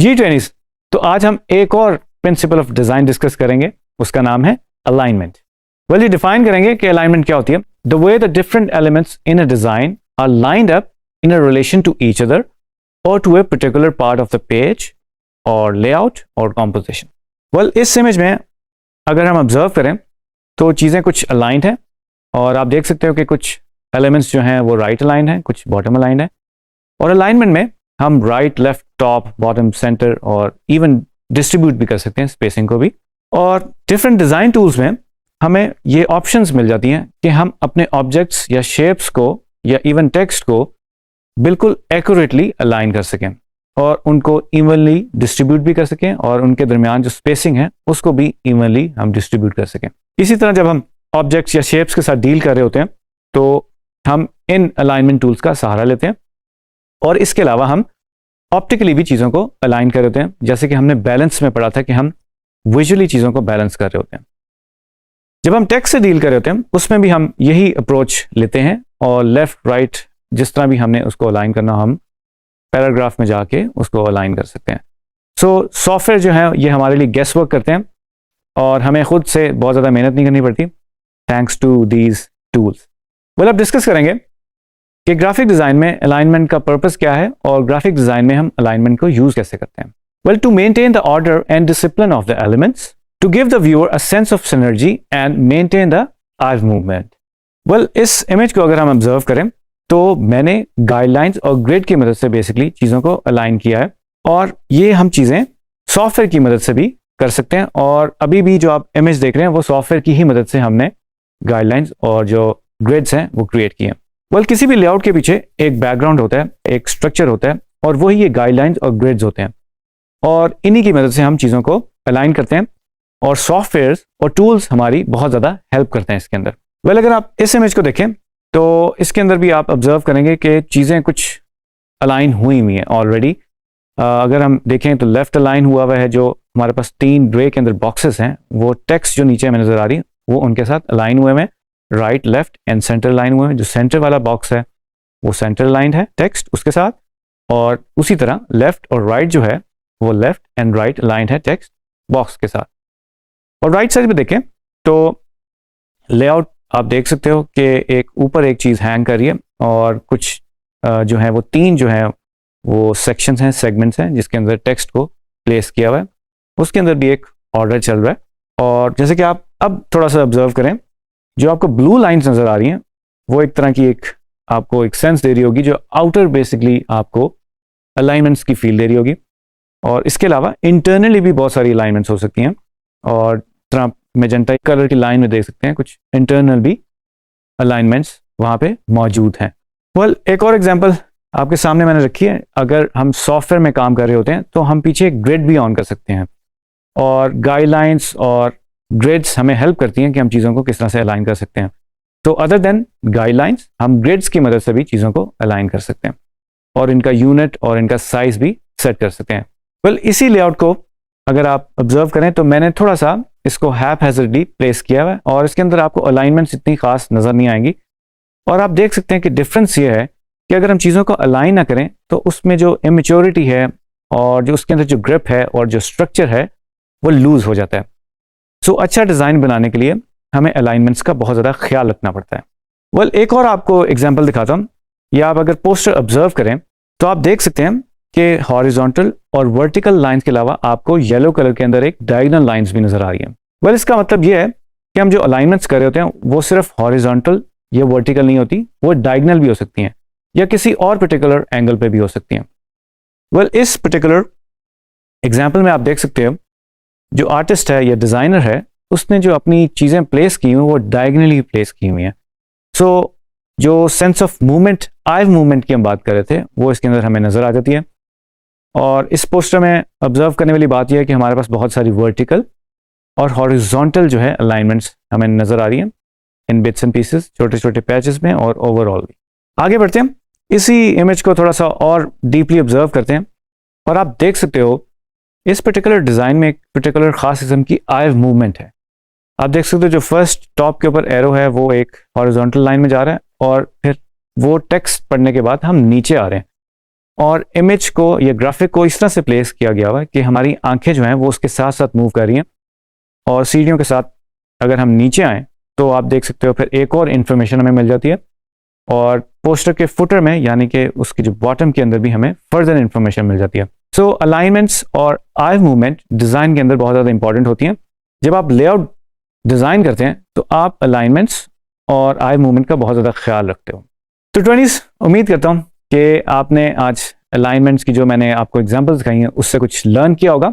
जी trainees, तो आज हम एक और प्रिंसिपल ऑफ डिजाइन डिस्कस करेंगे, उसका नाम है अलाइनमेंट। वेल, ये डिफाइन करेंगे कि अलाइनमेंट क्या होती है। The way the different elements in a design are lined up in a relation to each other और to a particular part of the page और लेआउट और कॉम्पोजिशन। वेल, इस इमेज में अगर हम ऑब्जर्व करें तो चीज़ें कुछ अलाइंड हैं और आप देख सकते हो कि कुछ एलिमेंट्स जो हैं वो राइट अलाइंड हैं, कुछ बॉटम अलाइंड हैं। और अलाइनमेंट में हम right, left, top, bottom, centre और इवन डिस्ट्रीब्यूट भी कर सकते हैं, स्पेसिंग को भी। और डिफरेंट डिज़ाइन टूल्स में हमें ये ऑप्शंस मिल जाती हैं कि हम अपने ऑब्जेक्ट्स या शेप्स को या इवन टेक्स्ट को बिल्कुल एक्यूरेटली अलाइन कर सकें और उनको इवनली डिस्ट्रीब्यूट भी कर सकें और उनके दरमियान जो स्पेसिंग है उसको भी इवनली हम डिस्ट्रीब्यूट कर सकें। इसी तरह जब हम ऑब्जेक्ट्स या शेप्स के साथ डील कर रहे होते हैं तो हम इन अलाइनमेंट टूल्स का सहारा लेते हैं और इसके अलावा हम ऑप्टिकली भी चीज़ों को अलाइन कर रहे होते हैं, जैसे कि हमने बैलेंस में पढ़ा था कि हम विजुअली चीज़ों को बैलेंस कर रहे होते हैं। जब हम टेक्स्ट से डील कर रहे होते हैं उसमें भी हम यही अप्रोच लेते हैं और लेफ्ट राइट जिस तरह भी हमने उसको अलाइन करना, हम पैराग्राफ में जाके उसको अलाइन कर सकते हैं। सो सॉफ्टवेयर जो है ये हमारे लिए गेस वर्क करते हैं और हमें खुद से बहुत ज़्यादा मेहनत नहीं करनी पड़ती, thanks to these tools. Well, अब डिस्कस करेंगे कि ग्राफिक डिज़ाइन में अलाइनमेंट का पर्पस क्या है और ग्राफिक डिज़ाइन में हम अलाइनमेंट को यूज़ कैसे करते हैं। Well, to maintain the order and discipline of the elements, to give the viewer a sense of synergy and maintain the eye movement. Well, इस इमेज को अगर हम ऑब्जर्व करें तो मैंने गाइडलाइंस और ग्रिड की मदद से बेसिकली चीज़ों को अलाइन किया है और ये हम चीज़ें सॉफ्टवेयर की मदद से भी कर सकते हैं। और अभी भी जो आप इमेज देख रहे हैं वो सॉफ्टवेयर की ही मदद से हमने गाइडलाइंस और जो ग्रिड्स हैं वो क्रिएट किए हैं। वेल, किसी भी लेआउट के पीछे एक बैकग्राउंड होता है, एक स्ट्रक्चर होता है और वही ये गाइडलाइंस और ग्रिड्स होते हैं और इन्हीं की मदद से हम चीज़ों को अलाइन करते हैं और सॉफ्टवेयर और टूल्स हमारी बहुत ज़्यादा हेल्प करते हैं इसके अंदर। वेल, अगर आप इस इमेज को देखें तो इसके अंदर भी आप ऑब्जर्व करेंगे कि चीज़ें कुछ अलाइन हुई हुई हैं ऑलरेडी। अगर हम देखें तो लेफ्ट अलाइन हुआ है, जो हमारे पास 3 ग्रे के अंदर बॉक्सेस हैं, वो टेक्स्ट जो नीचे हमें नज़र आ रही है वो उनके साथ अलाइन हुए हैं, right, left and centre line हुए हैं। जो सेंटर वाला बॉक्स है वो सेंटर लाइन है टेक्स्ट उसके साथ, और उसी तरह लेफ्ट और राइट जो है वो लेफ्ट एंड राइट लाइन है टेक्स्ट बॉक्स के साथ। और राइट साइड पे देखें तो लेआउट आप देख सकते हो कि एक ऊपर एक चीज़ हैंग कर रही है और कुछ जो है वो 3 जो है वो सेक्शंस हैं, सेगमेंट्स हैं जिसके अंदर टेक्स्ट को प्लेस किया हुआ है। उसके अंदर भी एक ऑर्डर चल रहा है और जैसे कि आप अब थोड़ा सा ऑब्जर्व करें, जो आपको ब्लू लाइंस नज़र आ रही हैं वो एक तरह की आपको एक सेंस दे रही होगी, जो आउटर बेसिकली आपको अलाइनमेंट्स की फील दे रही होगी। और इसके अलावा इंटरनली भी बहुत सारी अलाइनमेंट्स हो सकती हैं और तरह मेजेंटा कलर की लाइन में देख सकते हैं कुछ इंटरनल भी अलाइनमेंट्स वहाँ पे मौजूद हैं। वेल, एक और एग्जांपल आपके सामने मैंने रखी है। अगर हम सॉफ्टवेयर में काम कर रहे होते हैं तो हम पीछे एक ग्रिड भी ऑन कर सकते हैं और गाइडलाइंस और ग्रिड्स हमें हेल्प करती हैं कि हम चीज़ों को किस तरह से अलाइन कर सकते हैं। तो अदर देन गाइडलाइंस हम ग्रिड्स की मदद से भी चीज़ों को अलाइन कर सकते हैं और इनका यूनिट और इनका साइज भी सेट कर सकते हैं। वेल, इसी लेआउट को अगर आप ऑब्जर्व करें तो मैंने थोड़ा सा इसको हैज़र्डली प्लेस किया हुआ है और इसके अंदर आपको अलाइनमेंट्स इतनी खास नज़र नहीं आएंगी। और आप देख सकते हैं कि डिफरेंस ये है कि अगर हम चीज़ों को अलाइन ना करें तो उसमें जो इमेच्योरिटी है और जो उसके अंदर जो ग्रिप है और जो स्ट्रक्चर है वो लूज हो जाता है। सो अच्छा डिज़ाइन बनाने के लिए हमें अलाइनमेंट्स का बहुत ज़्यादा ख्याल रखना पड़ता है। वेल, एक और आपको एग्जाम्पल दिखाता हूँ। या आप अगर पोस्टर ऑब्जर्व करें तो आप देख सकते हैं कि हॉरिजॉन्टल और वर्टिकल लाइंस के अलावा आपको येलो कलर के अंदर एक डायगोनल लाइंस भी नज़र आ रही है। वेल, इसका मतलब ये है कि हम जो अलाइनमेंट्स कर रहे होते हैं वो सिर्फ हॉरिजॉन्टल या वर्टिकल नहीं होती, वो डायगोनल भी हो सकती हैं या किसी और पर्टिकुलर एंगल पे भी हो सकती हैं। वेल, इस पर्टिकुलर एग्जाम्पल में आप देख सकते हो जो आर्टिस्ट है या डिज़ाइनर है उसने जो अपनी चीज़ें प्लेस की हुई वो डायगोनली प्लेस की हुई हैं। सो जो sense of movement, eye movement की हम बात कर रहे थे वो इसके अंदर हमें नज़र आ जाती है। और इस पोस्टर में ऑब्जर्व करने वाली बात यह है कि हमारे पास बहुत सारी वर्टिकल और हॉरिजॉन्टल जो है अलाइनमेंट्स हमें नज़र आ रही हैं इन बिट्स एंड पीसेस, छोटे छोटे पैचेस में और ओवरऑल भी। आगे बढ़ते हैं, इसी इमेज को थोड़ा सा और डीपली ऑब्जर्व करते हैं और आप देख सकते हो इस पर्टिकुलर डिज़ाइन में एक पर्टिकुलर ख़ास किस्म की आई मूवमेंट है। आप देख सकते हो जो फर्स्ट टॉप के ऊपर एरो है वो एक हॉरिजॉन्टल लाइन में जा रहा है और फिर वो टेक्स्ट पढ़ने के बाद हम नीचे आ रहे हैं और इमेज को या ग्राफिक को इस तरह से प्लेस किया गया हुआ है कि हमारी आंखें जो हैं वो उसके साथ साथ मूव कर रही हैं, और सीढ़ियों के साथ अगर हम नीचे आएँ तो आप देख सकते हो फिर एक और इन्फॉर्मेशन हमें मिल जाती है, और पोस्टर के फुटर में यानी कि उसके जो बॉटम के अंदर भी हमें फर्दर इन्फॉर्मेशन मिल जाती है। सो अलाइनमेंट्स और आई मूवमेंट डिज़ाइन के अंदर बहुत ज़्यादा इंपॉर्टेंट होती हैं। जब आप लेआउट डिज़ाइन करते हैं तो आप अलाइनमेंट्स और आई मूवमेंट का बहुत ज़्यादा ख्याल रखते हो। तो ट्वेंटीज़, उम्मीद करता हूँ कि आपने आज अलाइनमेंट्स की जो मैंने आपको एग्जांपल्स दिखाई हैं उससे कुछ लर्न किया होगा।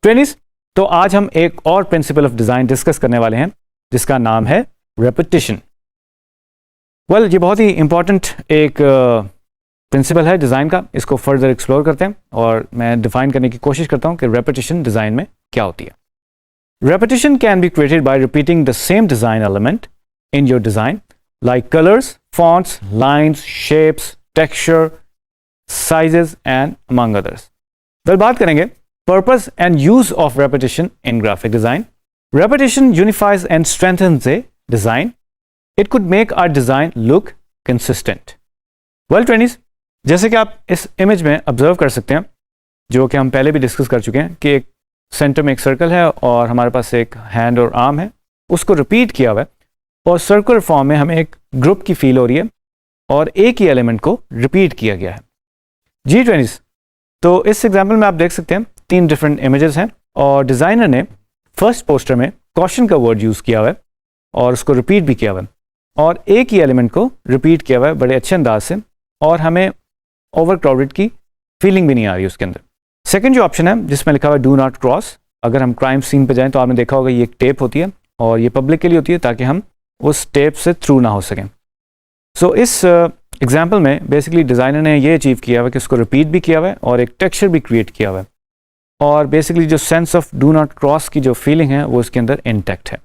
ट्वेंटीज़, तो आज हम एक और प्रिंसिपल ऑफ डिज़ाइन डिस्कस करने वाले हैं जिसका नाम है रेपिटिशन। वेल, ये बहुत ही इंपॉर्टेंट एक प्रिंसिपल है डिज़ाइन का। इसको फर्दर एक्सप्लोर करते हैं और मैं डिफाइन करने की कोशिश करता हूं कि रेपिटिशन डिज़ाइन में क्या होती है। Repetition can be created by repeating the same design element in your design like colours, fonts, lines, shapes, texture, sizes and among others. Well, बात करेंगे purpose and use of repetition in graphic design. Repetition unifies and strengthens a design. It could make our design look consistent. Well, 20s, जैसे कि आप इस image में observe कर सकते हैं, जो कि हम पहले भी डिस्कस कर चुके हैं, कि एक सेंटर में एक सर्कल है और हमारे पास एक हैंड और आर्म है, उसको रिपीट किया हुआ है और सर्कुलर फॉर्म में हमें एक ग्रुप की फील हो रही है और एक ही एलिमेंट को रिपीट किया गया है। जी 20s, तो इस एग्जाम्पल में आप देख सकते हैं 3 डिफरेंट इमेजेस हैं और डिज़ाइनर ने फर्स्ट पोस्टर में कॉशन का वर्ड यूज़ किया हुआ है और उसको रिपीट भी किया हुआ है और एक ही एलिमेंट को रिपीट किया हुआ है बड़े अच्छे अंदाज से, और हमें ओवर क्राउडेड की फीलिंग भी नहीं आ रही उसके अंदर। सेकंड जो ऑप्शन है जिसमें लिखा हुआ है डू नॉट क्रॉस, अगर हम क्राइम सीन पे जाएं तो आपने देखा होगा ये एक टेप होती है और ये पब्लिक के लिए होती है ताकि हम उस टेप से थ्रू ना हो सकें। सो इस एग्जाम्पल में बेसिकली डिज़ाइनर ने ये अचीव किया हुआ है कि उसको रिपीट भी किया हुआ है और एक टेक्सचर भी क्रिएट किया हुआ है, और बेसिकली जो sense of do not cross की जो फीलिंग है वो इसके अंदर इंटैक्ट है।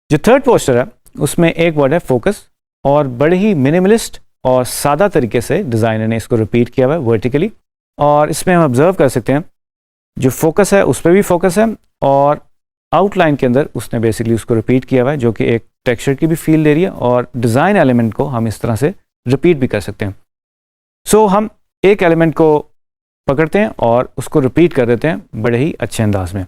जो थर्ड पोस्टर है उसमें एक वर्ड है फोकस, और बड़े ही मिनिमलिस्ट और सादा तरीके से डिज़ाइनर ने इसको रिपीट किया हुआ है वर्टिकली, और इसमें हम ऑब्जर्व कर सकते हैं जो फोकस है उस पर भी फोकस है और आउटलाइन के अंदर उसने बेसिकली उसको रिपीट किया हुआ है, जो कि एक टेक्सचर की भी फील दे रही है और डिज़ाइन एलिमेंट को हम इस तरह से रिपीट भी कर सकते हैं। सो हम एक एलिमेंट को पकड़ते हैं और उसको रिपीट कर देते हैं बड़े ही अच्छे अंदाज में,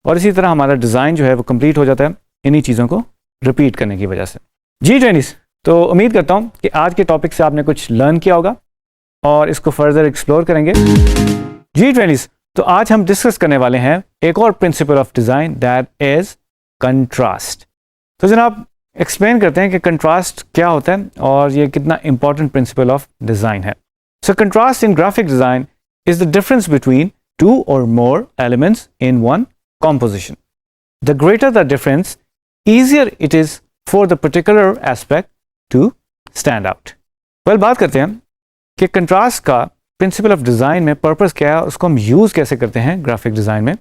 और इसी तरह हमारा डिज़ाइन जो है वो कंप्लीट हो जाता है इन्हीं चीज़ों को रिपीट करने की वजह से। जी 20s, तो उम्मीद करता हूँ कि आज के टॉपिक से आपने कुछ लर्न किया होगा और इसको फर्दर एक्सप्लोर करेंगे। जी 20s, तो आज हम डिस्कस करने वाले हैं एक और principal of design, that is contrast. तो जनाब एक्सप्लेन करते हैं कि कंट्रास्ट क्या होता है और ये कितना इंपॉर्टेंट प्रिंसिपल ऑफ डिज़ाइन है। So contrast in graphic design is the difference between 2 or more elements in one composition. The greater the difference, easier it is for the particular aspect to stand out. Well, बात करते हैं कि contrast का principal of design में purpose क्या है, उसको हम यूज़ कैसे करते हैं ग्राफिक डिज़ाइन में।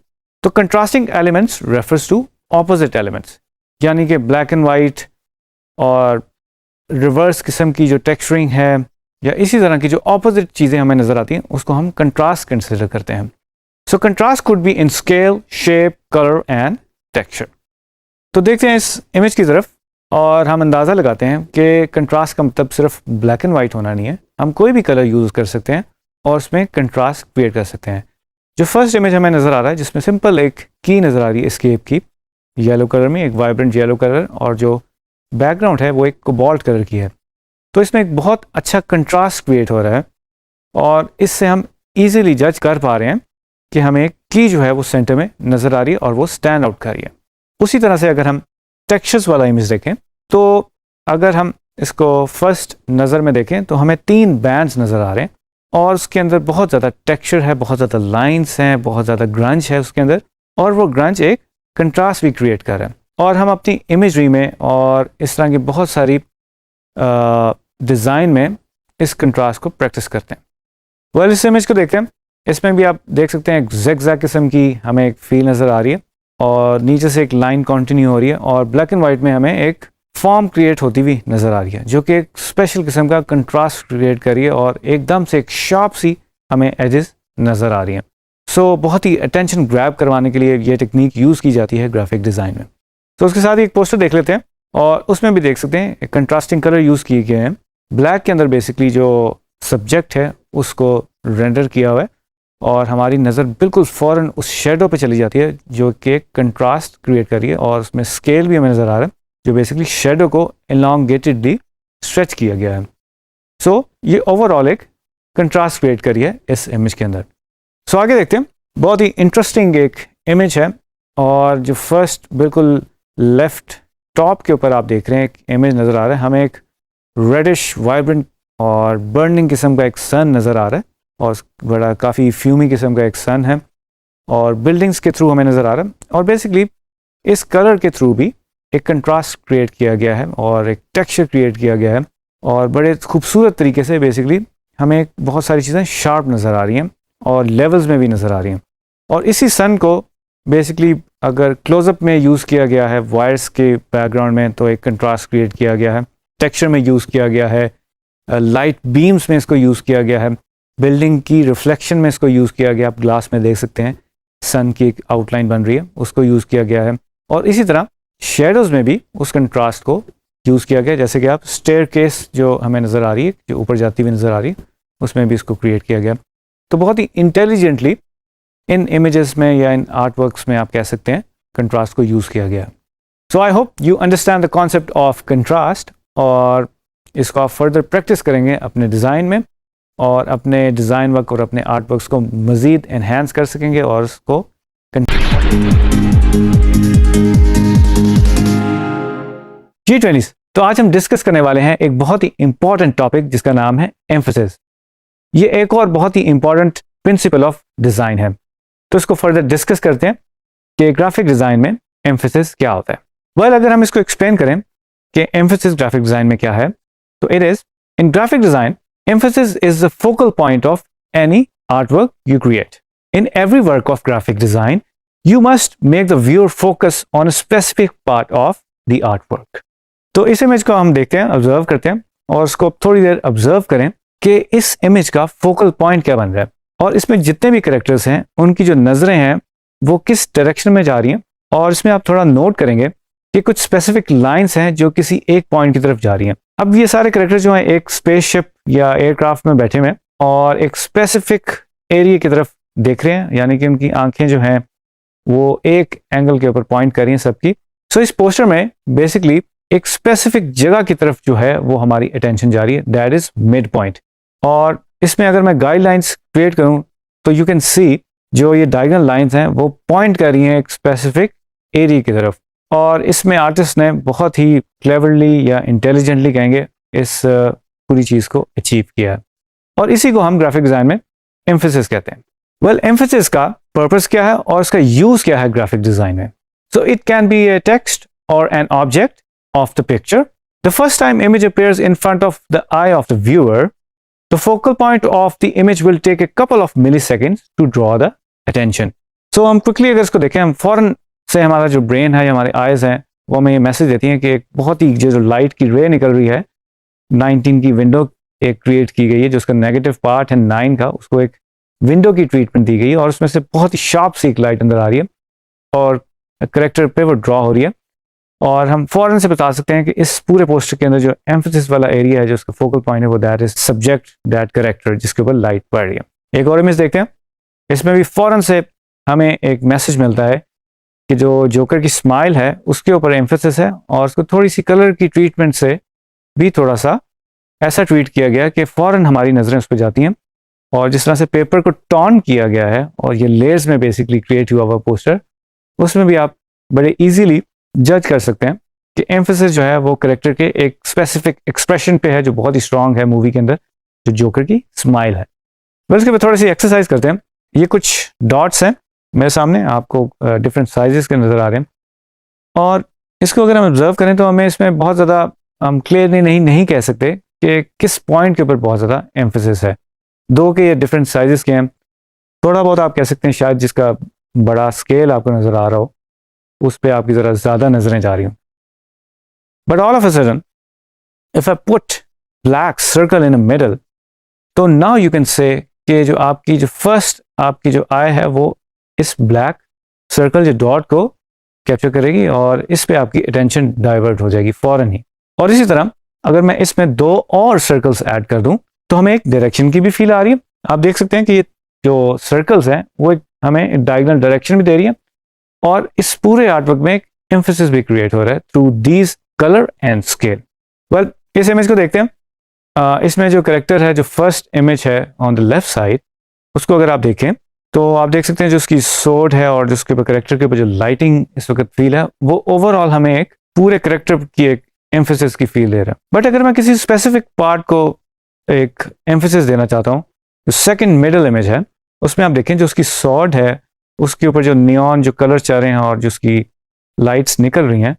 तो contrasting elements refers to opposite elements, यानी कि ब्लैक एंड वाइट और रिवर्स किस्म की जो टेक्सचरिंग है या इसी तरह की जो ऑपोजिट चीज़ें हमें नज़र आती हैं उसको हम कंट्रास्ट कंसिडर करते हैं। So contrast could be in scale, shape, colour and texture. तो देखते हैं इस इमेज की तरफ और हम अंदाज़ा लगाते हैं कि कंट्रास्ट का मतलब सिर्फ ब्लैक एंड वाइट होना नहीं है, हम कोई भी कलर यूज़ कर सकते हैं और उसमें कंट्रास्ट क्रिएट कर सकते हैं। जो फर्स्ट इमेज हमें नज़र आ रहा है जिसमें सिंपल एक की नज़र आ रही है एस्केप की, येलो कलर में, एक वाइब्रेंट येलो कलर, और जो बैकग्राउंड है वो एक कोबाल्ट कलर की है। तो इसमें एक बहुत अच्छा कंट्रास्ट क्रिएट हो रहा है और इससे हम इजीली जज कर पा रहे हैं कि हमें की जो है वो सेंटर में नज़र आ रही है और वो स्टैंड आउट कर रही है। उसी तरह से अगर हम टेक्सचर्स वाला इमेज देखें तो अगर हम इसको फर्स्ट नज़र में देखें तो हमें 3 बैंड्स नज़र आ रहे हैं और उसके अंदर बहुत ज़्यादा टेक्सचर है, बहुत ज़्यादा लाइन्स हैं, बहुत ज़्यादा ग्रंज है उसके अंदर, और वो ग्रंज एक कंट्रास्ट भी क्रिएट कर रहा है। और हम अपनी इमेजरी में और इस तरह की बहुत सारी डिज़ाइन में इस कंट्रास्ट को प्रैक्टिस करते हैं। वेल, इस इमेज को देखते हैं, इसमें भी आप देख सकते हैं एक ज़िगज़ैग किस्म की हमें एक फील नज़र आ रही है और नीचे से एक लाइन कंटिन्यू हो रही है और ब्लैक एंड वाइट में हमें एक फॉर्म क्रिएट होती हुई नज़र आ रही है जो कि एक स्पेशल किस्म का कंट्रास्ट क्रिएट कर रही है और एकदम से एक शार्प सी हमें एजेस नज़र आ रही हैं। सो बहुत ही अटेंशन ग्रैब करवाने के लिए ये टेक्निक यूज़ की जाती है ग्राफिक डिज़ाइन में। तो उसके साथ ही एक पोस्टर देख लेते हैं और उसमें भी देख सकते हैं कंट्रास्टिंग कलर यूज़ किए गए हैं। ब्लैक के अंदर बेसिकली जो सब्जेक्ट है उसको रेंडर किया हुआ है और हमारी नज़र बिल्कुल फ़ौरन उस शेडो पे चली जाती है जो कि कंट्रास्ट क्रिएट कर रही है, और उसमें स्केल भी हमें नज़र आ रहा है जो बेसिकली शेडो को एलोंगेटेडली स्ट्रेच किया गया है। सो ये ओवरऑल एक कंट्रास्ट क्रिएट करी है इस इमेज के अंदर। सो आगे देखते हैं। बहुत ही इंटरेस्टिंग एक इमेज है, और जो फर्स्ट बिल्कुल लेफ्ट टॉप के ऊपर आप देख रहे हैं एक इमेज नज़र आ रहा है, हमें एक रेडिश वाइब्रेंट और बर्निंग किस्म का एक सन नज़र आ रहा है, और बड़ा काफ़ी फ्यूमी किस्म का एक सन है, और बिल्डिंग्स के थ्रू हमें नज़र आ रहा है, और बेसिकली इस कलर के थ्रू भी एक कंट्रास्ट क्रिएट किया गया है और एक टेक्सचर क्रिएट किया गया है, और बड़े खूबसूरत तरीके से बेसिकली हमें बहुत सारी चीज़ें शार्प नज़र आ रही हैं और लेवल्स में भी नज़र आ रही हैं। और इसी सन को बेसिकली अगर क्लोजअप में यूज़ किया गया है वायर्स के बैकग्राउंड में तो एक कंट्रास्ट क्रिएट किया गया है, टेक्सचर में यूज़ किया गया है, लाइट बीम्स में इसको यूज़ किया गया है, बिल्डिंग की रिफ्लेक्शन में इसको यूज़ किया गया, आप ग्लास में देख सकते हैं सन की एक आउटलाइन बन रही है उसको यूज़ किया गया है, और इसी तरह शेडोज़ में भी उस कंट्रास्ट को यूज़ किया गया, जैसे कि आप स्टेयरकेस जो हमें नज़र आ रही है जो ऊपर जाती हुई नज़र आ रही है उसमें भी इसको क्रिएट किया गया। तो बहुत ही इंटेलिजेंटली इन इमेजेस में या इन आर्ट वर्क्स में आप कह सकते हैं कंट्रास्ट को यूज़ किया गया। So I hope you understand the concept of contrast, और इसको आप फर्दर प्रैक्टिस करेंगे अपने डिज़ाइन में और अपने डिज़ाइन वर्क और अपने आर्ट वर्क्स को मज़ीद एनहेंस कर सकेंगे और उसको G20। तो आज हम डिस्कस करने वाले हैं एक बहुत ही इंपॉर्टेंट टॉपिक जिसका नाम है एम्फेसिस। ये एक और बहुत ही इंपॉर्टेंट प्रिंसिपल ऑफ डिज़ाइन है, तो इसको फर्दर डिस्कस करते हैं कि ग्राफिक डिज़ाइन में एम्फेसिस क्या होता है। वेल, अगर हम इसको एक्सप्लेन करें कि एम्फेसिस ग्राफिक डिज़ाइन में क्या है, तो it is in graphic design emphasis is the focal point of any art work you create. In every work of graphic design you must make the viewer focus on a specific part of the artwork। तो इस image को हम देखते हैं, observe करते हैं, और उसको थोड़ी देर ऑब्जर्व करें कि इस इमेज का फोकल पॉइंट क्या बन रहा है, और इसमें जितने भी कैरेक्टर्स हैं उनकी जो नज़रें हैं वो किस डायरेक्शन में जा रही हैं, और इसमें आप थोड़ा नोट करेंगे कि कुछ स्पेसिफिक लाइंस हैं जो किसी एक पॉइंट की तरफ जा रही हैं। अब ये सारे कैरेक्टर जो हैं एक स्पेसशिप या एयरक्राफ्ट में बैठे हुए हैं और एक स्पेसिफिक एरिया की तरफ देख रहे हैं, यानी कि उनकी आंखें जो हैं वो एक एंगल के ऊपर पॉइंट कर रही हैं सबकी। सो इस पोस्टर में बेसिकली एक स्पेसिफिक जगह की तरफ जो है वो हमारी अटेंशन जा रही है, दैट इज मिड पॉइंट। और इसमें अगर मैं गाइडलाइंस क्रिएट करूं तो यू कैन सी जो ये डायगोनल लाइंस हैं वो पॉइंट कर रही हैं एक स्पेसिफिक एरिया की तरफ, और इसमें आर्टिस्ट ने बहुत ही क्लेवरली या इंटेलिजेंटली कहेंगे इस पूरी चीज़ को अचीव किया है, और इसी को हम ग्राफिक डिज़ाइन में एम्फेसिस कहते हैं। वेल, एम्फेसिस का पर्पस क्या है और इसका यूज क्या है ग्राफिक डिजाइन में? So it can be a text और an object of the picture. The first time image appears in front of the eye of the viewer, the focal point of the image will take a couple of milliseconds to draw the attention. So हम quickly अगर इसको देखें, हम फौरन से हमारा जो brain है या हमारे आइज हैं वो हमें ये मैसेज देती हैं कि एक बहुत ही जो लाइट की रे निकल रही है, 19 की विंडो एक क्रिएट की गई है, जो उसका नेगेटिव पार्ट है 9 का, उसको एक विंडो की ट्रीटमेंट दी गई है, और उसमें से बहुत ही शार्प सी एक लाइट अंदर आ रही है और करेक्टर पे वो ड्रॉ हो रही है, और हम फौरन से बता सकते हैं कि इस पूरे पोस्टर के अंदर जो एम्फेसिस वाला एरिया है, जो उसका फोकल पॉइंट है, वो that is subject, that character जिसके ऊपर लाइट पड़ रही है। एक और इमेज देखते हैं, इसमें भी फौरन से हमें एक मैसेज मिलता है कि जो जोकर की स्माइल है उसके ऊपर एम्फेसिस है, और उसको थोड़ी सी कलर की ट्रीटमेंट से भी थोड़ा सा ऐसा ट्रीट किया गया कि फौरन हमारी नज़रें उस पर जाती हैं, और जिस तरह से पेपर को टॉन किया गया है और ये लेयर्स में बेसिकली क्रिएट हुआ हुआ पोस्टर, उसमें भी आप बड़े इजीली जज कर सकते हैं कि एम्फेसिस जो है वो करेक्टर के एक स्पेसिफिक एक्सप्रेशन पे है जो बहुत ही स्ट्रांग है मूवी के अंदर, जो जोकर की स्माइल है। बस इसके बाद थोड़ी सी एक्सरसाइज करते हैं। ये कुछ डॉट्स हैं मेरे सामने, आपको डिफरेंट साइजेस के नज़र आ रहे हैं, और इसको अगर हम ऑब्जर्व करें तो हमें इसमें बहुत ज़्यादा हम क्लियरली नहीं कह सकते कि किस पॉइंट के ऊपर बहुत ज़्यादा एम्फेसिस है। दो के ये डिफरेंट साइजेस के हैं, थोड़ा बहुत आप कह सकते हैं शायद जिसका बड़ा स्केल आपको नज़र आ रहा हो उस पर आपकी ज़रा ज़्यादा नज़रें जा रही हों, but all of a sudden if I put black circle in a middle, तो नाउ यू कैन से कि जो आपकी जो फर्स्ट आपकी जो आई है वो इस ब्लैक सर्कल जो डॉट को कैप्चर करेगी और इस पे आपकी अटेंशन डाइवर्ट हो जाएगी फौरन ही। और इसी तरह अगर मैं इसमें 2 और सर्कल्स ऐड कर दूं तो हमें एक डायरेक्शन की भी फील आ रही है। आप देख सकते हैं कि ये जो सर्कल्स हैं वो हमें एक डायगोनल डायरेक्शन भी दे रही है और इस पूरे आर्टवर्क में एक एम्फेसिस भी क्रिएट हो रहा है through these colour and scale. Well, इस इमेज को देखते हैं। इसमें जो करेक्टर है, जो फर्स्ट इमेज है ऑन द लेफ्ट साइड, उसको अगर आप देखें तो आप देख सकते हैं जो उसकी सोर्ड है और जो उसके ऊपर करेक्टर के ऊपर जो लाइटिंग इस वक्त फील है वो ओवरऑल हमें एक पूरे करेक्टर की एक एम्फेसिस की फील दे रहा है। बट अगर मैं किसी स्पेसिफिक पार्ट को एक एम्फेसिस देना चाहता हूँ, जो सेकंड मिडल इमेज है उसमें आप देखें जो उसकी सॉर्ड है उसके ऊपर जो नियॉन जो कलर चल रहे हैं और जो उसकी लाइट्स निकल रही हैं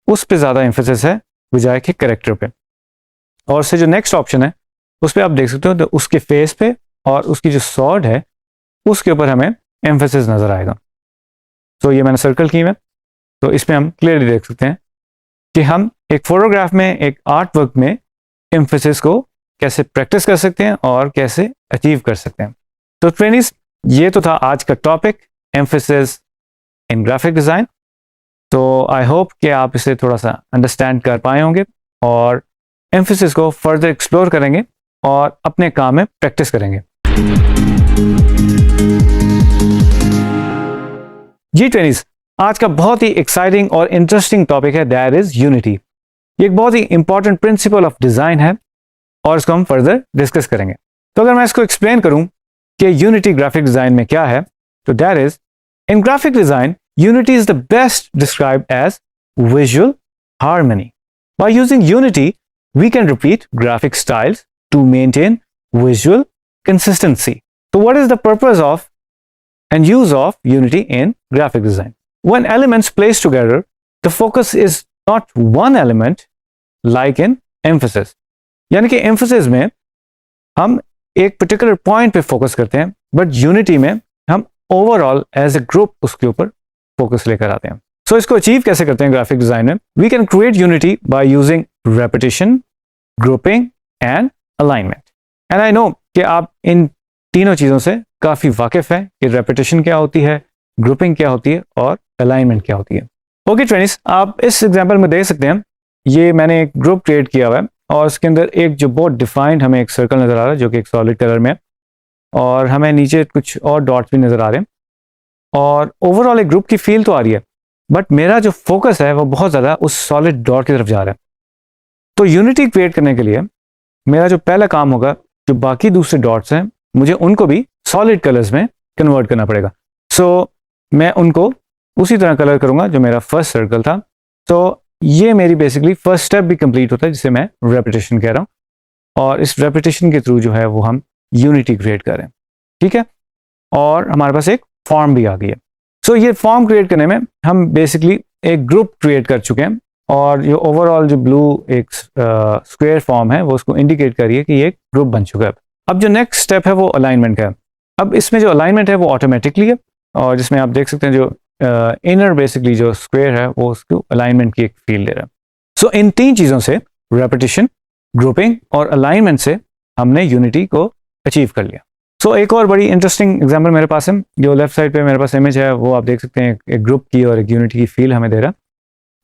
उस पर ज़्यादा एम्फेसिस है बजाय के करेक्टर पे। और से जो नेक्स्ट ऑप्शन है उस पर आप देख सकते हो तो उसके फेस पे और उसकी जो सॉर्ड है उसके ऊपर हमें एम्फेसिस नजर आएगा। तो ये मैंने सर्कल की है, तो इसमें हम क्लियरली देख सकते हैं कि हम एक फोटोग्राफ में, एक आर्ट वर्क में एम्फेसिस को कैसे प्रैक्टिस कर सकते हैं और कैसे अचीव कर सकते हैं। तो ट्रेनिस, ये तो था आज का टॉपिक, एम्फेसिस इन ग्राफिक डिज़ाइन। तो आई होप कि आप इसे थोड़ा सा अंडरस्टैंड कर पाए होंगे और एम्फेसिस को फर्दर एक्सप्लोर करेंगे और अपने काम में प्रैक्टिस करेंगे। जी ट्रेनिस, आज का बहुत ही एक्साइटिंग और इंटरेस्टिंग टॉपिक है, दैट इज यूनिटी। ये एक बहुत ही इंपॉर्टेंट प्रिंसिपल ऑफ डिजाइन है और इसको हम फर्दर डिस्कस करेंगे। तो अगर मैं इसको एक्सप्लेन करूं कि यूनिटी ग्राफिक डिजाइन में क्या है, तो that is in graphic design unity is the best described as visual harmony. By using unity we can repeat graphic styles to maintain visual consistency. So what is the purpose of and use of unity in graphic design? When elements placed together, the focus is not one element like in emphasis. यानी कि emphasis में हम एक particular point पे focus करते हैं, but unity में हम overall as a group उसके ऊपर focus लेकर आते हैं। So इसको achieve कैसे करते हैं ग्राफिक डिजाइन में? We can create unity by using repetition, grouping and alignment. And I know कि आप इन तीनों चीजों से काफी वाकिफ हैं कि repetition क्या होती है, grouping क्या होती है और alignment क्या होती है। ओके ट्रेनिस, आप इस एग्जांपल में देख सकते हैं, ये मैंने एक ग्रुप क्रिएट किया हुआ है और उसके अंदर एक जो बहुत डिफाइंड हमें एक सर्कल नजर आ रहा है जो कि एक सॉलिड कलर में, और हमें नीचे कुछ और डॉट्स भी नजर आ रहे हैं और ओवरऑल एक ग्रुप की फील तो आ रही है, बट मेरा जो फोकस है वो बहुत ज़्यादा उस सॉलिड डॉट की तरफ जा रहा है। तो यूनिटी क्रिएट करने के लिए मेरा जो पहला काम होगा, जो बाकी दूसरे डॉट्स हैं मुझे उनको भी सॉलिड कलर्स में कन्वर्ट करना पड़ेगा। सो मैं उनको उसी तरह कलर करूंगा जो मेरा फर्स्ट सर्कल था। तो ये मेरी बेसिकली फर्स्ट स्टेप भी कंप्लीट होता है जिसे मैं रेपिटेशन कह रहा हूँ, और इस रेपिटेशन के थ्रू जो है वो हम यूनिटी क्रिएट कर रहे हैं। ठीक है, और हमारे पास एक फॉर्म भी आ गई है। सो ये फॉर्म क्रिएट करने में हम बेसिकली एक ग्रुप क्रिएट कर चुके हैं और ये ओवरऑल जो ब्लू एक स्क्वायर फॉर्म है वो उसको इंडिकेट करिए कि ये एक ग्रुप बन चुका है। अब जो नेक्स्ट स्टेप है वो अलाइनमेंट का है। अब इसमें जो अलाइनमेंट है वो ऑटोमेटिकली है और जिसमें आप देख सकते हैं जो इनर बेसिकली जो स्क्वायर है वो उसको अलाइनमेंट की एक फील दे रहा है। सो इन तीन चीज़ों से, रेपिटेशन, ग्रुपिंग और अलाइनमेंट से, हमने यूनिटी को अचीव कर लिया। सो एक और बड़ी इंटरेस्टिंग एग्जांपल मेरे पास है, जो लेफ्ट साइड पे मेरे पास इमेज है वो आप देख सकते हैं एक ग्रुप की और एक यूनिटी की फील हमें दे रहा है।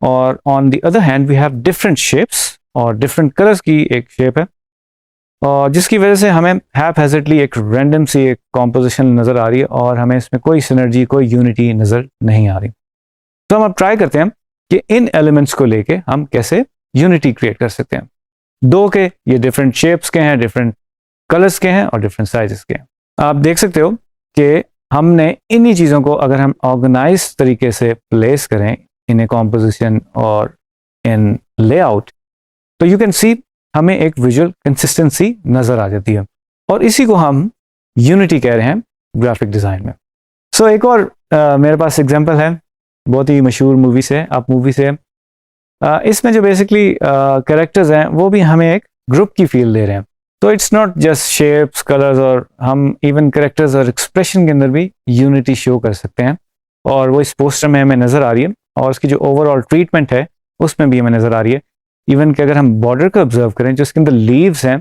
और on the other hand we have different shapes और डिफरेंट कलर्स की एक शेप है और जिसकी वजह से हमें हैज़र्डली एक रैंडम सी एक कॉम्पोजिशन नज़र आ रही है और हमें इसमें कोई सिनर्जी, कोई यूनिटी नज़र नहीं आ रही। तो हम अब ट्राई करते हैं कि इन एलिमेंट्स को लेके हम कैसे यूनिटी क्रिएट कर सकते हैं। दो के ये डिफरेंट शेप्स के हैं, डिफरेंट कलर्स के हैं और डिफरेंट साइजेस के हैं। आप देख सकते हो कि हमने इन्हीं चीज़ों को अगर हम ऑर्गेनाइज तरीके से प्लेस करें इन ए कॉम्पोजिशन और इन लेआउट, तो यू कैन सी हमें एक विजुअल कंसिस्टेंसी नज़र आ जाती है और इसी को हम यूनिटी कह रहे हैं ग्राफिक डिज़ाइन में। सो एक और मेरे पास एग्जांपल है बहुत ही मशहूर मूवी से, आप मूवी से इसमें जो बेसिकली कैरेक्टर्स हैं वो भी हमें एक ग्रुप की फील दे रहे हैं। तो it's not just shapes, colours, और हम इवन कैरेक्टर्स और एक्सप्रेशन के अंदर भी यूनिटी शो कर सकते हैं और वो इस पोस्टर में हमें नज़र आ रही है और उसकी जो ओवरऑल ट्रीटमेंट है उसमें भी हमें नज़र आ रही है। इवन कि अगर हम बॉर्डर को ऑब्जर्व करें, जो इसके अंदर लीव्स हैं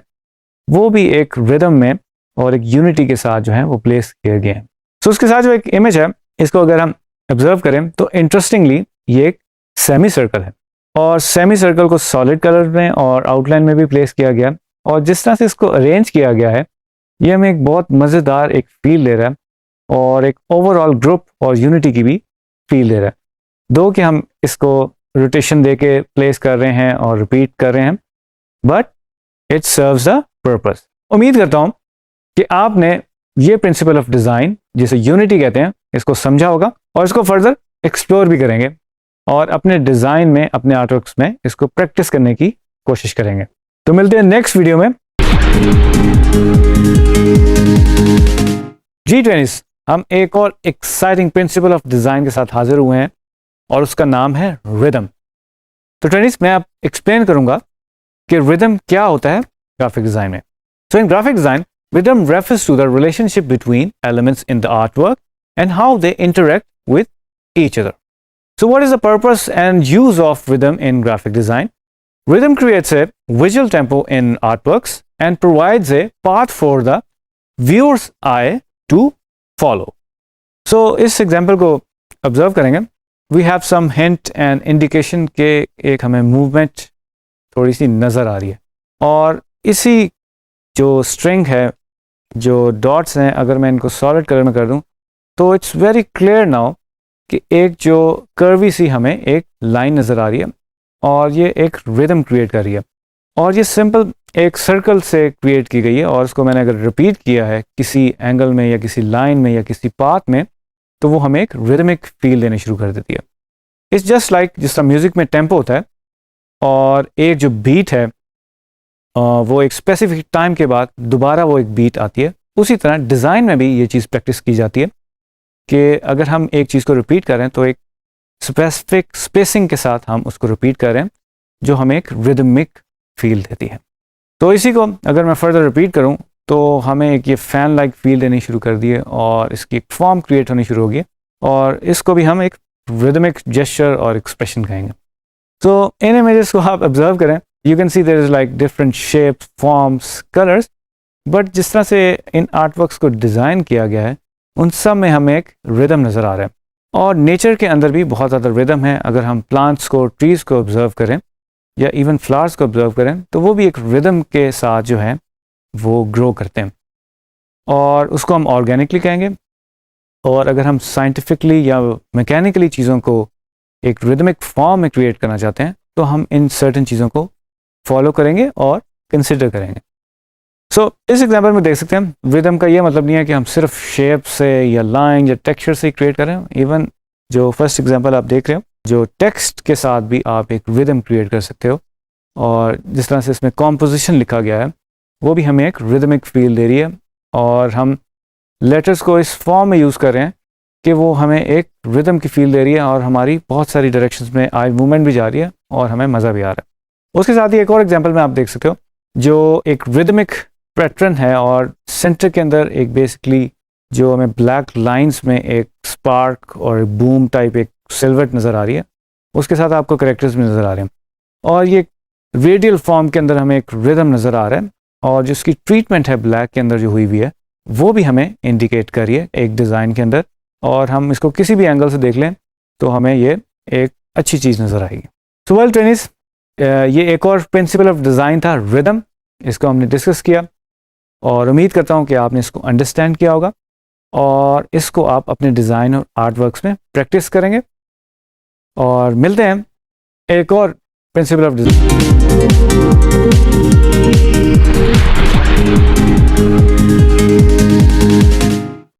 वो भी एक रिदम में और एक यूनिटी के साथ जो है वो प्लेस किए गए हैं। सो उसके साथ जो एक इमेज है इसको अगर हम ऑब्जर्व करें तो इंटरेस्टिंगली ये एक सेमी सर्कल है और सेमी सर्कल को सॉलिड कलर में और आउटलाइन में भी प्लेस किया गया और जिस तरह से इसको अरेंज किया गया है ये हमें एक बहुत मज़ेदार एक फील दे रहा है और एक ओवरऑल ग्रुप और यूनिटी की भी फील दे रहा है। दो कि हम इसको रोटेशन दे के प्लेस कर रहे हैं और रिपीट कर रहे हैं, but it serves the purpose. उम्मीद करता हूँ कि आपने ये प्रिंसिपल ऑफ डिज़ाइन जिसे यूनिटी कहते हैं इसको समझा होगा और इसको फर्दर एक्सप्लोर भी करेंगे और अपने डिज़ाइन में, अपने आर्टवर्क्स में इसको प्रैक्टिस करने की कोशिश करेंगे। तो मिलते हैं नेक्स्ट वीडियो में। G20 हम एक और एक्साइटिंग प्रिंसिपल ऑफ डिज़ाइन के साथ हाजिर हुए हैं और उसका नाम है रिदम। तो ट्रेनिस मैं अब एक्सप्लेन करूंगा कि रिदम क्या होता है ग्राफिक डिज़ाइन में। So in graphic design rhythm refers to the relationship between elements in the artwork and how they interact with each other. So what is the purpose and use of rhythm in graphic design? Rhythm creates a visual tempo in artworks and provides a path for the viewer's eye to follow. So इस example को observe करेंगे। We have some hint and indication के एक हमें movement थोड़ी सी नज़र आ रही है और इसी जो string है, जो dots हैं, अगर मैं इनको solid color में कर दूँ तो it's very clear now कि एक जो कर्वी सी हमें एक लाइन नज़र आ रही है और ये एक रिदम क्रिएट कर रही है और ये सिंपल एक सर्कल से क्रिएट की गई है और उसको मैंने अगर रिपीट किया है किसी एंगल में या किसी लाइन में या किसी पाथ में तो वो हमें एक रिदमिक फील देने शुरू कर देती है। इट्स जस्ट लाइक जिस तरह म्यूज़िक में टेम्पो होता है और एक जो बीट है वो एक स्पेसिफिक टाइम के बाद दोबारा वो एक बीट आती है, उसी तरह डिज़ाइन में भी ये चीज़ प्रैक्टिस की जाती है कि अगर हम एक चीज़ को रिपीट कर रहे हैं तो एक स्पेसिफिक स्पेसिंग के साथ हम उसको रिपीट कर रहे हैं जो हमें एक रिदमिक फील देती है। तो इसी को अगर मैं फर्दर रिपीट करूं तो हमें एक ये फ़ैन लाइक फील देनी शुरू कर दी है और इसकी एक फॉर्म क्रिएट होनी शुरू होगी और इसको भी हम एक रिदमिक जेस्चर और एक्सप्रेशन कहेंगे। तो इन इमेजेस को आप ऑब्जर्व करें, you can see there is like different shapes, forms, colours, but जिस तरह से इन आर्टवर्क्स को डिज़ाइन किया गया है उन सब में हमें एक रिदम नज़र आ रहा है और नेचर के अंदर भी बहुत ज़्यादा रिदम है। अगर हम प्लांट्स को, ट्रीज़ को ऑब्ज़र्व करें या इवन फ्लावर्स को ऑब्ज़र्व करें तो वो भी एक रिदम के साथ जो है वो ग्रो करते हैं और उसको हम ऑर्गेनिकली कहेंगे। और अगर हम साइंटिफिकली या मैकेनिकली चीज़ों को एक रिदमिक फॉर्म में क्रिएट करना चाहते हैं तो हम इन सर्टेन चीज़ों को फॉलो करेंगे और कंसिडर करेंगे। सो इस एग्जाम्पल में देख सकते हैं रिदम का ये मतलब नहीं है कि हम सिर्फ शेप से या लाइन या टेक्सचर से क्रिएट करें। इवन जो फर्स्ट एग्जाम्पल आप देख रहे हो, जो टेक्स्ट के साथ भी आप एक रिदम क्रिएट कर सकते हो और जिस तरह से इसमें कॉम्पोजिशन लिखा गया है वो भी हमें एक रिदमिक फील दे रही है और हम लेटर्स को इस फॉर्म में यूज़ कर रहे हैं कि वो हमें एक रिदम की फील दे रही है और हमारी बहुत सारी डायरेक्शंस में आई मूवमेंट भी जा रही है और हमें मज़ा भी आ रहा है। उसके साथ ही एक और एग्जाम्पल में आप देख सकते हो जो एक रिदमिक पैटर्न है और सेंटर के अंदर एक बेसिकली जो हमें ब्लैक लाइंस में एक स्पार्क और बूम टाइप एक सिल्हट नज़र आ रही है, उसके साथ आपको करेक्टर्स भी नज़र आ रहे हैं और ये रेडियल फॉर्म के अंदर हमें एक रिदम नज़र आ रहा है और जिसकी ट्रीटमेंट है ब्लैक के अंदर जो हुई हुई है वो भी हमें इंडिकेट करिए एक डिज़ाइन के अंदर और हम इसको किसी भी एंगल से देख लें तो हमें ये एक अच्छी चीज़ नज़र आएगी। सो वेल ट्रेनिस, ये एक और प्रिंसिपल ऑफ डिज़ाइन था रिदम, इसको हमने डिस्कस किया और उम्मीद करता हूँ कि आपने इसको अंडरस्टैंड किया होगा और इसको आप अपने डिज़ाइन और आर्ट वर्क्स में प्रैक्टिस करेंगे। और मिलते हैं एक और प्रिंसिपल ऑफ डिज़ाइन।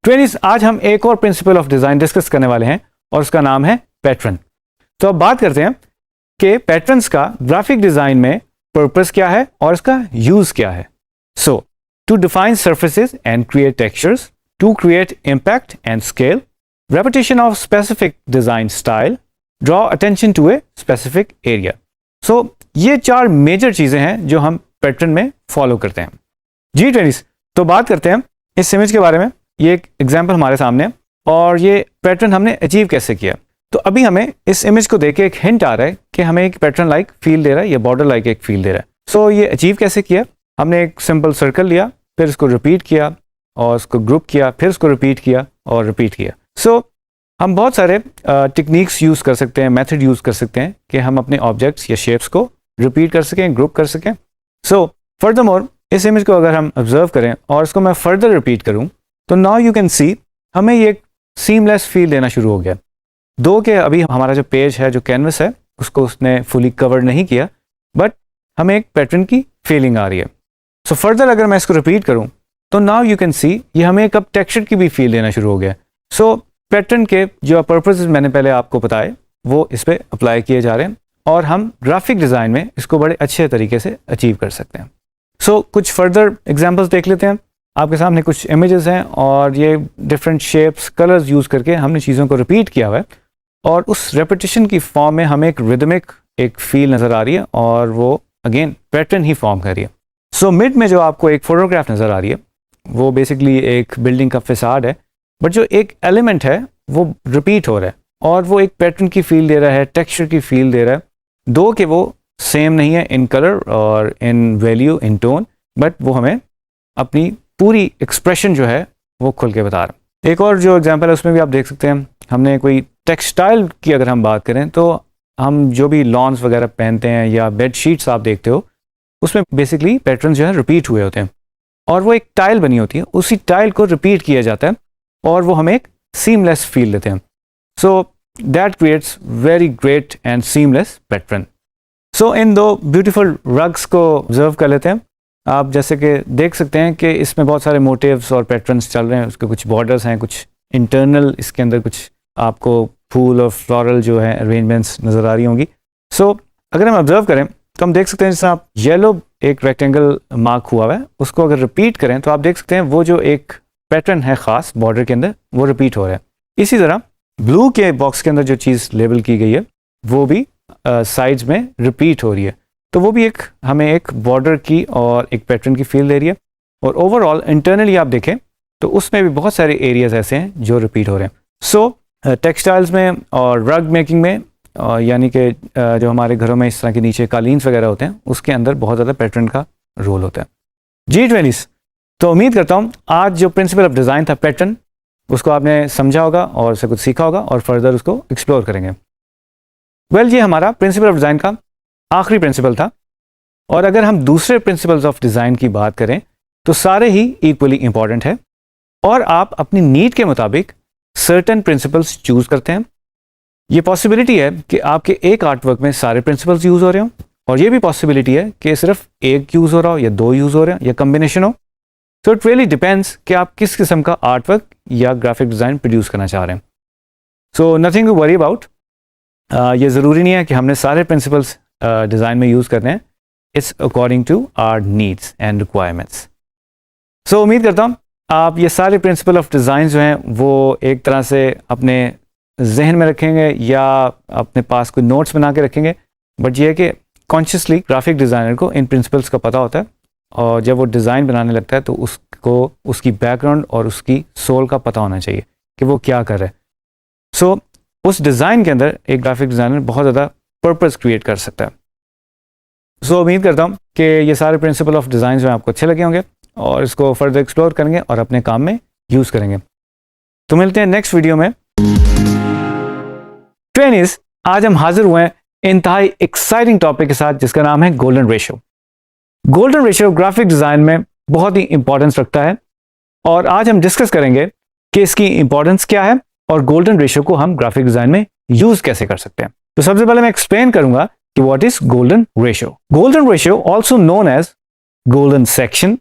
ट्रेनिस, आज हम एक और प्रिंसिपल ऑफ डिज़ाइन डिस्कस करने वाले हैं और उसका नाम है पैटर्न। तो अब बात करते हैं कि पैटर्न्स का ग्राफिक डिज़ाइन में पर्पस क्या है और इसका यूज़ क्या है। सो to define surfaces and create textures, to create impact and scale, repetition of specific design style, draw attention to a specific area. So ये चार मेजर चीज़ें हैं जो हम पैटर्न में फॉलो करते हैं। जी ट्रेनिस, तो बात करते हैं इस इमेज के बारे में। ये एक एग्जाम्पल हमारे सामने है और ये पैटर्न हमने अचीव कैसे किया। तो अभी हमें इस इमेज को देख के एक हिंट आ रहा है कि हमें एक पैटर्न लाइक फील दे रहा है या बॉर्डर लाइक एक फील दे रहा है। सो ये अचीव कैसे किया? हमने एक सिंपल सर्कल लिया, फिर इसको रिपीट किया और उसको ग्रुप किया, फिर इसको रिपीट किया और रिपीट किया। सो हम बहुत सारे टेक्निक्स यूज़ कर सकते हैं, मेथड यूज़ कर सकते हैं कि हम अपने ऑब्जेक्ट्स या शेप्स को रिपीट कर सकें, ग्रुप कर सकें। सो फर्दरमोर इस इमेज को अगर हम ऑब्जर्व करें और इसको मैं फर्दर रिपीट करूं, तो नाउ यू कैन सी हमें ये एक सीमलेस फील देना शुरू हो गया। दो कि अभी हमारा जो पेज है, जो कैनवस है, उसको उसने फुली कवर नहीं किया, बट हमें एक पैटर्न की फीलिंग आ रही है। सो फर्दर अगर मैं इसको रिपीट करूं, तो नाउ यू कैन सी ये हमें एक अब टेक्सचर की भी फील देना शुरू हो गया। सो पैटर्न के जो पर्पस मैंने पहले आपको बताए वो इस पर अप्लाई किए जा रहे हैं और हम ग्राफिक डिज़ाइन में इसको बड़े अच्छे तरीके से अचीव कर सकते हैं। सो कुछ फर्दर एग्जांपल्स देख लेते हैं। आपके सामने कुछ इमेजेस हैं और ये डिफरेंट शेप्स, कलर्स यूज़ करके हमने चीज़ों को रिपीट किया हुआ है और उस रेपिटेशन की फॉर्म में हमें एक रिदमिक एक फील नज़र आ रही है और वो अगेन पैटर्न ही फॉर्म कर रही है। सो मिड में जो आपको एक फोटोग्राफ नज़र आ रही है वो बेसिकली एक बिल्डिंग का फसाड है, बट जो एक एलिमेंट है वो रिपीट हो रहा है और वो एक पैटर्न की फील दे रहा है, टेक्सचर की फील दे रहा है। दो कि वो सेम नहीं है इन कलर और इन वैल्यू, इन टोन, बट वो हमें अपनी पूरी एक्सप्रेशन जो है वो खुल के बता रहा है। एक और जो एग्जांपल है उसमें भी आप देख सकते हैं, हमने कोई टेक्सटाइल की अगर हम बात करें तो हम जो भी लॉन्स वगैरह पहनते हैं या बेड शीट्स आप देखते हो, उसमें बेसिकली पैटर्न जो है रिपीट हुए होते हैं और वो एक टाइल बनी होती है, उसी टाइल को रिपीट किया जाता है और वो हमें एक सीमलेस फील देते हैं। So that creates very great and seamless pattern. So in two beautiful rugs को ऑब्जर्व कर लेते हैं। आप जैसे कि देख सकते हैं कि इसमें बहुत सारे मोटिव्स और पैटर्न्स चल रहे हैं, उसके कुछ बॉर्डर्स हैं, कुछ इंटरनल इसके अंदर कुछ आपको फूल और फ्लोरल जो है अरेंजमेंट्स नज़र आ रही होंगी। सो अगर हम ऑब्जर्व करें तो हम देख सकते हैं जैसे आप येलो एक रेक्टेंगल मार्क हुआ है, उसको अगर रिपीट करें तो आप देख सकते हैं वो जो एक पैटर्न है ख़ास बॉर्डर के अंदर वो रिपीट हो रहा है। इसी तरह ब्लू के बॉक्स के अंदर जो चीज़ लेबल की गई है वो भी साइड्स में रिपीट हो रही है, तो वो भी एक हमें एक बॉर्डर की और एक पैटर्न की फील दे रही है। और ओवरऑल इंटरनली आप देखें तो उसमें भी बहुत सारे एरियाज ऐसे हैं जो रिपीट हो रहे हैं। सो टेक्सटाइल्स में और रग मेकिंग में यानी कि जो हमारे घरों में इस तरह के नीचे कालीन्स वगैरह होते हैं उसके अंदर बहुत ज़्यादा पैटर्न का रोल होता है। G20s, तो उम्मीद करता हूँ आज जो प्रिंसिपल ऑफ डिज़ाइन था पैटर्न, उसको आपने समझा होगा और उससे कुछ सीखा होगा और फर्दर उसको एक्सप्लोर करेंगे। वेल, ये हमारा प्रिंसिपल ऑफ डिज़ाइन का आखिरी प्रिंसिपल था और अगर हम दूसरे प्रिंसिपल्स ऑफ डिज़ाइन की बात करें तो सारे ही इक्वली इंपॉर्टेंट है और आप अपनी नीड के मुताबिक सर्टेन प्रिंसिपल्स चूज करते हैं। ये पॉसिबिलिटी है कि आपके एक आर्टवर्क में सारे प्रिंसिपल्स यूज़ हो रहे हों और ये भी पॉसिबिलिटी है कि सिर्फ एक यूज़ हो रहा हो या दो यूज़ हो रहे हो या कम्बिनेशन हो। सो इट रियली डिपेंड्स कि आप किस किस्म का आर्टवर्क या ग्राफिक डिज़ाइन प्रोड्यूस करना चाह रहे हैं। So nothing to worry about. ये ज़रूरी नहीं है कि हमने सारे प्रिंसिपल्स डिज़ाइन में यूज़ करने हैं। It's according to our needs and requirements. So उम्मीद करता हूँ आप ये सारे प्रिंसिपल ऑफ डिज़ाइन जो हैं वो एक तरह से अपने जहन में रखेंगे या अपने पास कोई नोट्स बना के रखेंगे, बट ये है कि कॉन्शियसली ग्राफिक डिज़ाइनर को इन प्रिंसिपल्स का पता होता है और जब वो डिज़ाइन बनाने लगता है तो उसको उसकी बैकग्राउंड और उसकी सोल का पता होना चाहिए कि वो क्या कर रहा है। सो उस डिज़ाइन के अंदर एक ग्राफिक डिज़ाइनर बहुत ज़्यादा पर्पस क्रिएट कर सकता है। सो उम्मीद करता हूँ कि ये सारे प्रिंसिपल ऑफ डिज़ाइन जो हैं आपको अच्छे लगे होंगे और इसको फर्दर एक्सप्लोर करेंगे और अपने काम में यूज़ करेंगे। तो मिलते हैं नेक्स्ट वीडियो में। ट्रेनिस, आज हम हाजिर हुए हैं इंतहाई एक्साइटिंग टॉपिक के साथ जिसका नाम है golden ratio. Golden ratio graphic design में बहुत ही इंपॉर्टेंस रखता है और आज हम डिस्कस करेंगे कि इसकी इंपॉर्टेंस क्या है और गोल्डन रेशियो को हम ग्राफिक डिज़ाइन में यूज़ कैसे कर सकते हैं। तो सबसे पहले मैं एक्सप्लेन करूंगा कि what is golden ratio. Golden ratio also known as golden section,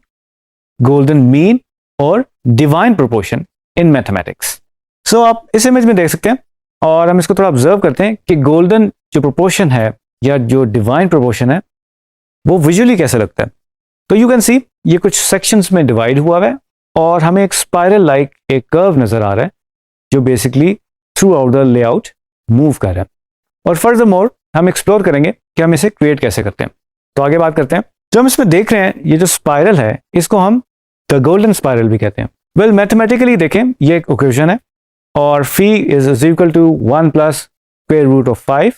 golden mean और divine proportion in mathematics. So आप इस इमेज में देख सकते हैं और हम इसको थोड़ा ऑब्जर्व करते हैं कि गोल्डन जो प्रोपोर्शन है या जो डिवाइन प्रोपोर्शन है वो विजुअली कैसे लगता है। तो यू कैन सी ये कुछ सेक्शंस में डिवाइड हुआ है और हमें एक स्पाइरल लाइक एक कर्व नजर आ रहा है जो basically through out the layout move कर रहा है। और फर्दर मोर हम एक्सप्लोर करेंगे कि हम इसे क्रिएट कैसे करते हैं। तो आगे बात करते हैं। जो हम इसमें देख रहे हैं ये जो स्पाइरल है इसको हम द गोल्डन स्पाइरल भी कहते हैं। वेल, मैथमेटिकली देखें ये एक इक्वेशन है और φ is equal to 1 plus square root of 5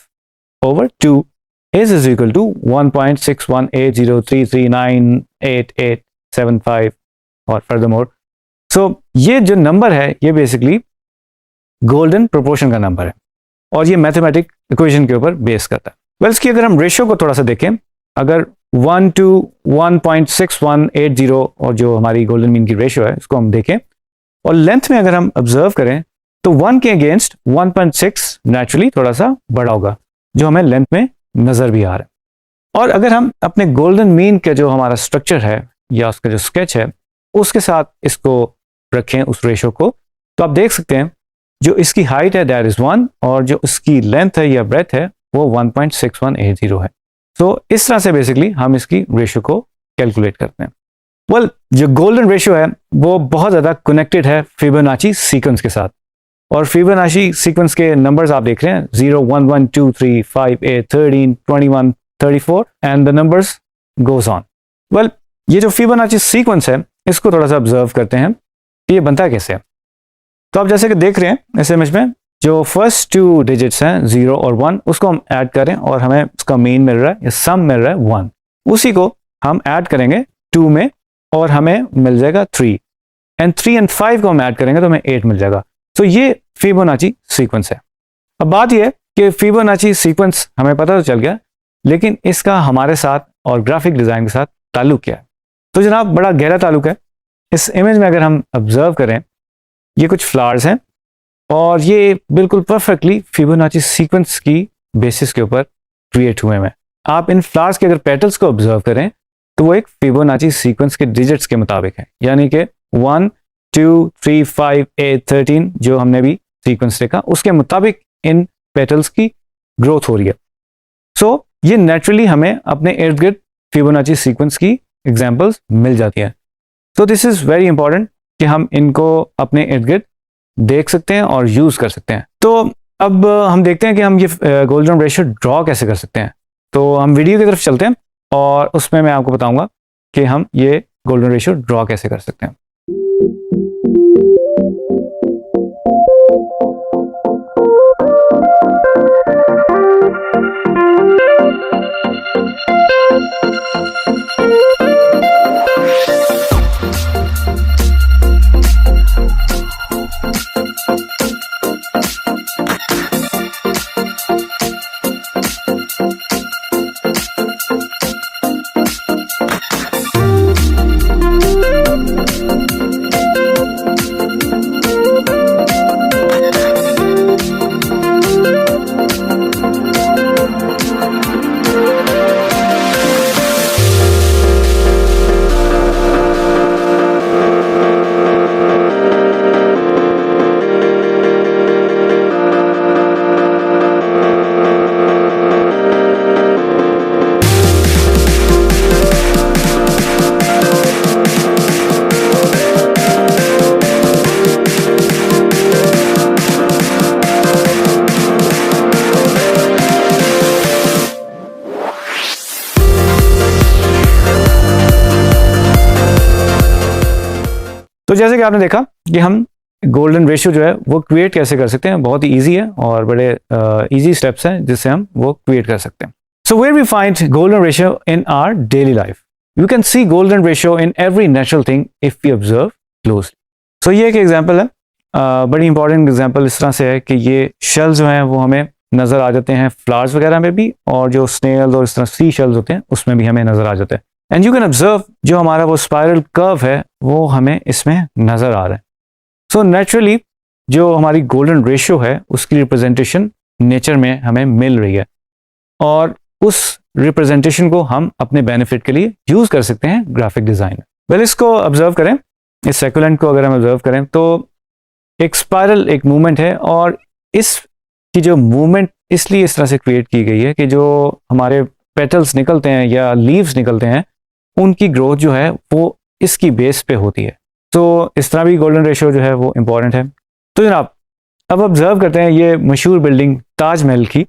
over 2 is equal to 1.618033398875 और फर्दर मोर। सो ये जो नंबर है ये बेसिकली गोल्डन प्रोपोर्शन का नंबर है और ये मैथमेटिक इक्वेशन के ऊपर बेस करता है। वेल इसकी अगर हम रेशियो को थोड़ा सा देखें, अगर 1 to 1.6180 और जो हमारी गोल्डन मीन की रेशियो है इसको हम देखें और लेंथ में अगर हम ऑब्जर्व करें तो 1 के अगेंस्ट 1.6 नेचुरली थोड़ा सा बड़ा होगा जो हमें लेंथ में नजर भी आ रहा है। और अगर हम अपने गोल्डन मीन का जो हमारा स्ट्रक्चर है या उसका जो स्केच है उसके साथ इसको रखें उस रेशियो को, तो आप देख सकते हैं जो इसकी हाइट है दैट इज 1 और जो इसकी लेंथ है या ब्रेथ है वो 1.6180 है। तो इस तरह से बेसिकली हम इसकी रेशियो को कैलकुलेट करते हैं। वेल जो गोल्डन रेशियो है वो बहुत ज़्यादा कनेक्टेड है फिबोनाची सीक्वेंस के साथ और फिबोनाची सीक्वेंस के नंबर्स आप देख रहे हैं 0, 1, 1, 2, 3, 5, 8, 13, 21, 34 and the numbers goes on. Well ये जो फिबोनाची सीक्वेंस है इसको थोड़ा सा ऑब्जर्व करते हैं कि ये बनता कैसे है। तो आप जैसे कि देख रहे हैं इस इमेज में जो फर्स्ट 2 डिजिट्स हैं 0 और 1 उसको हम ऐड करें और हमें उसका मीन मिल रहा है या सम मिल रहा है 1, उसी को हम ऐड करेंगे 2 में और हमें मिल जाएगा 3 एंड 3 एंड 5 को हम ऐड करेंगे तो हमें 8 मिल जाएगा। तो ये फिबोनाची सीक्वेंस है। अब बात यह है कि फिबोनाची सीक्वेंस हमें पता तो चल गया लेकिन इसका हमारे साथ और ग्राफिक डिजाइन के साथ ताल्लुक क्या है। तो जनाब बड़ा गहरा ताल्लुक है। इस इमेज में अगर हम ऑब्जर्व करें ये कुछ फ्लावर्स हैं और ये बिल्कुल परफेक्टली फिबोनाची सीक्वेंस की बेसिस के ऊपर क्रिएट हुए हैं। आप इन फ्लावर्स के अगर पेटल्स को ऑब्जर्व करें तो वो एक फिबोनाची सीक्वेंस के डिजिट्स के मुताबिक है, यानी कि 1, 2, 3, 5, 8, 13 जो हमने भी सीक्वेंस देखा उसके मुताबिक इन पेटल्स की ग्रोथ हो रही है। सो ये नेचुरली हमें अपने इर्द गिर्द फिबोनाची सीक्वेंस की एग्जाम्पल्स मिल जाती हैं। तो दिस इज़ वेरी इंपॉर्टेंट कि हम इनको अपने इर्द गिर्द देख सकते हैं और यूज़ कर सकते हैं। तो अब हम देखते हैं कि हम ये गोल्डन रेशियो ड्रॉ कैसे कर सकते हैं। तो हम वीडियो की तरफ चलते हैं और उसमें मैं आपको बताऊंगा कि हम ये गोल्डन रेशियो ड्रॉ कैसे कर सकते हैं। तो जैसे कि आपने देखा कि हम गोल्डन रेशियो जो है वो क्रिएट कैसे कर सकते हैं, बहुत ही ईजी है और बड़े ईजी स्टेप्स हैं जिससे हम वो क्रिएट कर सकते हैं। So where we find golden ratio in our daily life, you can see golden ratio in every natural thing if we observe closely. So ये एक एग्जाम्पल है, बड़ी इंपॉर्टेंट एग्जाम्पल इस तरह से है कि ये शेल्स जो हैं वो हमें नज़र आ जाते हैं फ्लावर्स वगैरह में भी, और जो स्नेल्स और इस तरह सी शेल्स होते हैं उसमें भी हमें नज़र आ जाते हैं। एंड यू कैन ऑब्जर्व जो हमारा वो स्पाइरल कर्व है वो हमें इसमें नज़र आ रहा है। सो नेचुरली जो हमारी गोल्डन रेशियो है उसकी रिप्रेजेंटेशन नेचर में हमें मिल रही है और उस रिप्रेजेंटेशन को हम अपने बेनिफिट के लिए यूज़ कर सकते हैं ग्राफिक डिज़ाइन में। वेल इसको ऑब्जर्व करें, इस सेकुलेंट को अगर हम ऑब्जर्व करें तो एक स्पाइरल एक मूवमेंट है, और इसकी जो मूवमेंट इसलिए इस तरह से क्रिएट की गई है कि जो हमारे पेटल्स निकलते हैं या लीव्स निकलते हैं उनकी ग्रोथ जो है वो इसकी बेस पे होती है। तो इस तरह भी गोल्डन रेशियो जो है वो इम्पॉर्टेंट है। तो जनाब अब ऑब्जर्व करते हैं ये मशहूर बिल्डिंग ताजमहल की,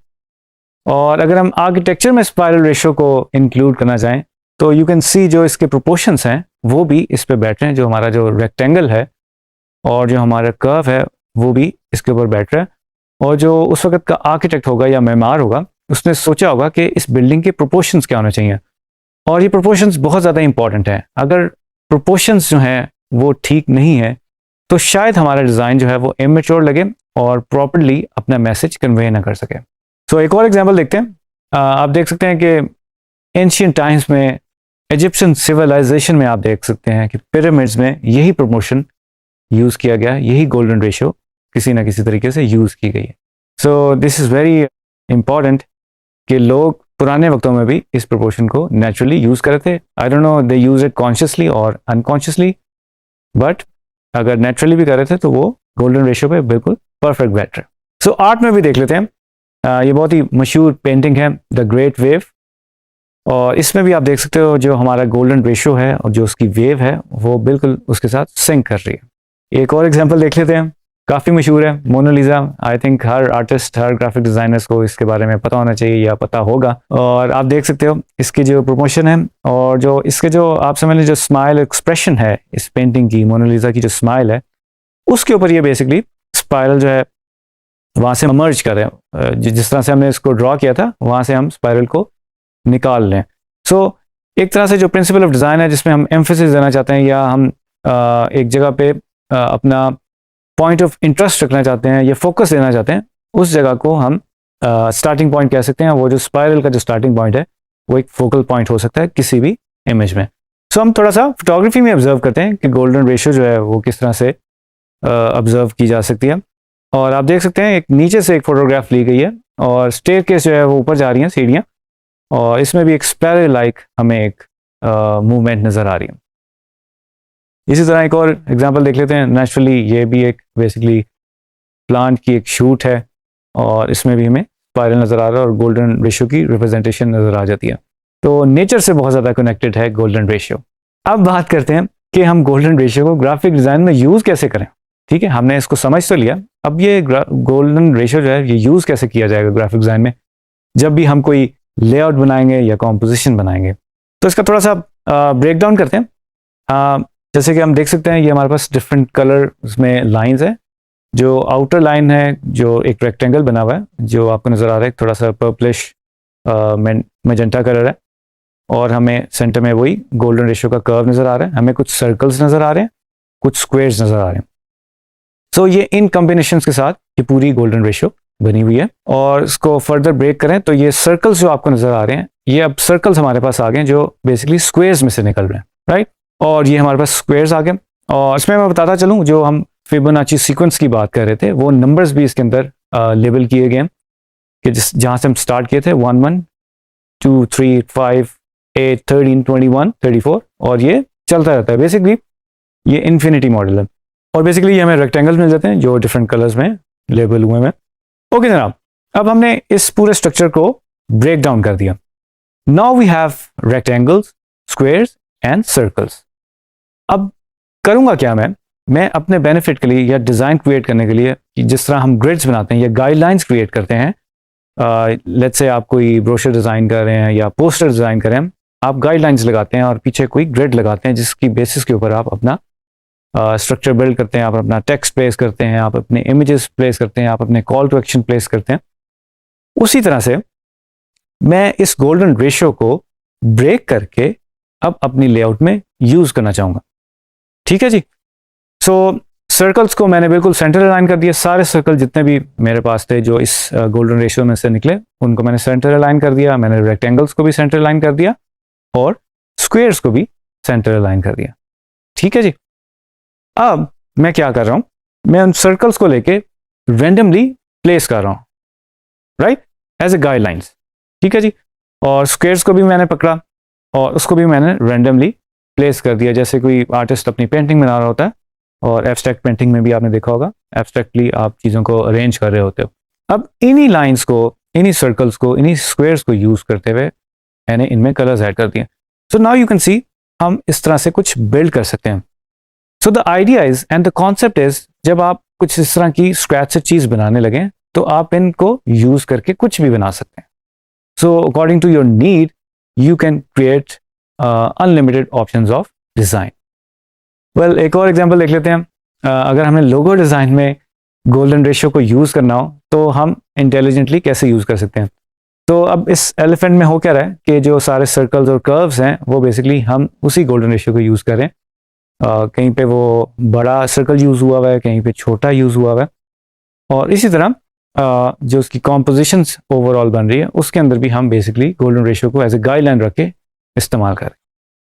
और अगर हम आर्किटेक्चर में स्पाइरल रेशियो को इंक्लूड करना चाहें तो यू कैन सी जो इसके प्रोपोर्शंस हैं वो भी इस पे बैठ रहे हैं। जो हमारा जो रेक्टेंगल है और जो हमारा कर्व है वो भी इसके ऊपर बैठ रहा है, और जो उस वक्त का आर्किटेक्ट होगा या मेमार होगा उसने सोचा होगा कि इस बिल्डिंग के प्रोपोर्शंस क्या होने चाहिए, और ये प्रोपोर्शंस बहुत ज़्यादा इंपॉर्टेंट है। अगर प्रोपोर्शंस जो हैं वो ठीक नहीं है तो शायद हमारा डिज़ाइन जो है वो इमेच्योर लगे और प्रॉपर्ली अपना मैसेज कन्वे ना कर सके। सो एक और एग्जांपल देखते हैं। आप देख सकते हैं कि एंशियंट टाइम्स में, इजिप्शियन सिविलाइजेशन में आप देख सकते हैं कि पिरामिड्स में यही प्रमोशन यूज़ किया गया, यही गोल्डन रेशियो किसी ना किसी तरीके से यूज़ की गई है। So this is very important कि लोग पुराने वक्तों में भी इस प्रोपोर्शन को नेचुरली यूज़ करे थे। I don't know they use it consciously और अनकॉन्शियसली, बट अगर नेचुरली भी करे थे तो वो गोल्डन रेशियो पे बिल्कुल परफेक्ट बैठ रहे। सो आर्ट में भी देख लेते हैं। ये बहुत ही मशहूर पेंटिंग है द ग्रेट वेव, और इसमें भी आप देख सकते हो जो हमारा गोल्डन रेशियो है और जो उसकी वेव है वो बिल्कुल उसके साथ सिंक कर रही है। एक और एग्जांपल देख लेते हैं, काफ़ी मशहूर है मोनालिसा। आई थिंक हर आर्टिस्ट, हर ग्राफिक डिज़ाइनर्स को इसके बारे में पता होना चाहिए या पता होगा। और आप देख सकते हो इसकी जो प्रमोशन है और जो इसके जो आप समझ लें जो स्माइल एक्सप्रेशन है इस पेंटिंग की, मोनालिसा की जो स्माइल है उसके ऊपर ये बेसिकली स्पाइरल जो है वहाँ से इमर्ज कर रहे हैं। जिस तरह से हमने इसको ड्रॉ किया था वहाँ से हम स्पाइरल को निकाल लें। सो एक तरह से जो प्रिंसिपल ऑफ डिज़ाइन है जिसमें हम एम्फेसिस देना चाहते हैं या हम एक जगह पे अपना पॉइंट ऑफ इंटरेस्ट रखना चाहते हैं या फोकस देना चाहते हैं, उस जगह को हम स्टार्टिंग पॉइंट कह सकते हैं। वो जो स्पाइरल का जो स्टार्टिंग पॉइंट है वो एक फोकल पॉइंट हो सकता है किसी भी इमेज में। सो हम थोड़ा सा फोटोग्राफी में ऑब्जर्व करते हैं कि गोल्डन रेशियो जो है वो किस तरह से ऑब्जर्व की जा सकती है। और आप देख सकते हैं एक नीचे से एक फोटोग्राफ ली गई है और स्टेयरकेस जो है वो ऊपर जा रही हैं सीढ़ियाँ, और इसमें भी एक स्पैरो लाइक हमें एक मूवमेंट नज़र आ रही है। इसी तरह एक और एग्जांपल देख लेते हैं। नेचुरली ये भी एक बेसिकली प्लांट की एक शूट है और इसमें भी हमें स्पाइरल नज़र आ रहा है और गोल्डन रेशियो की रिप्रेजेंटेशन नज़र आ जाती है। तो नेचर से बहुत ज़्यादा कनेक्टेड है गोल्डन रेशियो। अब बात करते हैं कि हम गोल्डन रेशियो को ग्राफिक डिज़ाइन में यूज़ कैसे करें। ठीक है, हमने इसको समझ तो लिया, अब ये गोल्डन रेशियो जो है ये यूज़ कैसे किया जाएगा ग्राफिक डिज़ाइन में जब भी हम कोई लेआउट बनाएंगे या कॉम्पोजिशन बनाएंगे। तो इसका थोड़ा सा ब्रेक डाउन करते हैं। जैसे कि हम देख सकते हैं ये हमारे पास डिफरेंट कलर में लाइंस है। जो आउटर लाइन है जो एक रेक्टेंगल बना हुआ है जो आपको नज़र आ रहा है, थोड़ा सा पर्पलिश मैजेंटा कलर है, और हमें सेंटर में वही गोल्डन रेशियो का कर्व नज़र आ रहा है। हमें कुछ सर्कल्स नज़र आ रहे हैं, कुछ स्क्वेयर्स नज़र आ रहे हैं। सो ये इन कॉम्बिनेशंस के साथ ये पूरी गोल्डन रेशियो बनी हुई है। और इसको फर्दर ब्रेक करें तो ये सर्कल्स जो आपको नज़र आ रहे हैं ये अब सर्कल्स हमारे पास आ गए जो बेसिकली स्क्वेयर्स में से निकल रहे हैं, राइट। और ये हमारे पास स्क्वेयर्स आ गए। और इसमें मैं बताता चलूँ जो हम फिबोनाची सीक्वेंस की बात कर रहे थे वो नंबर्स भी इसके अंदर लेबल किए गए हैं कि जहाँ से हम स्टार्ट किए थे 1 1 2 3 5 8 13 21 34, और ये चलता रहता है। बेसिकली ये इन्फिनिटी मॉडल है और बेसिकली ये हमें रेक्टेंगल्स मिल जाते हैं जो डिफरेंट कलर्स में लेबल हुए हैं। ओके जनाब, अब हमने इस पूरे स्ट्रक्चर को ब्रेक डाउन कर दिया। Now we have rectangles, squares and circles. अब करूंगा क्या मैं अपने बेनिफिट के लिए या डिज़ाइन क्रिएट करने के लिए कि जिस तरह हम ग्रिड्स बनाते हैं या गाइडलाइंस क्रिएट करते हैं, लेट्स से आप कोई ब्रोशर डिज़ाइन कर रहे हैं या पोस्टर डिज़ाइन कर रहे हैं, आप गाइडलाइंस लगाते हैं और पीछे कोई ग्रिड लगाते हैं जिसकी बेसिस के ऊपर आप अपना स्ट्रक्चर बिल्ड करते हैं, आप अपना टेक्स्ट प्लेस करते हैं, आप अपने इमेजेस प्लेस करते हैं, आप अपने कॉल टू एक्शन प्लेस करते हैं। उसी तरह से मैं इस गोल्डन रेशियो को ब्रेक करके अब अपनी लेआउट में यूज़ करना चाहूँगा। ठीक है जी। सो सर्कल्स को मैंने बिल्कुल सेंटर अलाइन कर दिया। सारे सर्कल जितने भी मेरे पास थे जो इस गोल्डन रेशियो में से निकले उनको मैंने सेंटर अलाइन कर दिया। मैंने रेक्टेंगल्स को भी सेंटर अलाइन कर दिया और स्क्वेयर्स को भी सेंटर अलाइन कर दिया। ठीक है जी। अब मैं क्या कर रहा हूँ, मैं उन सर्कल्स को लेके रेंडमली प्लेस कर रहा हूँ, राइट, एज ए गाइडलाइंस। ठीक है जी। और स्क्वेयर्स को भी मैंने पकड़ा और उसको भी मैंने रेंडमली प्लेस कर दिया, जैसे कोई आर्टिस्ट अपनी पेंटिंग बना रहा होता है। और एब्स्ट्रैक्ट पेंटिंग में भी आपने देखा होगा, एब्स्ट्रैक्टली आप चीज़ों को अरेंज कर रहे होते हो। अब इन्हीं लाइंस को, इन्हीं सर्कल्स को, इन्हीं स्क्वेयर्स को यूज़ करते हुए मैंने इनमें कलर्स ऐड कर दिए। सो नाउ यू कैन सी हम इस तरह से कुछ बिल्ड कर सकते हैं। So the idea is and the concept is, जब आप कुछ इस तरह की स्क्रैच से चीज़ बनाने लगें तो आप इनको यूज़ करके कुछ भी बना सकते हैं। So according to your need you can create unlimited options of design. Well, एक और एग्जांपल देख लेते हैं। अगर हमें लोगो डिज़ाइन में गोल्डन रेशियो को यूज़ करना हो तो हम इंटेलिजेंटली कैसे यूज़ कर सकते हैं। तो अब इस एलिफेंट में हो क्या रहा है कि जो सारे सर्कल्स और कर्व्स हैं वो बेसिकली हम उसी गोल्डन रेशियो को यूज़ करें। कहीं पे वो बड़ा सर्कल यूज़ हुआ है, कहीं पे छोटा यूज़ हुआ है। और इसी तरह जो उसकी कॉम्पोजिशंस ओवरऑल बन रही है उसके अंदर भी हम बेसिकली गोल्डन रेशियो को एज ए गाइडलाइन रख के इस्तेमाल करें।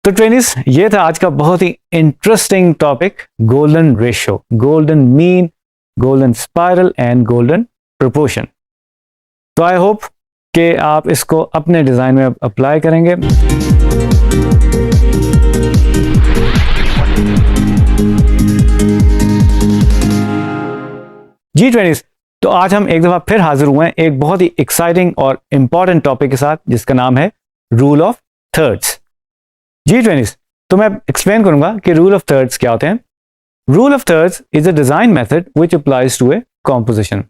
तो ट्रेनिस, ये था आज का बहुत ही interesting topic, golden ratio, golden mean, golden spiral and golden proportion. तो आई होप कि आप इसको अपने डिज़ाइन में अप्लाई करेंगे। जी ट्रेनिस, तो आज हम एक दफ़ा फिर हाजिर हुए हैं एक बहुत ही एक्साइटिंग और इंपॉर्टेंट टॉपिक के साथ जिसका नाम है रूल ऑफ थर्ड्स। जी ट्रेनिस, तो मैं एक्सप्लेन करूंगा कि रूल ऑफ थर्ड्स क्या होते हैं। Rule of thirds is a design method which applies to a composition.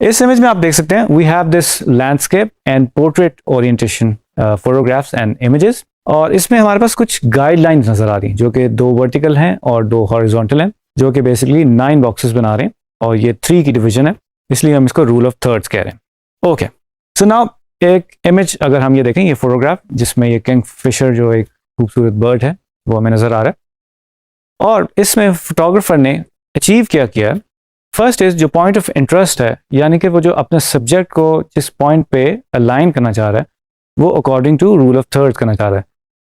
इस इमेज में आप देख सकते हैं we have this landscape and portrait orientation photographs and images, और इसमें हमारे पास कुछ गाइडलाइंस नजर आ रही हैं जो कि 2 वर्टिकल हैं और 2 हॉरिजॉन्टल हैं, जो कि बेसिकली 9 बॉक्सेस बना रहे हैं, और ये 3 की डिवीजन है, इसलिए हम इसको रूल ऑफ थर्ड्स कह रहे हैं। ओके, सो नाउ एक इमेज अगर हम ये देखें, ये फोटोग्राफ जिसमें ये किंगफिशर जो एक खूबसूरत बर्ड है वो हमें नजर आ रहा है, और इसमें फोटोग्राफर ने अचीव क्या किया। फर्स्ट इज जो पॉइंट ऑफ इंटरेस्ट है, यानी कि वो जो अपने सब्जेक्ट को जिस पॉइंट पे अलाइन करना चाह रहा है वो according to rule of thirds करना चाह रहा है,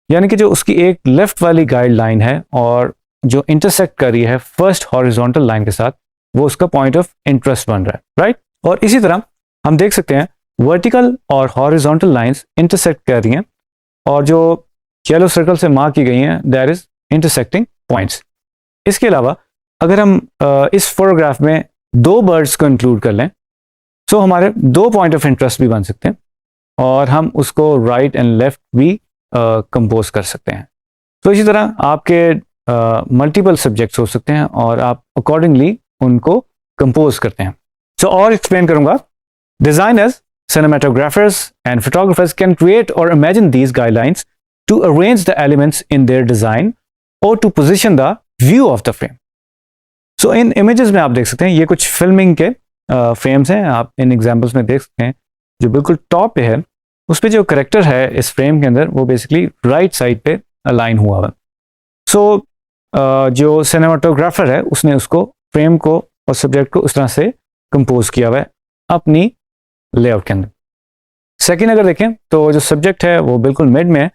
यानी कि जो उसकी एक लेफ्ट वाली गाइडलाइन है और जो इंटरसेक्ट कर रही है फर्स्ट हॉरिजॉन्टल लाइन के साथ, वो उसका पॉइंट ऑफ इंटरेस्ट बन रहा है, राइट। और इसी तरह हम देख सकते हैं वर्टिकल और हॉरिजॉन्टल लाइंस इंटरसेक्ट कर रही हैं, और जो येलो सर्कल से मार्क की गई हैं दैट इज इंटरसेक्टिंग पॉइंट्स। इसके अलावा अगर हम इस फोटोग्राफ में 2 बर्ड्स को इंक्लूड कर लें तो हमारे 2 पॉइंट ऑफ इंटरेस्ट भी बन सकते हैं, और हम उसको राइट एंड लेफ्ट भी कंपोज कर सकते हैं। तो इसी तरह आपके मल्टीपल सब्जेक्ट्स हो सकते हैं और आप अकॉर्डिंगली उनको कंपोज करते हैं। सो और एक्सप्लेन करूंगा। Designers, cinematographers and photographers can create or imagine these guidelines to arrange the elements in their design or to position the view of the frame. So in images में आप देख सकते हैं ये कुछ फिल्मिंग के फ्रेम्स हैं, आप इन एग्जांपल्स में देख सकते हैं जो बिल्कुल टॉप पे है उस पे जो करेक्टर है इस फ्रेम के अंदर वो बेसिकली राइट साइड पे अलाइन हुआ हुआ। सो जो सिनेमाटोग्राफर है उसने उसको फ्रेम को और सब्जेक्ट को उस तरह से कंपोज किया हुआ है अपनी लेआउट के अंदर। सेकंड अगर देखें तो जो सब्जेक्ट है वो बिल्कुल मिड में है,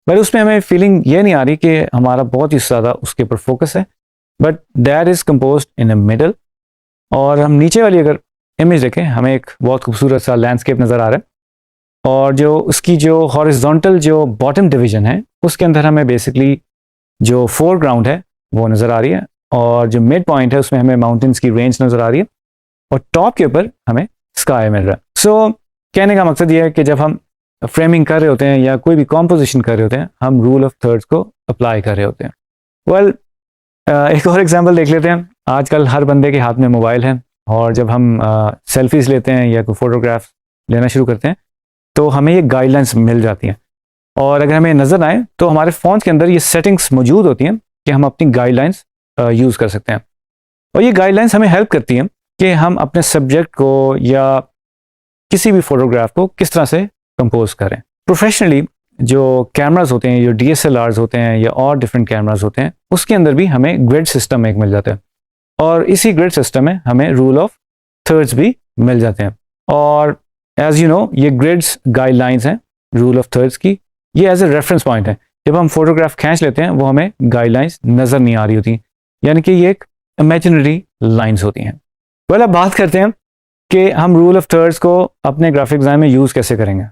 बट उसमें हमें फीलिंग ये नहीं आ रही कि हमारा बहुत ही ज़्यादा उसके ऊपर फोकस है, but that is composed in a middle. और हम नीचे वाली अगर इमेज देखें हमें एक बहुत खूबसूरत सा लैंडस्केप नज़र आ रहा है, और जो उसकी जो हॉरिजॉन्टल जो बॉटम डिवीजन है उसके अंदर हमें बेसिकली जो फोरग्राउंड है वो नज़र आ रही है, और जो मिड पॉइंट है उसमें हमें माउंटेन्स की रेंज नज़र आ रही है, और टॉप के ऊपर हमें स्काई मिल रहा है। सो कहने का मकसद ये है कि जब हम फ्रेमिंग कर रहे होते हैं या कोई भी कॉम्पोजिशन कर रहे होते हैं हम रूल ऑफ थर्ड्स को अप्लाई कर रहे होते हैं। वेल एक और एग्जांपल देख लेते हैं। आजकल हर बंदे के हाथ में मोबाइल है, और जब हम सेल्फीज लेते हैं या कोई फोटोग्राफ लेना शुरू करते हैं तो हमें ये गाइडलाइंस मिल जाती हैं, और अगर हमें नज़र आए तो हमारे फ़ोन के अंदर ये सेटिंग्स मौजूद होती हैं कि हम अपनी गाइडलाइंस यूज़ कर सकते हैं, और ये गाइडलाइंस हमें हेल्प करती हैं कि हम अपने सब्जेक्ट को या किसी भी फोटोग्राफ को किस तरह से कंपोज करें। प्रोफेशनली जो कैमरास होते हैं, जो DSLRs होते हैं या और डिफरेंट कैमरास होते हैं, उसके अंदर भी हमें ग्रिड सिस्टम एक मिल जाता है, और इसी ग्रिड सिस्टम में हमें रूल ऑफ थर्ड्स भी मिल जाते हैं। और एज यू नो ये ग्रिड्स गाइडलाइंस हैं रूल ऑफ थर्ड्स की, ये एज ए रेफरेंस पॉइंट है। जब हम फोटोग्राफ खींच लेते हैं वो हमें गाइडलाइंस नज़र नहीं आ रही होती, यानी कि ये एक इमेजिनरी लाइंस होती हैं। वेल अब बात करते हैं कि हम रूल ऑफ थर्ड्स को अपने ग्राफिक डिजाइन में यूज़ कैसे करेंगे।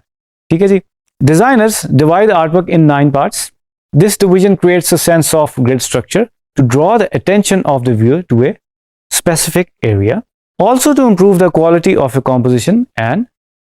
ठीक है जी। Designers divide artwork in 9 parts. This division creates a sense of grid structure to draw the attention of the viewer to a specific area, also to improve the quality of a composition and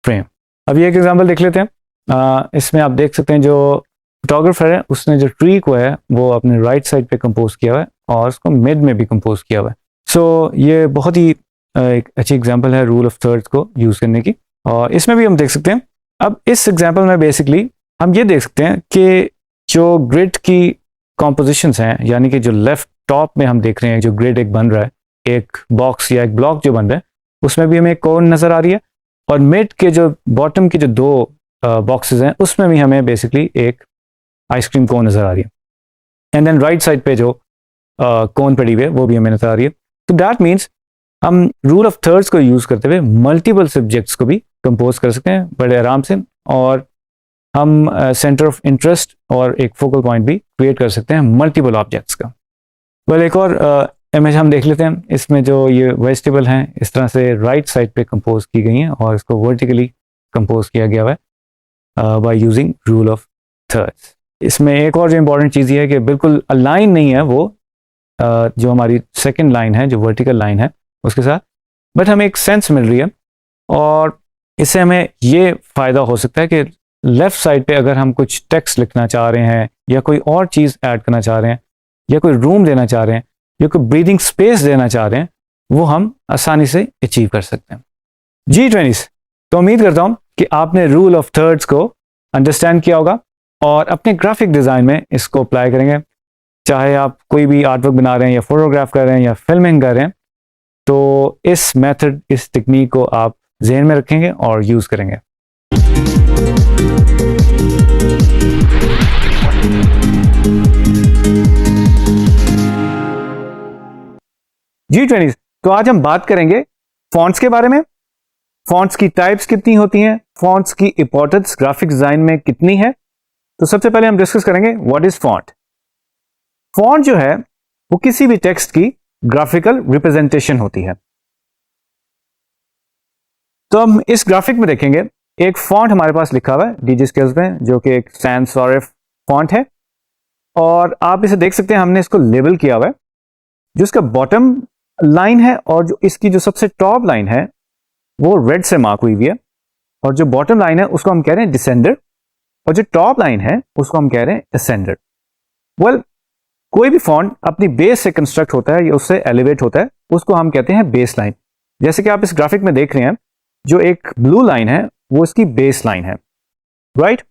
frame. अब ये एक example देख लेते हैं। इसमें आप देख सकते हैं जो फोटोग्राफर है उसने जो ट्री को है वो अपने राइट साइड पे कंपोज किया हुआ है और उसको मिड में भी कंपोज किया हुआ है। सो ये बहुत ही एक अच्छी एग्जांपल है रूल ऑफ थर्ड्स को यूज़ करने की, और इसमें भी हम देख सकते हैं। अब इस एग्जांपल में बेसिकली हम ये देख सकते हैं कि जो ग्रिड की कॉम्पोजिशंस हैं, यानी कि जो लेफ्ट टॉप में हम देख रहे हैं जो ग्रिड एक बन रहा है, एक बॉक्स या एक ब्लॉक जो बन रहा है, उसमें भी हमें एक कोन नज़र आ रही है, और मिड के जो बॉटम की जो 2 बॉक्सेस हैं उसमें भी हमें बेसिकली एक आइसक्रीम कोन नज़र आ रही है, एंड देन राइट साइड पे जो कोन पड़ी हुई है वो भी हमें नज़र आ रही है। तो दैट मीन्स हम रूल ऑफ थर्ड्स को यूज़ करते हुए मल्टीपल सब्जेक्ट्स को भी कंपोज कर सकते हैं बड़े आराम से, और हम सेंटर ऑफ इंटरेस्ट और एक फोकल पॉइंट भी क्रिएट कर सकते हैं मल्टीपल ऑब्जेक्ट्स का। एक और इमेज हम देख लेते हैं। इसमें जो ये वेजिटेबल हैं इस तरह से राइट साइड पे कंपोज की गई हैं और इसको वर्टिकली कंपोज किया गया है by using rule of thirds. इसमें एक और जो इम्पोर्टेंट चीज़ ये है कि बिल्कुल अलाइन नहीं है वो जो हमारी सेकेंड लाइन है, जो वर्टिकल लाइन है उसके साथ, बट हमें एक सेंस मिल रही है, और इससे हमें ये फ़ायदा हो सकता है कि लेफ़्ट साइड पे अगर हम कुछ टेक्स्ट लिखना चाह रहे हैं या कोई और चीज़ ऐड करना चाह रहे हैं या कोई रूम देना चाह रहे हैं या कोई ब्रीदिंग स्पेस देना चाह रहे हैं, वो हम आसानी से अचीव कर सकते हैं। G20s, तो उम्मीद करता हूँ कि आपने रूल ऑफ थर्ड्स को अंडरस्टैंड किया होगा और अपने ग्राफिक डिज़ाइन में इसको अप्लाई करेंगे। चाहे आप कोई भी आर्टवर्क बना रहे हैं या फोटोग्राफ कर रहे हैं या फिल्मिंग कर रहे हैं, तो इस मेथड, इस टेक्निक को आप जहन में रखेंगे और यूज़ करेंगे। G20s, तो आज हम बात करेंगे फॉन्ट्स के बारे में। फॉन्ट्स की टाइप्स कितनी होती हैं, फॉन्ट्स की इंपॉर्टेंस ग्राफिक डिजाइन में कितनी है। तो सबसे पहले हम डिस्कस करेंगे व्हाट इज फॉन्ट। फॉन्ट जो है वो किसी भी टेक्स्ट की ग्राफिकल रिप्रेजेंटेशन होती है। तो हम इस ग्राफिक में देखेंगे एक फॉन्ट हमारे पास लिखा हुआ है डीजी स्केल्स में, जो कि एक सैंस सेरिफ फॉन्ट है, और आप इसे देख सकते हैं हमने इसको लेबल किया हुआ है। जो इसका बॉटम लाइन है और जो इसकी जो सबसे टॉप लाइन है वो रेड से मार्क हुई हुई है, और जो बॉटम लाइन है उसको हम कह रहे हैं डिसेंडर, और जो टॉप लाइन है उसको हम कह रहे हैं असेंडर। कोई भी फॉन्ट अपनी बेस से कंस्ट्रक्ट होता है या उससे एलिवेट होता है, उसको हम कहते हैं बेस लाइन। जैसे कि आप इस ग्राफिक में देख रहे हैं, जो एक ब्लू लाइन है वो इसकी बेस लाइन है, राइट।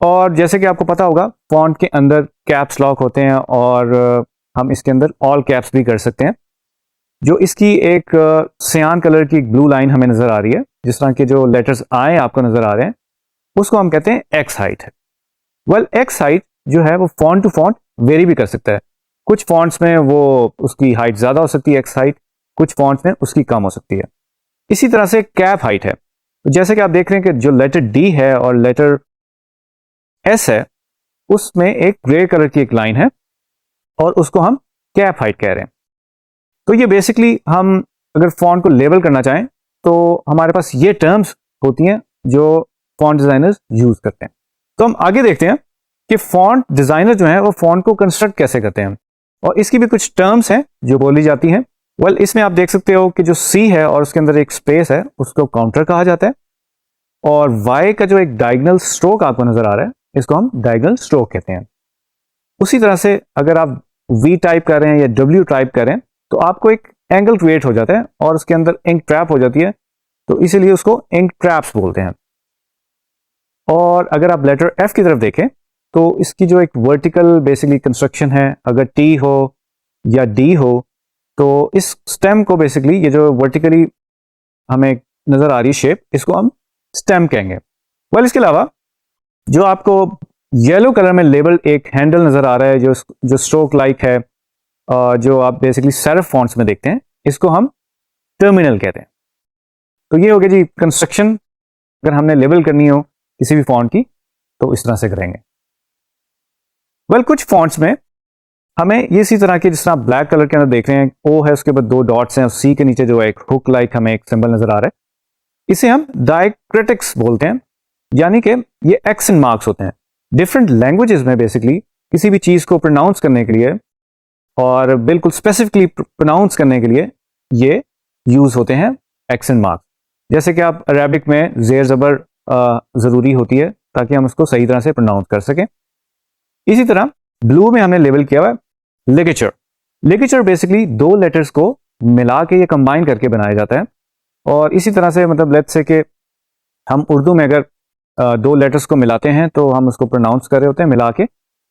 और जैसे कि आपको पता होगा फॉन्ट के अंदर कैप्स लॉक होते हैं, और हम इसके अंदर ऑल कैप्स भी कर सकते हैं। जो इसकी एक सियान कलर की एक ब्लू लाइन हमें नजर आ रही है, जिस तरह के जो लेटर्स आए आपको नजर आ रहे हैं, उसको हम कहते हैं एक्स हाइट है। एक्स हाइट जो है वो फॉन्ट टू फॉन्ट वेरी भी कर सकता है। कुछ फॉन्ट्स में वो उसकी हाइट ज्यादा हो सकती है एक्स हाइट, कुछ फॉन्ट्स में उसकी कम हो सकती है। इसी तरह से कैप हाइट है। तो जैसे कि आप देख रहे हैं कि जो लेटर डी है और लेटर एस है, उसमें एक ग्रे कलर की एक लाइन है और उसको हम कैप हाइट कह रहे हैं। तो ये बेसिकली हम अगर फॉन्ट को लेबल करना चाहें तो हमारे पास ये टर्म्स होती हैं जो फॉन्ट डिजाइनर्स यूज करते हैं। तो हम आगे देखते हैं कि फॉन्ट डिजाइनर जो है वो फॉन्ट को कंस्ट्रक्ट कैसे करते हैं, और इसकी भी कुछ टर्म्स हैं जो बोली जाती हैं। इसमें आप देख सकते हो कि जो सी है और उसके अंदर एक स्पेस है उसको काउंटर कहा जाता है, और वाई का जो एक डायगोनल स्ट्रोक आपको नजर आ रहा है इसको हम डायगोनल स्ट्रोक कहते हैं। उसी तरह से अगर आप वी टाइप कर रहे हैं या डब्ल्यू टाइप कर रहे हैं तो आपको एक एंगल क्रिएट हो जाता है और उसके अंदर इंक ट्रैप हो जाती है, तो इसीलिए उसको इंक ट्रैप्स बोलते हैं। और अगर आप लेटर एफ की तरफ देखें तो इसकी जो एक वर्टिकल बेसिकली कंस्ट्रक्शन है, अगर टी हो या डी हो, तो इस स्टेम को बेसिकली ये जो वर्टिकली हमें नजर आ रही है शेप, इसको हम स्टेम कहेंगे। इसके अलावा जो आपको येलो कलर में लेबल एक हैंडल नजर आ रहा है जो स्ट्रोक लाइक है, जो आप बेसिकली सेरिफ फॉन्ट्स में देखते हैं, इसको हम टर्मिनल कहते हैं। तो ये हो गया जी कंस्ट्रक्शन। अगर हमने लेबल करनी हो किसी भी फॉन्ट की तो इस तरह से करेंगे। कुछ फॉन्ट्स में हमें ये इसी तरह के, जिस तरह ब्लैक कलर के अंदर देख रहे हैं, ओ है, उसके बाद दो डॉट्स हैं, और सी के नीचे जो एक हुक लाइक हमें एक सिंबल नजर आ रहा है, इसे हम डायक्रिटिक्स बोलते हैं, यानी कि ये एक्सेंट मार्क्स होते हैं। डिफरेंट लैंग्वेजेस में बेसिकली किसी भी चीज को प्रोनाउंस करने के लिए और बिल्कुल स्पेसिफिकली प्रोनाउंस करने के लिए ये यूज होते हैं एक्सेंट मार्क्स। जैसे कि आप अरेबिक में जेर जबर जरूरी होती है ताकि हम उसको सही तरह से प्रोनाउंस कर सकें। इसी तरह ब्लू में हमने लेबल किया हुआ है लिगेचर। लिगेचर बेसिकली दो लेटर्स को मिला के, ये कंबाइन करके बनाया जाता है, और इसी तरह से मतलब लेट्स से कि हम उर्दू में अगर दो लेटर्स को मिलाते हैं तो हम उसको प्रोनाउंस कर रहे होते हैं मिला के।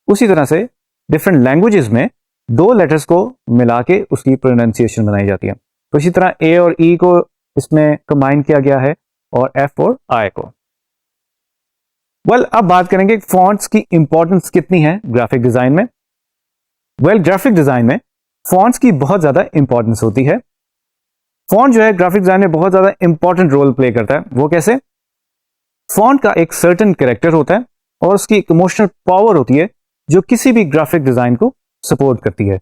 उसी तरह से डिफरेंट लैंग्वेजेस में दो लेटर्स को मिला के उसकी प्रोनाउंसिएशन बनाई जाती है। तो इसी तरह ए और ई को इसमें कंबाइन किया गया है, और एफ और आई को। अब बात करेंगे फॉन्ट्स की इंपॉर्टेंस कितनी है ग्राफिक डिजाइन में। ग्राफिक डिजाइन में फॉन्ट्स की बहुत ज्यादा इंपॉर्टेंस होती है। फॉन्ट जो है ग्राफिक डिजाइन में बहुत ज्यादा इंपॉर्टेंट रोल प्ले करता है। वो कैसे? फॉन्ट का एक सर्टेन कैरेक्टर होता है और उसकी एक इमोशनल पावर होती है जो किसी भी ग्राफिक डिजाइन को सपोर्ट करती है।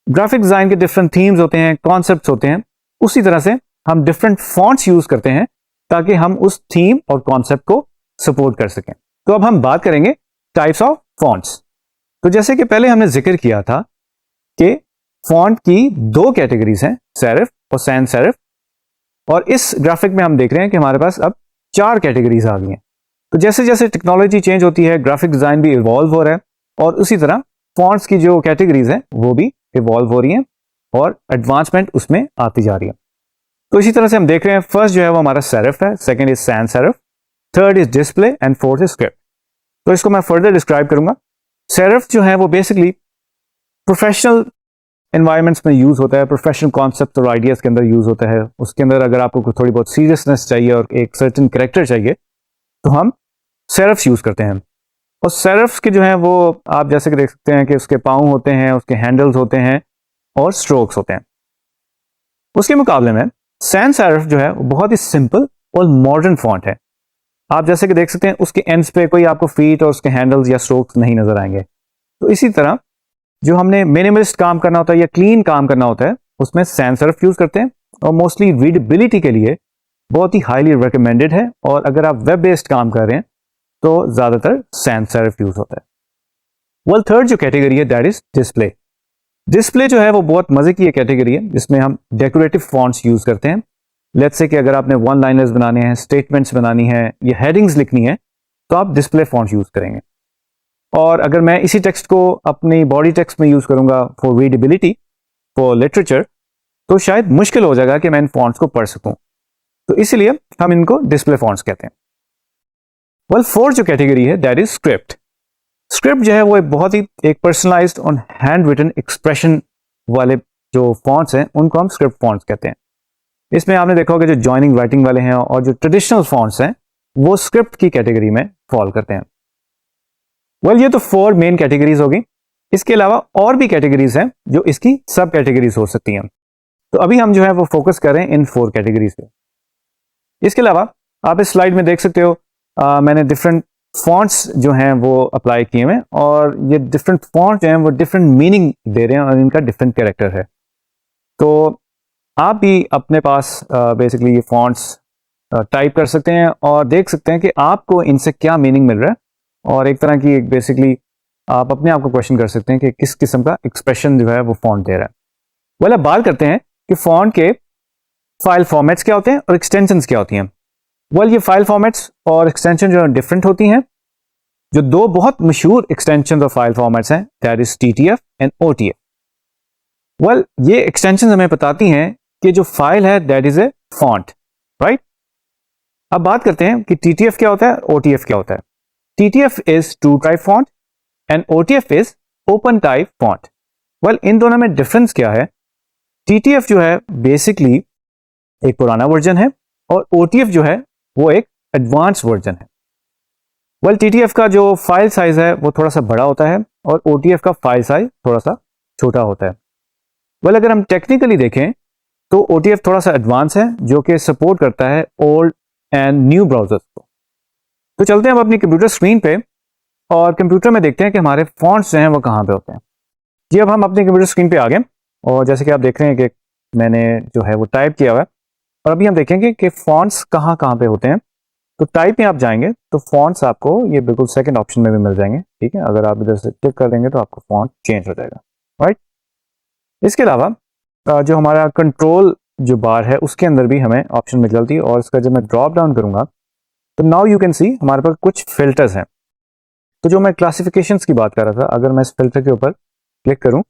ग्राफिक डिजाइन के डिफरेंट थीम्स होते हैं, कॉन्सेप्ट्स होते हैं, उसी तरह से हम डिफरेंट फॉन्ट्स यूज करते हैं ताकि हम उस थीम और कॉन्सेप्ट को सपोर्ट कर सकें। तो अब हम बात करेंगे टाइप्स ऑफ फॉन्ट्स। तो जैसे कि पहले हमने जिक्र किया था कि फॉन्ट की दो कैटेगरीज हैं, सेरिफ और सैंस सेरिफ, और इस ग्राफिक में हम देख रहे हैं कि हमारे पास अब 4 कैटेगरीज आ गई हैं। तो जैसे जैसे टेक्नोलॉजी चेंज होती है, ग्राफिक डिजाइन भी इवॉल्व हो रहा है और उसी तरह फॉन्ट्स की जो कैटेगरीज हैं वो भी इवॉल्व हो रही हैं और एडवांसमेंट उसमें आती जा रही है। तो इसी तरह से हम देख रहे हैं, फर्स्ट जो है वो हमारा सेरिफ है, second is sans serif, third is display and fourth is script. तो इसको मैं फर्दर डिस्क्राइब करूंगा। सेरिफ जो है वो बेसिकली प्रोफेशनल एनवायरमेंट्स में यूज होता है, प्रोफेशनल कॉन्सेप्ट और आइडियाज के अंदर यूज होता है। उसके अंदर अगर आपको थोड़ी बहुत सीरियसनेस चाहिए और एक सर्टेन कैरेक्टर चाहिए तो हम सेरिफ्स यूज करते हैं। और सेरिफ्स के जो है वो आप जैसे कि देख सकते हैं कि उसके पाँव होते हैं, उसके हैंडल्स होते हैं और स्ट्रोक्स होते हैं। उसके मुकाबले में सैंस सेरिफ जो है वो बहुत ही सिंपल और मॉडर्न फॉन्ट है। आप जैसे कि देख सकते हैं उसके एंड्स पे कोई आपको फीट और उसके हैंडल्स या स्ट्रोक्स नहीं नजर आएंगे। तो इसी तरह जो हमने मिनिमलिस्ट काम करना होता है या क्लीन काम करना होता है उसमें सैंस सेरिफ यूज करते हैं और मोस्टली रीडेबिलिटी के लिए बहुत ही हाईली रिकमेंडेड है। और अगर आप वेब बेस्ड काम कर रहे हैं तो ज्यादातर सैंस सेरिफ यूज होता है। वेल, थर्ड जो कैटेगरी है दैट इज डिस्प्ले। डिस्प्ले जो है वो बहुत मजे की कैटेगरी है जिसमें हम डेकोरेटिव फॉन्ट्स यूज करते हैं। लेट्स से कि अगर आपने वन लाइनर्स बनाने हैं, स्टेटमेंट्स बनानी है या हेडिंग्स लिखनी है तो आप डिस्प्ले फॉन्ट्स यूज करेंगे। और अगर मैं इसी टेक्स्ट को अपनी बॉडी टेक्स्ट में यूज करूंगा फॉर रीडेबिलिटी, फॉर लिटरेचर, तो शायद मुश्किल हो जाएगा कि मैं इन फॉन्ट्स को पढ़ सकूं। तो इसलिए हम इनको डिस्प्ले फॉन्ट्स कहते हैं। वेल, फोर्थ जो कैटेगरी है दैट इज स्क्रिप्ट। स्क्रिप्ट जो है वो बहुत ही एक पर्सनलाइज्ड और हैंड रिटन एक्सप्रेशन वाले जो फॉन्ट्स हैं उनको हम स्क्रिप्ट फॉन्ट्स कहते हैं। इसमें आपने देखा होगा जो जॉइनिंग राइटिंग वाले हैं और जो ट्रेडिशनल फॉन्ट्स हैं वो स्क्रिप्ट की कैटेगरी में फॉल करते हैं। वेल, ये तो 4 मेन कैटेगरीज होगी। इसके अलावा और भी कैटेगरीज हैं जो इसकी सब कैटेगरीज हो सकती हैं। तो अभी हम जो है वो फोकस करें इन 4 कैटेगरीज पे। इसके अलावा आप इस स्लाइड में देख सकते हो मैंने डिफरेंट फॉन्ट्स जो हैं वो अप्लाई किए हुए हैं और ये डिफरेंट फॉन्ट्स जो हैं वो डिफरेंट मीनिंग दे रहे हैं और इनका डिफरेंट कैरेक्टर है। तो आप भी अपने पास बेसिकली ये फॉन्ट्स टाइप कर सकते हैं और देख सकते हैं कि आपको इनसे क्या मीनिंग मिल रहा है और एक तरह की बेसिकली आप अपने आप को क्वेश्चन कर सकते हैं कि किस किस्म का एक्सप्रेशन जो है वो फॉन्ट दे रहा है। वेल, अब बात करते हैं कि फॉन्ट के फाइल फॉर्मेट्स क्या होते हैं और एक्सटेंशंस क्या होती हैं। वेल, ये फाइल फॉर्मेट्स और एक्सटेंशन जो डिफरेंट होती हैं। जो 2 बहुत मशहूर एक्सटेंशन और फाइल फॉर्मेट्स हैं that is TTF and OTF। Well, ये एक्सटेंशन हमें बताती हैं कि जो फाइल है that is a font, right. अब बात करते हैं कि TTF क्या होता है, OTF क्या होता है। TTF is true type font and OTF is open type font. Well, इन दोनों में डिफरेंस क्या है? TTF जो है बेसिकली एक पुराना वर्जन है और OTF जो है वो एक एडवांस वर्जन है। वेल, TTF का जो फाइल साइज है वो थोड़ा सा बड़ा होता है और OTF का फाइल साइज थोड़ा सा छोटा होता है। वेल, अगर हम टेक्निकली देखें तो OTF थोड़ा सा एडवांस है जो कि सपोर्ट करता है ओल्ड एंड न्यू ब्राउजर्स को। तो चलते हैं अब अपनी कंप्यूटर स्क्रीन पे और कंप्यूटर में देखते हैं कि हमारे फॉन्ट्स जो हैं वो कहाँ पे होते हैं। जी, अब हम अपनी कंप्यूटर स्क्रीन पे आ गए और जैसे कि आप देख रहे हैं कि मैंने जो है वो टाइप किया हुआ है और अभी हम देखेंगे कि फॉन्ट्स कहाँ कहाँ पे होते हैं। तो टाइप में आप जाएंगे तो फॉन्ट्स आपको ये बिल्कुल सेकंड ऑप्शन में भी मिल जाएंगे, ठीक है। अगर आप इधर से क्लिक कर देंगे तो आपको फॉन्ट चेंज हो जाएगा, राइट। इसके अलावा जो हमारा कंट्रोल जो बार है उसके अंदर भी हमें ऑप्शन मिल जाती है और इसका जब मैं ड्रॉप डाउन करूंगा तो नाउ यू कैन सी हमारे पास कुछ फिल्टर्स हैं। तो जो मैं क्लासिफिकेशंस की बात कर रहा था, अगर मैं इस फिल्टर के ऊपर क्लिक करूं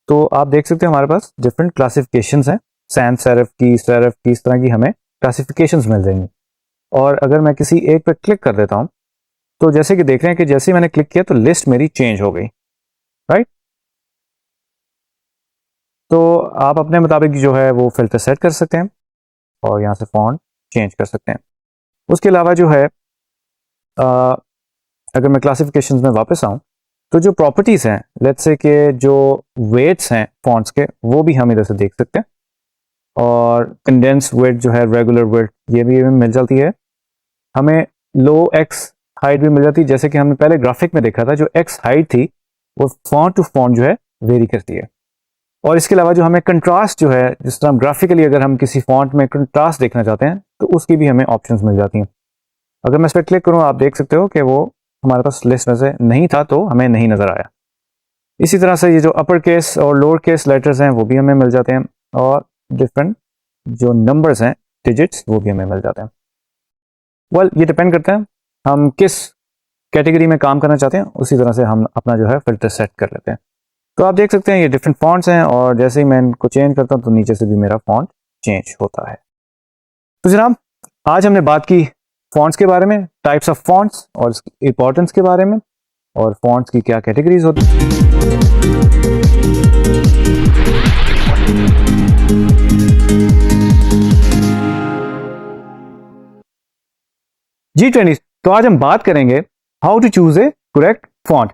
तो आप देख सकते हैं हमारे पास डिफरेंट क्लासिफिकेशंस हैं। सैंस सेरिफ की इस तरह की हमें क्लासिफिकेशंस मिल जाएंगी। और अगर मैं किसी एक पे क्लिक कर देता हूं तो जैसे कि देख रहे हैं कि जैसे ही मैंने क्लिक किया तो लिस्ट मेरी चेंज हो गई, राइट। तो आप अपने मुताबिक जो है वो फिल्टर सेट कर सकते हैं और यहाँ से फॉन्ट चेंज कर सकते हैं। उसके अलावा जो है अगर मैं क्लासिफिकेशंस में वापस आऊं तो जो प्रॉपर्टीज हैं, लेट्स से कि जो वेट्स हैं फॉन्ट्स के वो भी हम इधर से देख सकते हैं। और कंडेंस विड्थ जो है, रेगुलर विड्थ, ये भी हमें मिल जाती है। हमें लो एक्स हाइट भी मिल जाती है, जैसे कि हमने पहले ग्राफिक में देखा था, जो एक्स हाइट थी वो फॉन्ट टू फॉन्ट जो है वेरी करती है। और इसके अलावा जो हमें कंट्रास्ट जो है, जिस तरह ग्राफिकली अगर हम किसी फॉन्ट में कंट्रास्ट देखना चाहते हैं तो उसकी भी हमें ऑप्शंस मिल जाती हैं। अगर मैं इस पर क्लिक करूँ, आप देख सकते हो कि वो हमारे पास लिस्ट में से नहीं था, तो हमें नहीं नज़र आया। इसी तरह से ये जो अपर केस और लोअर केस लेटर्स हैं वो भी हमें मिल जाते हैं, और डिफरेंट जो नंबर्स हैं, डिजिट्स, वो भी हमें मिल जाते हैं। वेल, ये डिपेंड करता है हम किस कैटेगरी में काम करना चाहते हैं, उसी तरह से हम अपना जो है फिल्टर सेट कर लेते हैं। तो आप देख सकते हैं ये डिफरेंट फॉन्ट्स हैं, और जैसे ही मैं इनको चेंज करता हूं तो नीचे से भी मेरा फॉन्ट चेंज होता है। तो जनाब, आज हमने बात की फॉन्ट्स के बारे में, टाइप्स ऑफ फॉन्ट्स और इसकी इंपॉर्टेंस के बारे में, और फॉन्ट्स की क्या कैटेगरीज होती हैं। G20, तो आज हम बात करेंगे how to choose a correct font.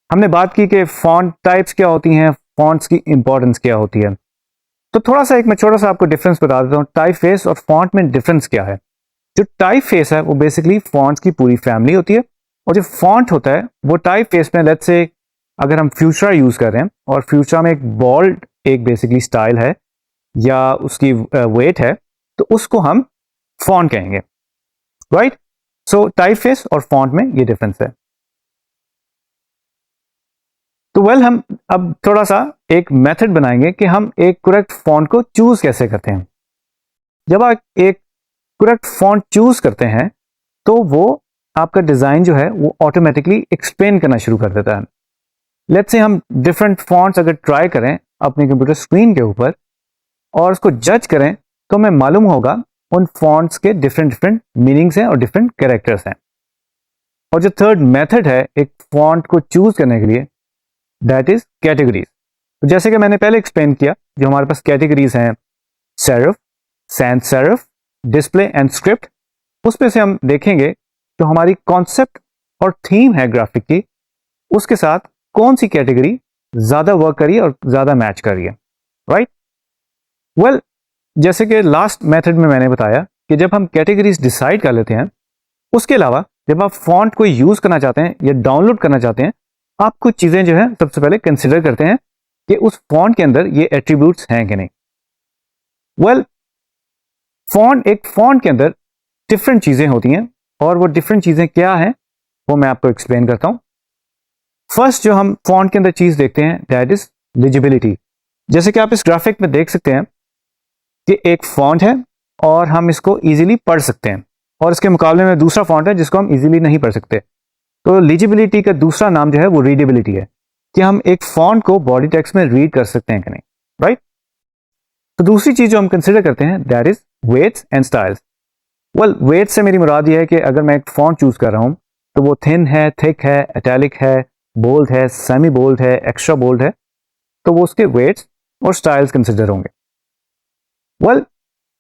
हमने बात की कि फॉन्ट टाइप्स क्या होती हैं, फॉन्ट्स की इंपॉर्टेंस क्या होती है। तो थोड़ा सा मैं छोटा सा आपको डिफरेंस बता देता हूँ, टाइप फेस और फॉन्ट में डिफरेंस क्या है। जो टाइप फेस है वो बेसिकली फॉन्ट्स की पूरी फैमिली होती है, और जो फॉन्ट होता है वो टाइप फेस में, लेट्स से अगर हम फ्यूचरा यूज कर रहे हैं और फ्यूचरा में एक बोल्ड एक बेसिकली स्टाइल है या उसकी वेट है, तो उसको हम फॉन्ट कहेंगे, राइट। सो टाइप फेस और फॉन्ट में ये डिफरेंस है। तो वेल, हम अब थोड़ा सा एक मेथड बनाएंगे कि हम एक करेक्ट फॉन्ट को चूज कैसे करते हैं। जब आप एक करेक्ट फॉन्ट चूज करते हैं तो वो आपका डिजाइन जो है वो ऑटोमेटिकली एक्सप्लेन करना शुरू कर देता है। लेट्स से हम डिफरेंट फॉन्ट्स अगर ट्राई करें अपने कंप्यूटर स्क्रीन के ऊपर और उसको जज करें, तो हमें मालूम होगा उन फॉन्ट्स के डिफरेंट डिफरेंट मीनिंग्स हैं और डिफरेंट कैरेक्टर्स हैं। और जो थर्ड मेथड है एक फॉन्ट को चूज करने के लिए, दैट इज कैटेगरीज। तो जैसे कि मैंने पहले एक्सप्लेन किया, जो हमारे पास कैटेगरीज हैं, serif, sans serif, display and script, उसमें से हम देखेंगे जो हमारी कॉन्सेप्ट और थीम है ग्राफिक की, उसके साथ कौन सी कैटेगरी ज्यादा वर्क करी है और ज्यादा मैच करी है, राइट। वेल, जैसे कि लास्ट मेथड में मैंने बताया कि जब हम कैटेगरीज डिसाइड कर लेते हैं, उसके अलावा जब आप फॉन्ट को यूज करना चाहते हैं या डाउनलोड करना चाहते हैं, आप कुछ चीजें जो है सबसे पहले कंसिडर करते हैं कि उस फॉन्ट के अंदर ये एट्रीब्यूट्स हैं कि नहीं। वेल, एक फॉन्ट के अंदर डिफरेंट चीजें होती हैं, और वो डिफरेंट चीजें क्या हैं वो मैं आपको एक्सप्लेन करता हूं। फर्स्ट जो हम फॉन्ट के अंदर चीज देखते हैं, दैट इज लिजिबिलिटी। जैसे कि आप इस ग्राफिक में देख सकते हैं कि एक फॉन्ट है और हम इसको इजीली पढ़ सकते हैं, और इसके मुकाबले में दूसरा फॉन्ट है जिसको हम इजीली नहीं पढ़ सकते। तो लीजिबिलिटी का दूसरा नाम जो है वो रीडेबिलिटी है, कि हम एक फॉन्ट को बॉडी टेक्स्ट में रीड कर सकते हैं कि नहीं, राइट। तो दूसरी चीज जो हम कंसिडर करते हैं, that is weights and styles. Well, weight से मेरी मुराद ये है कि अगर मैं एक फॉन्ट चूज कर रहा हूं तो वो थिन है, थिक है, इटैलिक है, बोल्ड है, सेमी बोल्ड है, एक्स्ट्रा बोल्ड है, तो वो उसके वेट्स और स्टाइल्स कंसिडर होंगे। वेल,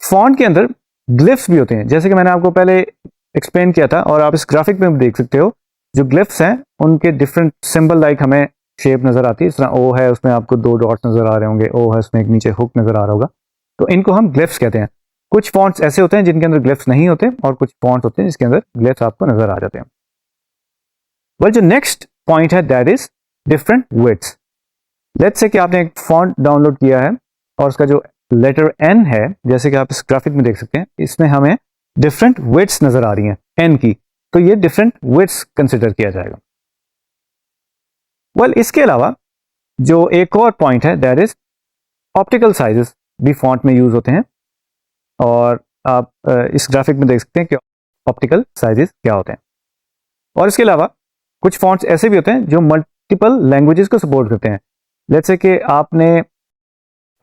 फॉन्ट के अंदर ग्लिफ्स भी होते हैं, जैसे कि मैंने आपको पहले एक्सप्लेन किया था, और आप इस ग्राफिक में भी देख सकते हो। जो ग्लिफ्स हैं उनके डिफरेंट सिंबल लाइक हमें शेप नजर आती है, इस तरह ओ है, उसमें आपको 2 डॉट्स नजर आ रहे होंगे, ओ है, उसमें एक नीचे हुक नजर आ रहा होगा, तो इनको हम ग्लिफ्स कहते हैं। कुछ फॉन्ट्स ऐसे होते हैं जिनके अंदर ग्लिफ्स नहीं होते, और कुछ फॉन्ट्स होते हैं जिसके अंदर ग्लिफ्स आपको नजर आ जाते हैं। वेल, जो नेक्स्ट पॉइंट है, that is different widths. Let's say कि आपने एक फॉन्ट डाउनलोड किया है और उसका जो लेटर एन है, जैसे कि आप इस ग्राफिक में देख सकते हैं, इसमें हमें डिफरेंट विड्थ्स नजर आ रही हैं एन की, तो ये डिफरेंट विड्थ्स कंसिडर किया जाएगा। वेल, इसके अलावा जो एक और पॉइंट है, दैट इज ऑप्टिकल साइजेस भी फॉन्ट में यूज होते हैं, और आप इस ग्राफिक में देख सकते हैं कि ऑप्टिकल साइजेस क्या होते हैं। और इसके अलावा कुछ फॉन्ट्स ऐसे भी होते हैं जो मल्टीपल लैंग्वेजेस को सपोर्ट करते हैं। लेट्स से कि आपने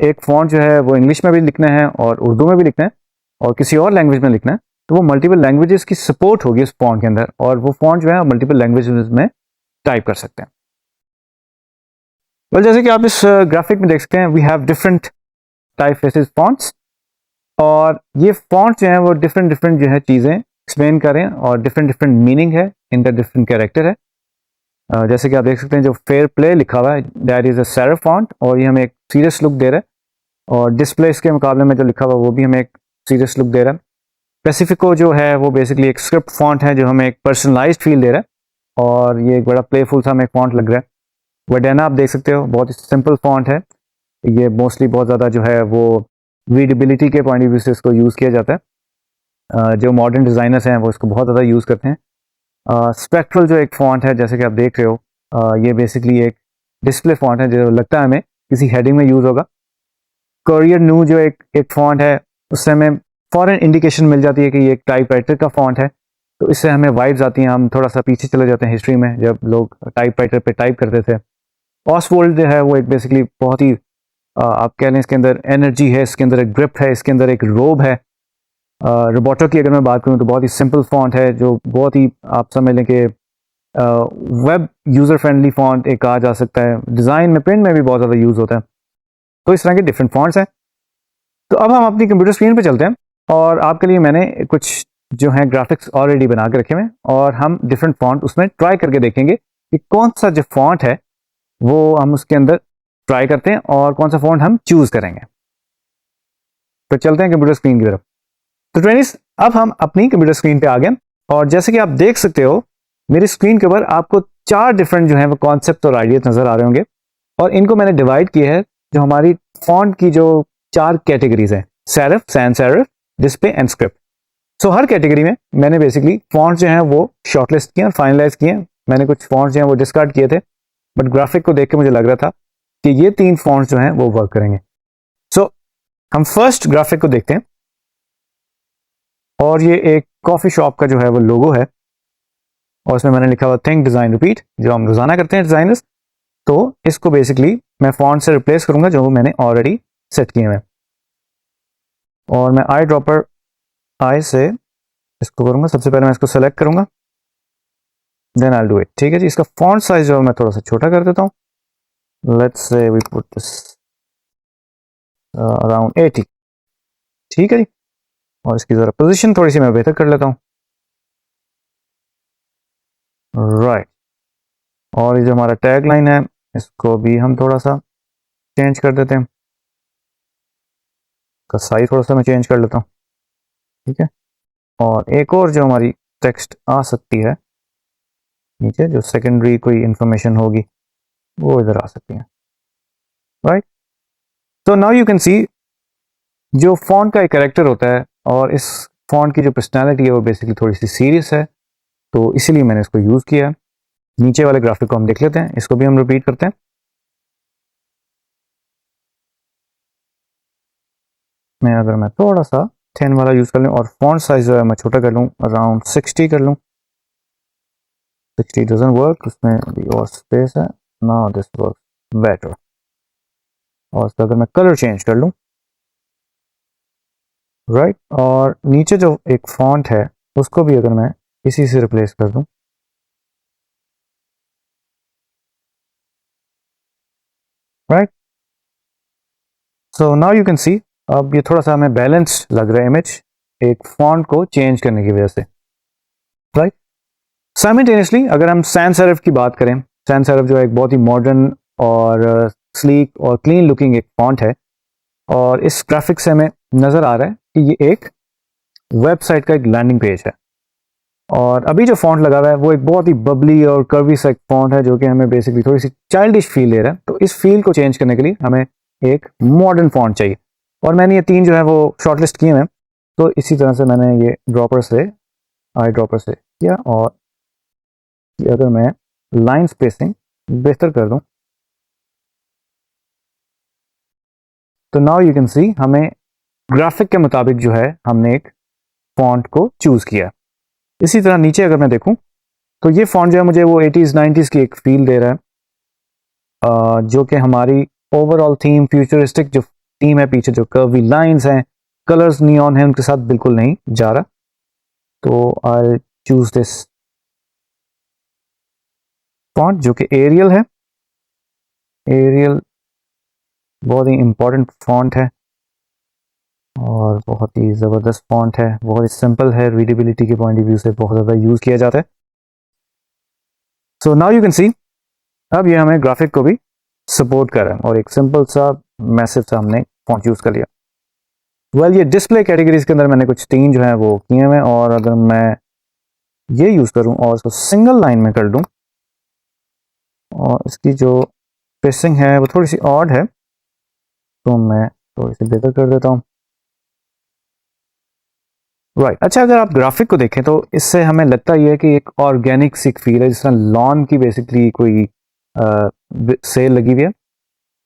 एक फॉन्ट जो है वो इंग्लिश में भी लिखना है और उर्दू में भी लिखना है और किसी और लैंग्वेज में लिखना है, तो वो मल्टीपल लैंग्वेजेस की सपोर्ट होगी उस फॉन्ट के अंदर, और वो फॉन्ट जो है मल्टीपल लैंग्वेजेस में टाइप कर सकते हैं। जैसे कि आप इस ग्राफिक में देख सकते हैं, we have different typefaces fonts, और ये फॉन्ट जो है वो डिफरेंट डिफरेंट जो है चीज़ें एक्सप्लेन करें, और डिफरेंट डिफरेंट मीनिंग है, इनका डिफरेंट कैरेक्टर है। जैसे कि आप देख सकते हैं जो फेयर प्ले लिखा हुआ है, that is a serif font, और ये हमें एक सीरियस लुक दे रहा है। और डिस्प्लेस के मुकाबले में जो लिखा हुआ वो भी हमें एक सीरियस लुक दे रहा है। पेसिफिको जो है वो बेसिकली एक स्क्रिप्ट फॉन्ट है जो हमें एक पर्सनलाइज्ड फील दे रहा है और ये एक बड़ा प्लेफुल सा हमें फॉन्ट लग रहा है। वडेना आप देख सकते हो, बहुत ही सिंपल फॉन्ट है। ये मोस्टली बहुत ज़्यादा जो है वो रीडेबिलिटी के पॉइंट ऑफ व्यू से इसको यूज़ किया जाता है। जो मॉडर्न डिज़ाइनर्स हैं वो इसको बहुत ज़्यादा यूज़ करते हैं। स्पेक्ट्रल जो एक फॉन्ट है जैसे कि आप देख रहे हो, ये बेसिकली एक डिस्प्ले फॉन्ट है जो लगता है हमें किसी हेडिंग में यूज़ होगा। कोरियर न्यू जो एक फॉन्ट है उससे हमें फ़ौरन इंडिकेशन मिल जाती है कि ये एक टाइपराइटर का फॉन्ट है, तो इससे हमें वाइब्स आती हैं। हम थोड़ा सा पीछे चले जाते हैं हिस्ट्री में जब लोग टाइपराइटर पे टाइप करते थे। ऑसवोल्ड जो है वो एक बेसिकली बहुत ही आप कह लें इसके अंदर एनर्जी है, इसके अंदर एक ग्रिप है, इसके अंदर एक रोब है। रोबोटो की अगर मैं बात करूँ तो बहुत ही सिंपल फॉन्ट है जो बहुत ही आप समझ लें कि वेब यूज़र फ्रेंडली फॉन्ट एक कहा जा सकता है। डिज़ाइन में, प्रिंट में भी बहुत ज़्यादा यूज़ होता है। तो इस तरह के डिफरेंट फॉन्ट्स हैं। तो अब हम अपनी कंप्यूटर स्क्रीन पे चलते हैं और आपके लिए मैंने कुछ जो है ग्राफिक्स ऑलरेडी बना के रखे हुए हैं और हम डिफरेंट फॉन्ट उसमें ट्राई करके देखेंगे कि कौन सा जो फॉन्ट है वो हम उसके अंदर ट्राई करते हैं और कौन सा फॉन्ट हम चूज करेंगे। तो चलते हैं कंप्यूटर स्क्रीन की तरफ। तो ट्रेनिस, अब हम अपनी कंप्यूटर स्क्रीन पे आ गए और जैसे कि आप देख सकते हो मेरी स्क्रीन के ऊपर आपको 4 डिफरेंट जो है वो कॉन्सेप्ट और आइडियाज नजर आ रहे होंगे और इनको मैंने डिवाइड किया है जो हमारी फॉन्ट की जो 4 कैटेगरीज हैं, serif, sans serif, display and script. So her category में मैंने बेसिकली फॉन्ट जो हैं वो शॉर्टलिस्ट किए और फाइनलाइज किए। मैंने कुछ फॉन्ट जो हैं वो डिस्कार्ड किए थे, बट ग्राफिक को देख के मुझे लग रहा था कि ये 3 फॉन्ट जो हैं वो वर्क करेंगे। सो हम फर्स्ट ग्राफिक को देखते हैं और ये एक कॉफी शॉप का जो है वो लोगो है और इसमें मैंने लिखा हुआ थिंक डिजाइन रिपीट, जो हम रोजाना करते हैं डिजाइनर्स। तो इसको बेसिकली मैं फॉन्ट से रिप्लेस करूंगा जो मैंने ऑलरेडी सेट किए हैं और मैं आई ड्रॉपर आई से इसको करूंगा। सबसे पहले मैं इसको सेलेक्ट करूंगा, देन आई डू इट। ठीक है जी, इसका फॉन्ट साइज जो है मैं थोड़ा सा छोटा कर देता हूं। Let's say we put this around 80। ठीक है जी, और इसकी जरा पोजीशन थोड़ी सी मैं बेहतर कर लेता हूं। राइट, और ये जो हमारा टैग लाइन है इसको भी हम थोड़ा सा चेंज कर देते हैं। इसका साइज थोड़ा सा मैं चेंज कर लेता हूँ। ठीक है, और एक और जो हमारी टेक्स्ट आ सकती है नीचे, जो सेकेंडरी कोई इंफॉर्मेशन होगी वो इधर आ सकती है। राइट, तो नाउ यू कैन सी जो फॉन्ट का एक कैरेक्टर होता है और इस फॉन्ट की जो पर्सनैलिटी है वो बेसिकली थोड़ी सी सीरियस है, तो इसीलिए मैंने इसको यूज़ किया है। नीचे वाले ग्राफिक को हम देख लेते हैं, इसको भी हम रिपीट करते हैं। अगर मैं थोड़ा सा 10 वाला यूज़ कर लूँ और फॉन्ट साइज जो है मैं छोटा कर लूँ, अराउंड 60 कर लूँ। 60 डजंट वर्क, उसमें भी और स्पेस है। Now this work better. और इसका अगर मैं कलर चेंज कर लूँ, राइट, और नीचे जो एक फॉन्ट है उसको भी अगर मैं इसी से रिप्लेस कर दूँ, right, so now you can सी अब ये थोड़ा सा हमें बैलेंस लग रहा है इमेज एक फॉन्ट को चेंज करने की वजह से। राइट, साइमल्टेनियसली अगर हम सैंस सेरिफ की बात करें, सैंस सेरिफ जो है एक बहुत ही मॉडर्न और स्लीक और क्लीन लुकिंग एक फॉन्ट है और इस ग्राफिक से हमें नज़र आ रहा है कि ये एक वेबसाइट का एक लैंडिंग पेज है। और अभी जो फॉन्ट लगा हुआ है वो एक बहुत ही बबली और कर्वी सा फॉन्ट है जो कि हमें बेसिकली थोड़ी सी चाइल्डिश फील दे रहा है। तो इस फील को चेंज करने के लिए हमें एक मॉडर्न फॉन्ट चाहिए और मैंने ये 3 जो है वो शॉर्टलिस्ट किए हैं। तो इसी तरह से मैंने ये ड्रॉपर से, आई ड्रॉपर से किया और अगर मैं लाइन स्पेसिंग बेहतर कर दूं तो नाउ यू कैन सी हमें ग्राफिक के मुताबिक जो है हमने एक फॉन्ट को चूज किया। इसी तरह नीचे अगर मैं देखूं तो ये फॉन्ट जो है मुझे वो 80s 90s की एक फील दे रहा है, जो कि हमारी ओवरऑल थीम फ्यूचरिस्टिक जो थीम है, पीछे जो कर्वी लाइंस हैं, कलर्स नियॉन है, उनके साथ बिल्कुल नहीं जा रहा। तो आई चूज दिस फॉन्ट जो कि एरियल है। एरियल बहुत ही इंपॉर्टेंट फॉन्ट है और बहुत ही ज़बरदस्त फॉन्ट है, बहुत ही सिंपल है, रीडेबिलिटी के पॉइंट ऑफ व्यू से बहुत ज़्यादा यूज़ किया जाता है। सो नाउ यू कैन सी अब ये हमें ग्राफिक को भी सपोर्ट कर रहा है और एक सिंपल सा मैसिव सा हमने फॉन्ट यूज़ कर लिया। वेल ये डिस्प्ले कैटेगरीज के अंदर मैंने कुछ 3 जो है वो किए हुए, और अगर मैं ये यूज़ करूं और इसको सिंगल लाइन में कर दूं, और इसकी जो स्पेसिंग है वो थोड़ी सी ऑड है, तो मैं थोड़ी सी बेहतर कर देता हूं। राइट अच्छा, अगर आप ग्राफिक को देखें तो इससे हमें लगता ही है कि एक ऑर्गेनिक सी फील है, जिस तरह लॉन की बेसिकली कोई सेल लगी हुई है,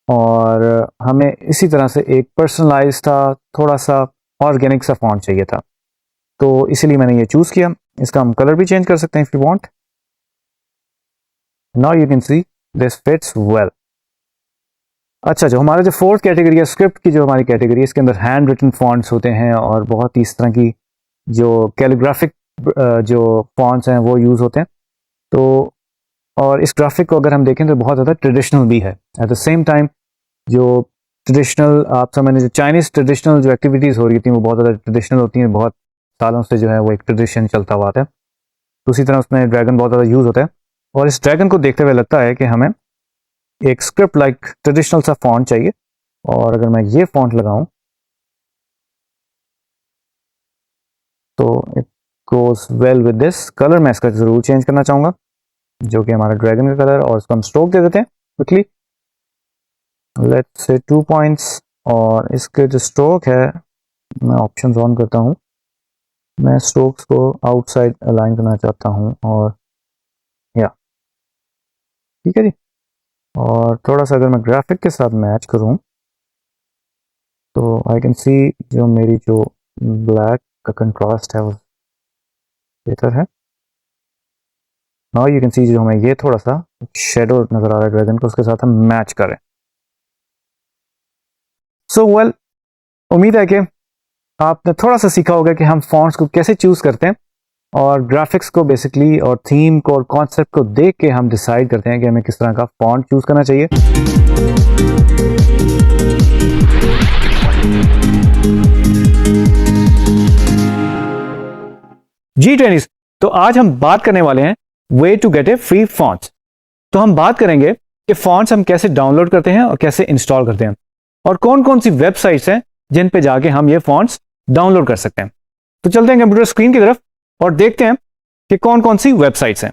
और हमें इसी तरह से एक पर्सनलाइज था, थोड़ा सा ऑर्गेनिक सा फॉन्ट चाहिए था, तो इसीलिए मैंने ये चूज़ किया। इसका हम कलर भी चेंज कर सकते हैं if you want. Now you can see this fits well. अच्छा, जो हमारा जो फोर्थ कैटेगरी है, स्क्रिप्ट की जो हमारी कैटेगरी है, इसके अंदर हैंड रिटन फॉन्ट्स होते हैं, और बहुत ही इस तरह की जो कैलीग्राफिक जो फॉन्ट्स हैं वो यूज़ होते हैं। तो और इस ग्राफिक को अगर हम देखें तो बहुत ज़्यादा ट्रेडिशनल भी है। एट द सेम टाइम जो ट्रेडिशनल आप समझ, जो चाइनीज़ ट्रेडिशनल जो एक्टिविटीज़ हो रही थी वो बहुत ज़्यादा ट्रेडिशनल होती हैं, बहुत सालों से जो है वो एक ट्रेडिशन चलता हुआ आता है। तो उसी तरह उसमें ड्रैगन बहुत ज़्यादा यूज़ होता है, और इस ड्रैगन को देखते हुए लगता है कि हमें एक स्क्रिप्ट लाइक ट्रेडिशनल सा फॉन्ट चाहिए। और अगर मैं ये फॉन्ट लगाऊं तो it goes well with this. Colour मैं इसका ज़रूर चेंज करना चाहूँगा, जो कि हमारा ड्रैगन का कलर, और इसको हम स्ट्रोक दे देते हैं क्विकली, लेट्स से 2 पॉइंट्स। और इसके जो स्ट्रोक है, मैं ऑप्शंस ऑन करता हूँ, मैं स्ट्रोक्स को आउटसाइड अलाइन करना चाहता हूँ, और या ठीक है जी। और थोड़ा सा अगर मैं ग्राफिक के साथ मैच करूँ तो आई कैन सी जो मेरी जो ब्लैक का कंट्रास्ट है वो बेहतर है। नाउ यू कैन सी जो हमें ये थोड़ा सा शेडो नजर आ रहा है ड्रैगन को, उसके साथ हम मैच करें। सो वेल, उम्मीद है कि आपने थोड़ा सा सीखा होगा कि हम फॉन्ट्स को कैसे चूज करते हैं, और ग्राफिक्स को बेसिकली, और थीम को और कॉन्सेप्ट को देख के हम डिसाइड करते हैं कि हमें किस तरह का फॉन्ट चूज करना चाहिए। जी ट्रेनिस, तो आज हम बात करने वाले हैं way to get a free fonts. तो हम बात करेंगे कि फॉन्ट्स हम कैसे डाउनलोड करते हैं और कैसे इंस्टॉल करते हैं, और कौन कौन सी वेबसाइट्स हैं जिन पे जाके हम ये फॉन्ट्स डाउनलोड कर सकते हैं। तो चलते हैं कंप्यूटर स्क्रीन की तरफ और देखते हैं कि कौन कौन सी वेबसाइट्स हैं।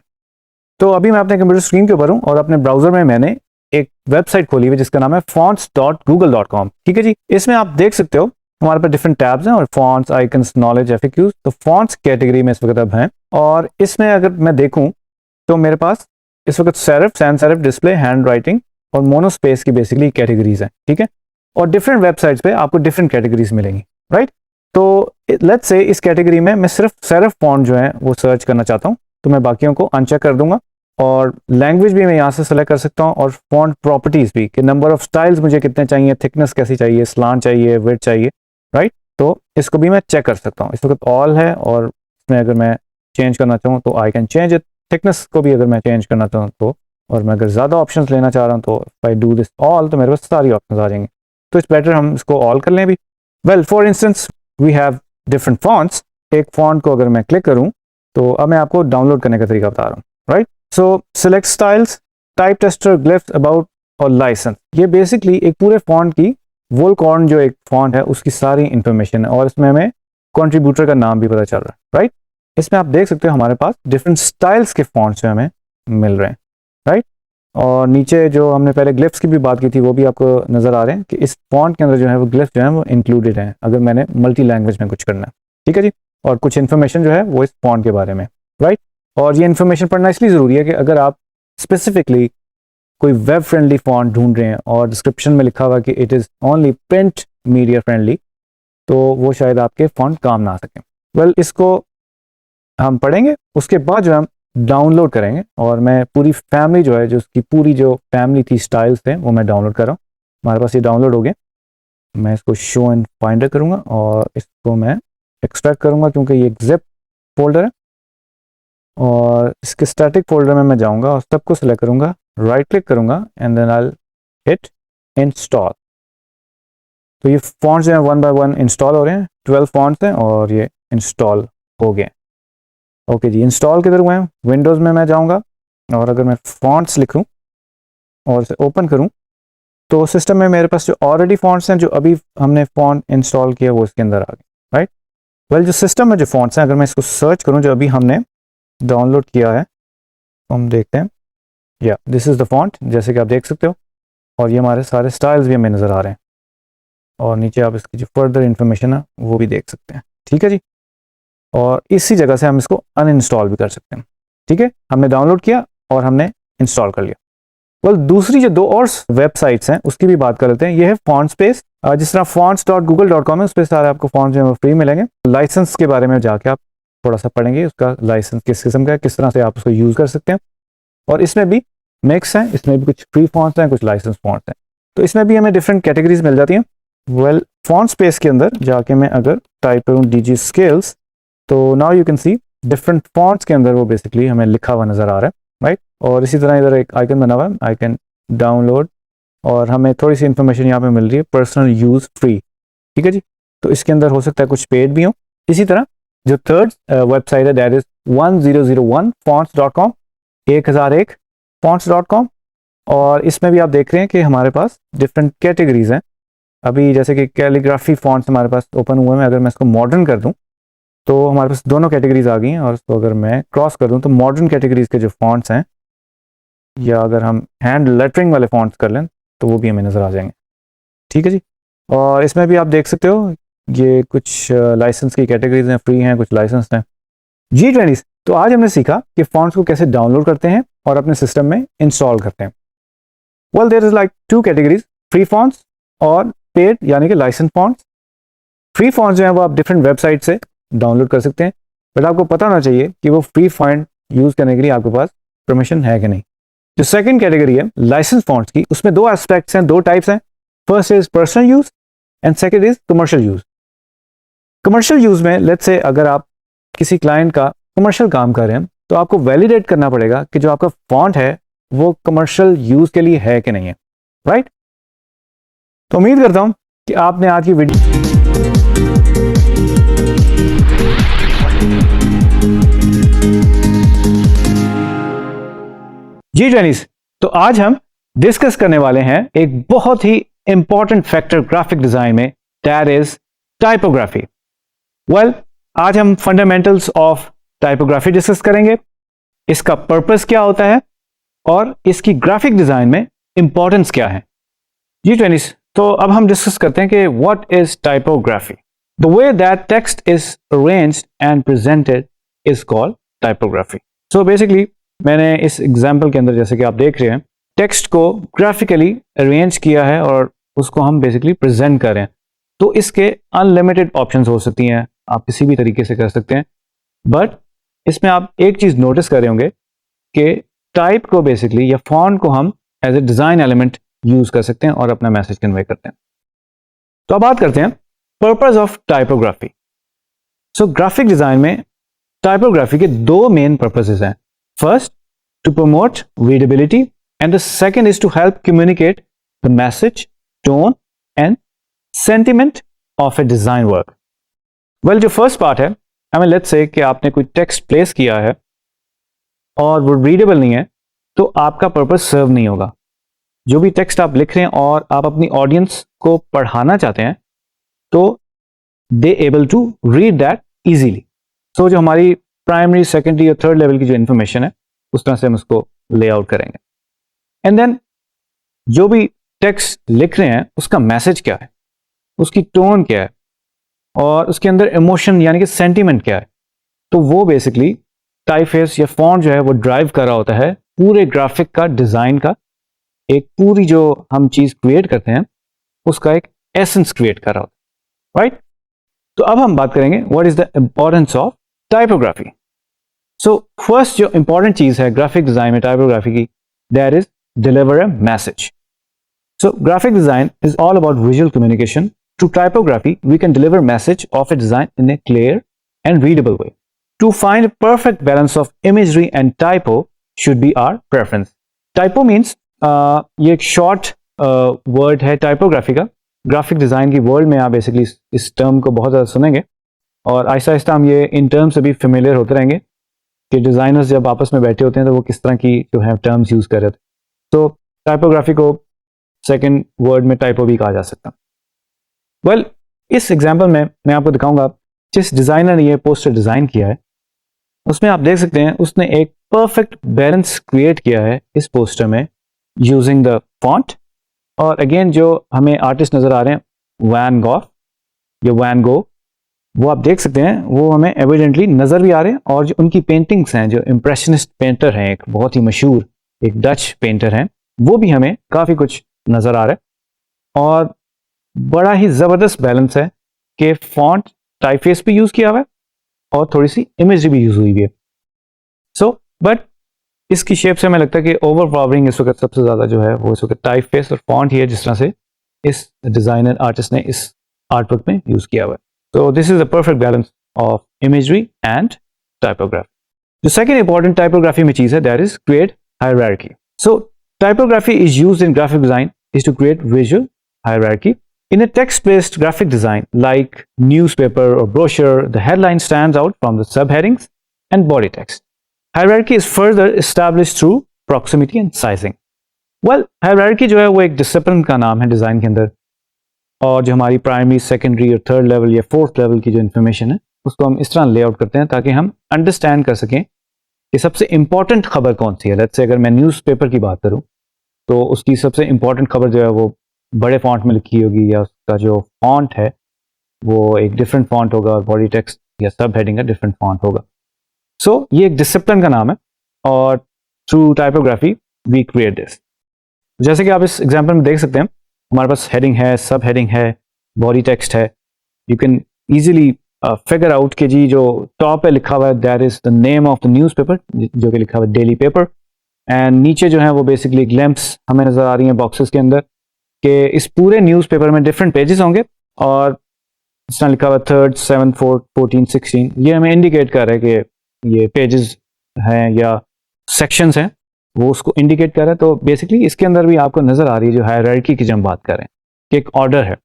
तो अभी मैं अपने कंप्यूटर स्क्रीन के ऊपर हूं, और अपने ब्राउजर में मैंने एक वेबसाइट खोली हुई जिसका नाम है fonts.google.com। ठीक है जी, इसमें आप देख सकते हो हमारे पास डिफरेंट टैब्स हैं, और फॉन्ट्स, आइकन्स, नॉलेज, एफएक्यूज। तो फॉन्ट्स कैटेगरी में इस वक्त अब हैं, और इसमें अगर मैं देखूं तो मेरे पास इस वक्त serif, sans serif, display, handwriting और मोनोस्पेस की बेसिकली कैटेगरीज हैं। ठीक है, और डिफरेंट वेबसाइट्स पे आपको डिफरेंट कैटेगरीज मिलेंगी, राइट। तो लेट्स से इस कैटेगरी में मैं सिर्फ सेरिफ फॉन्ट जो है वो सर्च करना चाहता हूँ, तो मैं बाकियों को अनचेक कर दूंगा, और लैंग्वेज भी मैं यहाँ से सेलेक्ट कर सकता हूँ, और फॉन्ट प्रॉपर्टीज भी, कि नंबर ऑफ स्टाइल्स मुझे कितने चाहिए, थिकनेस कैसी चाहिए, स्लांट चाहिए, विड्थ चाहिए, राइट। तो इसको भी मैं चेक कर सकता हूँ। इस वक्त ऑल है, और इसमें अगर मैं चेंज करना चाहूँ तो I can change it. Thickness को भी अगर मैं चेंज करना चाहूँ तो, और मैं अगर ज़्यादा ऑप्शंस लेना चाह रहा हूँ तो आई डू दिस ऑल, तो मेरे पास सारी ऑप्शंस आ जाएंगे। तो इट्स बेटर हम इसको ऑल कर लें भी। Well, for instance we have different fonts. एक फॉन्ट को अगर मैं क्लिक करूँ तो अब मैं आपको डाउनलोड करने का तरीका बता रहा हूँ, right. So select styles, type tester, glyphs, about और लाइसेंस। ये बेसिकली एक पूरे फॉन्ट की, वोलकॉर्न जो एक फॉन्ट है उसकी सारी इंफॉर्मेशन है, और इसमें हमें कंट्रीब्यूटर का नाम भी पता चल रहा है, राइट। इसमें आप देख सकते हो हमारे पास डिफरेंट स्टाइल्स के फॉन्ट्स हमें मिल रहे हैं, राइट। और नीचे जो हमने पहले ग्लिफ्स की भी बात की थी वो भी आपको नजर आ रहे हैं कि इस फॉन्ट के अंदर जो है वो ग्लिफ्स जो है वो इंक्लूडेड हैं, अगर मैंने मल्टी लैंग्वेज में कुछ करना है। ठीक है जी, और कुछ इन्फॉर्मेशन जो है वो इस फॉन्ट के बारे में, राइट। और ये इन्फॉर्मेशन पढ़ना इसलिए ज़रूरी है कि अगर आप स्पेसिफिकली कोई वेब फ्रेंडली फॉन्ट ढूंढ रहे हैं और डिस्क्रिप्शन में लिखा हुआ कि it is only print media friendly, तो वो शायद आपके फॉन्ट काम ना आ सकें। वेल, इसको हम पढ़ेंगे, उसके बाद जो हम डाउनलोड करेंगे, और मैं पूरी फैमिली जो है, जो उसकी पूरी जो फैमिली थी स्टाइल्स थे, वो मैं डाउनलोड कर रहा हूँ। हमारे पास ये डाउनलोड हो गया। मैं इसको शो एंड फाइंडर करूँगा, और इसको मैं एक्सट्रैक्ट करूँगा क्योंकि ये एक जिप फोल्डर है, और इसके स्टैटिक फोल्डर में मैं जाऊँगा और सबको सिलेक्ट करूँगा, राइट क्लिक करूँगा, and then I hit install. तो ये फॉन्ट्स जो हैं 1 बाय 1 इंस्टॉल हो रहे हैं। 12 फॉन्ट्स हैं और ये इंस्टॉल हो गए। ओके जी, इंस्टॉल किधर हुए हैं? विंडोज़ में मैं जाऊंगा, और अगर मैं फॉन्ट्स लिखूं और इसे ओपन करूं तो सिस्टम में मेरे पास जो ऑलरेडी फॉन्ट्स हैं, जो अभी हमने फॉन्ट इंस्टॉल किया, वो इसके अंदर आ गए, राइट। वेल, जो सिस्टम में जो फॉन्ट्स हैं, अगर मैं इसको सर्च करूं जो अभी हमने डाउनलोड किया है, तो हम देखते हैं, या दिस इज़ द फॉन्ट, जैसे कि आप देख सकते हो, और ये हमारे सारे स्टाइल्स भी हमें नज़र आ रहे हैं, और नीचे आप इसकी जो फर्दर इन्फॉर्मेशन है वो भी देख सकते हैं, ठीक है जी। और इसी जगह से हम इसको अनइंस्टॉल भी कर सकते हैं, ठीक है। हमने डाउनलोड किया और हमने इंस्टॉल कर लिया। वेल, दूसरी जो दो और वेबसाइट्स हैं उसकी भी बात कर लेते हैं। ये है fontspace, जिस तरह fonts.google.com है, उस पर सारे आपको फॉन्ट्स जो है फ्री मिलेंगे। लाइसेंस के बारे में जाके आप थोड़ा सा पढ़ेंगे, उसका लाइसेंस किस किस्म का है, किस तरह से आप उसको यूज़ कर सकते हैं। और इसमें भी मिक्स हैं, इसमें भी कुछ फ्री फॉन्ट्स हैं, कुछ लाइसेंस फॉन्ट्स हैं, तो इसमें भी हमें डिफरेंट कैटेगरीज मिल जाती हैं। वेल, fontspace के अंदर जाके मैं अगर टाइप करूँ DG Scales, तो now you can C different fonts के अंदर वो बेसिकली हमें लिखा हुआ नज़र आ रहा है, राइट। और इसी तरह इधर एक आइकन बना हुआ है, आई कैन डाउनलोड, और हमें थोड़ी सी इन्फॉर्मेशन यहाँ पे मिल रही है, पर्सनल यूज़ फ्री, ठीक है जी। तो इसके अंदर हो सकता है कुछ पेड भी हो। इसी तरह जो थर्ड वेबसाइट है, दैट इज 1001 fonts.com, 1001 fonts.com, और इसमें भी आप देख रहे हैं कि हमारे पास डिफरेंट कैटेगरीज हैं। अभी जैसे कि कैलीग्राफी फॉन्ट्स हमारे पास ओपन हुए हैं, अगर मैं इसको मॉडर्न कर दूं तो हमारे पास दोनों कैटेगरीज आ गई हैं, और इसको अगर मैं क्रॉस कर दूं तो मॉडर्न कैटेगरीज के जो फॉन्ट्स हैं, या अगर हम हैंड लेटरिंग वाले फॉन्ट्स कर लें तो वो भी हमें नज़र आ जाएंगे, ठीक है जी। और इसमें भी आप देख सकते हो ये कुछ लाइसेंस की कैटेगरीज हैं, फ्री हैं, कुछ लाइसेंस हैं। G20। तो आज हमने सीखा कि फॉन्ट्स को कैसे डाउनलोड करते हैं और अपने सिस्टम में इंस्टॉल करते हैं। Well, there is like two categories, free fonts और पेड यानी कि लाइसेंस फॉन्ट्स। फ्री फॉन्ट्स जो है वो आप डिफरेंट वेबसाइट से डाउनलोड कर सकते हैं, बट आपको पता होना चाहिए कि वो फ्री फॉन्ट यूज़ करने के लिए आपके पास परमिशन है कि नहीं। जो सेकंड कैटेगरी है लाइसेंस फॉन्ट्स की, उसमें दो एस्पेक्ट्स हैं, दो टाइप्स हैं। First is personal use and second is commercial use. Commercial use में लेट्स से अगर आप किसी क्लाइंट का कमर्शियल काम कर रहे हैं, तो आपको वैलिडेट करना पड़ेगा कि जो आपका फॉन्ट है वो कमर्शियल यूज के लिए है कि नहीं है, राइट। तो उम्मीद करता हूं कि आपने आज की वीडियो G20। तो आज हम डिस्कस करने वाले हैं एक बहुत ही इंपॉर्टेंट फैक्टर ग्राफिक डिजाइन में, दैट इज टाइपोग्राफी। वेल, आज हम फंडामेंटल्स ऑफ टाइपोग्राफी डिस्कस करेंगे, इसका पर्पस क्या होता है और इसकी ग्राफिक डिजाइन में इंपॉर्टेंस क्या है। G20। तो अब हम डिस्कस करते हैं कि what is typography. The way that text is arranged and presented is called typography. So basically मैंने इस एग्जाम्पल के अंदर, जैसे कि आप देख रहे हैं, टेक्स्ट को ग्राफिकली अरेंज किया है और उसको हम बेसिकली प्रेजेंट कर रहे हैं। तो इसके अनलिमिटेड ऑप्शंस हो सकती हैं, आप किसी भी तरीके से कर सकते हैं, बट इसमें आप एक चीज नोटिस कर रहे होंगे कि टाइप को बेसिकली या फॉन्ट को हम as a design element use कर सकते हैं और अपना मैसेज कन्वे करते हैं। तो अब बात करते हैं purpose of typography. So graphic design में टाइपोग्राफी के दो मेन पर्पसेस हैं। First, to promote readability, and the second is to help communicate the message, tone, and sentiment of a design work. Well, जो first part है, I mean, let's say कि आपने कोई text place किया है और वो readable नहीं है, तो आपका purpose serve नहीं होगा। जो भी text आप लिख रहे हैं और आप अपनी audience को पढ़ाना चाहते हैं, तो they able to read that easily. So जो हमारी प्राइमरी, सेकेंडरी और थर्ड लेवल की जो इन्फॉर्मेशन है, उस तरह से हम उसको लेआउट करेंगे। एंड देन जो भी टेक्स्ट लिख रहे हैं उसका मैसेज क्या है, उसकी टोन क्या है, और उसके अंदर इमोशन यानी कि सेंटीमेंट क्या है, तो वो बेसिकली टाइपफेस या फॉन्ट जो है वो ड्राइव कर रहा होता है पूरे ग्राफिक का, डिजाइन का, एक पूरी जो हम चीज क्रिएट करते हैं उसका एक एसेंस क्रिएट कर रहा होता है, राइट। तो अब हम बात करेंगे what is the importance of typography. So first जो इंपॉर्टेंट चीज है ग्राफिक डिजाइन में टाइपोग्राफी की, that is deliver a message. So graphic design is all about visual communication. Through typography we can deliver message of a design in a clear and readable way. To find perfect balance of imagery and typo should be our preference. Typo means ये एक short word है typography का। Graphic design की world में आप basically इस term को बहुत ज्यादा सुनेंगे और आहिस्ता आहिस्ता हम ये इन टर्म से भी फेमिलियर होते रहेंगे कि डिज़ाइनर्स जब आपस में बैठे होते हैं तो वो किस तरह की जो है टर्म्स यूज़ कर रहे थे। तो टाइपोग्राफी को सेकंड वर्ड में टाइपो भी कहा जा सकता। वेल, इस एग्जांपल में मैं आपको दिखाऊंगा जिस डिज़ाइनर ने ये पोस्टर डिज़ाइन किया है उसमें आप देख सकते हैं उसने एक परफेक्ट बैलेंस क्रिएट किया है इस पोस्टर में यूजिंग द फॉन्ट। और अगेन जो हमें आर्टिस्ट नज़र आ रहे हैं वैन गॉग या वैन गो, वो आप देख सकते हैं वो हमें एविडेंटली नज़र भी आ रहे हैं। और जो उनकी पेंटिंग्स हैं, जो इम्प्रेशनिस्ट पेंटर हैं, एक बहुत ही मशहूर एक डच पेंटर हैं, वो भी हमें काफ़ी कुछ नज़र आ रहा है। और बड़ा ही ज़बरदस्त बैलेंस है कि फॉन्ट टाइपफेस भी यूज़ किया हुआ है और थोड़ी सी इमेज भी यूज़ हुई है। बट इसकी शेप से हमें लगता है कि ओवर पावरिंग इस वक्त सबसे ज़्यादा जो है वो इस वक्त टाइपफेस और फॉन्ट ही है, जिस तरह से इस डिज़ाइनर आर्टिस्ट ने इस आर्टवर्क में यूज़ किया हुआ है। तो this is a perfect balance of imagery and typography. जो सेकंड इंपॉर्टेंट टाइपोग्राफी में चीज़ है that is create hierarchy. So typography is used in graphic design is to create visual hierarchy. In a text-based graphic design like newspaper or brochure, the headline stands out from the subheadings and body text. Hierarchy is further established through proximity and sizing. Well, hierarchy जो है वो एक discipline का नाम है design के अंदर, और जो हमारी प्राइमरी, सेकेंडरी और थर्ड लेवल या फोर्थ लेवल की जो इन्फॉर्मेशन है उसको हम इस तरह लेआउट करते हैं ताकि हम अंडरस्टैंड कर सकें कि सबसे इंपॉर्टेंट खबर कौन सी है। लेट्स से अगर मैं न्यूज़पेपर की बात करूं तो उसकी सबसे इंपॉर्टेंट खबर जो है वो बड़े फॉन्ट में लिखी होगी, या उसका जो फॉन्ट है वो एक डिफरेंट फॉन्ट होगा, बॉडी टेक्स्ट या सब हेडिंग का डिफरेंट फॉन्ट होगा। सो ये एक डिसिप्लिन का नाम है और through typography we create this. जैसे कि आप इस एग्जाम्पल में देख सकते हैं हमारे पास हेडिंग है, सब हेडिंग है, बॉडी टेक्स्ट है। You can easily figure out कि जी जो टॉप पे लिखा हुआ है that is the name of the newspaper, जो कि लिखा हुआ है डेली पेपर, एंड नीचे जो है वो बेसिकली ग्लैम्प्स हमें नज़र आ रही हैं बॉक्सेस के अंदर कि इस पूरे न्यूज़पेपर में डिफरेंट पेजेस होंगे और इस तरह लिखा हुआ 3rd, 7th, 4th, 14, 16। ये हमें इंडिकेट कर रहा है कि ये पेजेस हैं या सेक्शंस हैं, वो उसको इंडिकेट कर रहा है। तो बेसिकली इसके अंदर भी आपको नज़र आ रही है जो हायरार्की की जब हम बात करें कि एक ऑर्डर है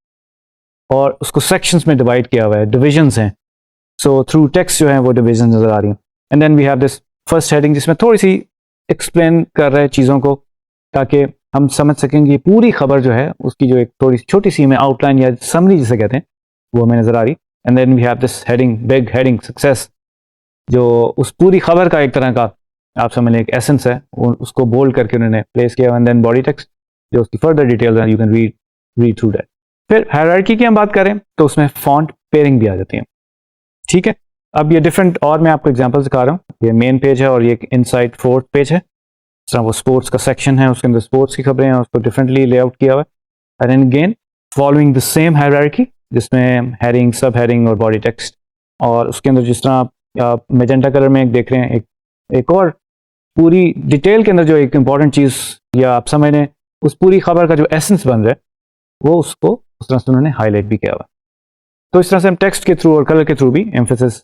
और उसको सेक्शंस में डिवाइड किया हुआ है, डिविजन्स हैं। सो थ्रू टेक्स्ट जो है वो डिविजन नज़र आ रही हैं। And then we have this first heading जिसमें थोड़ी सी एक्सप्लेन कर रहे हैं चीज़ों को ताकि हम समझ सकें कि पूरी खबर जो है उसकी जो एक थोड़ी छोटी सी में आउटलाइन या समरी जिसे कहते हैं वो हमें नज़र आ रही। And then we have this heading, big heading, success, जो उस पूरी खबर का एक तरह का आप समझ लें एक एसेंस है, उसको बोल्ड करके उन्होंने प्लेस किया। एंड देन बॉडी टेक्स्ट जो उसकी फर्दर डिटेल्स हैं, you can read through that. फिर हायरार्की की हम बात करें तो उसमें फॉन्ट पेयरिंग भी आ जाती है। ठीक है, अब ये डिफरेंट और मैं आपको एग्जांपल दिखा रहा हूँ। ये मेन पेज है और ये इनसाइड फोर्थ पेज है। इस तरह वो स्पोर्ट्स का सेक्शन है, उसके अंदर स्पोर्ट्स की खबरें हैं, उसको डिफरेंटली लेआउट किया हुआ है। And again following the same hierarchy जिसमें हेडिंग, सब हेडिंग और बॉडी टेक्स्ट, और उसके अंदर जिस तरह आप मैजेंटा कलर में एक देख रहे हैं एक और पूरी डिटेल के अंदर जो एक इंपॉर्टेंट चीज़ या आप समझ लें उस पूरी खबर का जो एसेंस बन रहा है वो उसको उस तरह से उन्होंने हाईलाइट भी किया हुआ। तो इस तरह से हम टेक्स्ट के थ्रू और कलर के थ्रू भी एम्फेसिस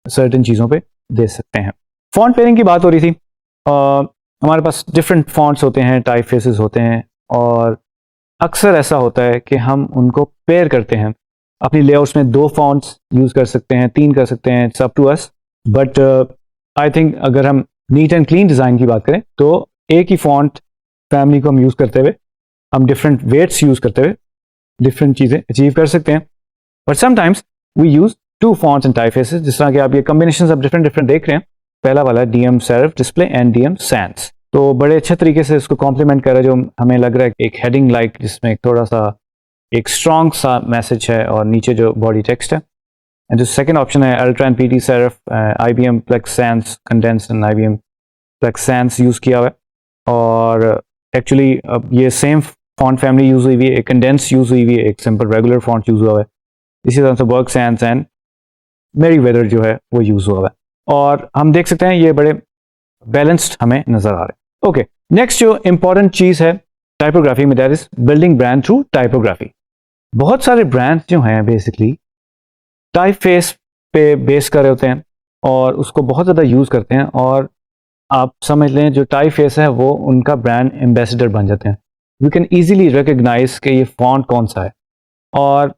सर्टेन चीज़ों पे दे सकते हैं। फॉन्ट पेयरिंग की बात हो रही थी। हमारे पास डिफरेंट फॉन्ट्स होते हैं, टाइप फेसेस होते हैं, और अक्सर ऐसा होता है कि हम उनको पेयर करते हैं। अपनी लेआउट्स में 2 फॉन्ट्स यूज़ कर सकते हैं, 3 कर सकते हैं, it's up to us. But I think अगर हम नीट एंड क्लीन डिज़ाइन की बात करें तो एक ही फॉन्ट फैमिली को हम यूज़ करते हुए, हम डिफरेंट वेट्स यूज़ करते हुए डिफरेंट चीज़ें अचीव कर सकते हैं। But sometimes we use 2 fonts and typefaces, जिस तरह के आप ये कॉम्बिनेशंस अब डिफरेंट देख रहे हैं। पहला वाला DM serif display and DM sans, तो बड़े अच्छे तरीके से इसको कॉम्प्लीमेंट कर रहा है, जो हमें लग रहा है एक हेडिंग लाइक जिसमें थोड़ा सा एक स्ट्रॉन्ग सा मैसेज है और नीचे जो बॉडी टेक्स्ट है। एंड जो सेकंड ऑप्शन है ultra and PT serif, IBM Plex Sans condensed and IBM Plex Sans use किया हुआ है। और एक्चुअली अब ये सेम फॉन्ट फैमिली यूज़ हुई हुई है, एक कंडेंस यूज़ हुई हुई है, एक सिंपल रेगुलर फॉन्ट यूज़ हुआ है। इसी तरह से वर्क सैंस एंड मेरीवेदर जो है वो यूज़ हुआ है, और हम देख सकते हैं ये बड़े बैलेंस्ड हमें नज़र आ रहे हैं। ओके, नेक्स्ट जो इंपॉर्टेंट चीज़ है टाइपोग्राफी में that is building brand through typography. बहुत सारे ब्रांड्स जो हैं बेसिकली टाइप फेस पे बेस कर रहे होते हैं और उसको बहुत ज़्यादा यूज़ करते हैं, और आप समझ लें जो टाइप फेस है वो उनका ब्रांड एम्बेसडर बन जाते हैं। यू कैन ईजिली रिकग्नाइज कि ये फॉन्ट कौन सा है, और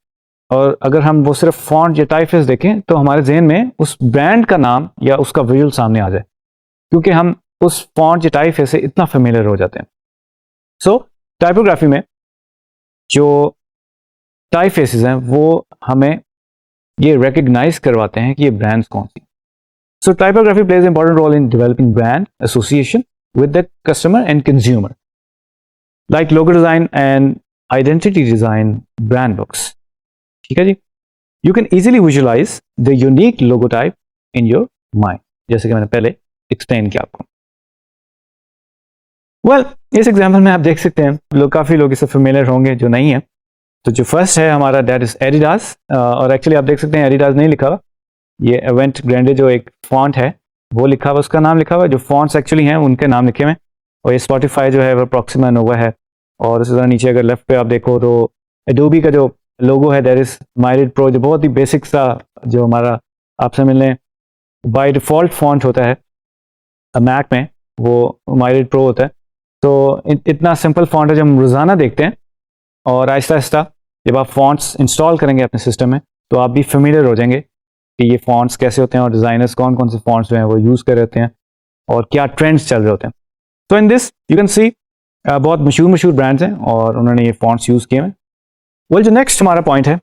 अगर हम वो सिर्फ फॉन्ट या टाइप फेस देखें तो हमारे जहन में उस ब्रांड का नाम या उसका विजुअल सामने आ जाए, क्योंकि हम उस फॉन्ट या टाइप फेस से इतना फेमिलियर हो जाते हैं। सो टाइपोग्राफी में जो टाइप फेसेस हैं वो हमें ये रिकग्नाइज करवाते हैं कि ये ब्रांड्स कौन सी। So typography plays important role in developing brand association with the customer and consumer, like logo design and identity design, brand books. ठीक है जी, you can easily visualize the unique logo type in your mind, जैसे कि मैंने पहले explain किया आपको। Well इस एग्जाम्पल में आप देख सकते हैं काफी लोग इससे फेमिलियर होंगे, जो नहीं है तो जो फर्स्ट है हमारा दैट इज एडिडास, और एक्चुअली आप देख सकते हैं एडिडास नहीं लिखा हुआ, ये इवेंट ग्रैंडे जो एक फॉन्ट है वो लिखा हुआ, उसका नाम लिखा हुआ है, जो फॉन्ट्स एक्चुअली हैं उनके नाम लिखे हुए हैं। और ये स्पॉटिफाई जो है वो प्रॉक्सिमा नोवा है, और उसी तरह नीचे अगर लेफ्ट पे आप देखो तो एडोबी का जो लोगो है दैट इज माइरिड प्रो, जो बहुत ही बेसिक सा जो हमारा आपसे मिलने बाय डिफॉल्ट फॉन्ट होता है मैक में, वो माइरिड प्रो होता है। तो इतना सिंपल फॉन्ट है जो हम रोज़ाना देखते हैं, और आहिस्ता आहिस्ता जब आप फॉन्ट्स इंस्टॉल करेंगे अपने सिस्टम में तो आप भी फेमिलियर हो जाएंगे कि ये फॉन्ट्स कैसे होते हैं और डिज़ाइनर्स कौन कौन से फॉन्ट्स जो हैं वो यूज़ कर रहे होते हैं और क्या ट्रेंड्स चल रहे होते हैं। तो इन दिस यू कैन सी बहुत मशहूर ब्रांड्स हैं और उन्होंने ये फॉन्ट्स यूज़ किए हैं। वेल जो नेक्स्ट हमारा पॉइंट है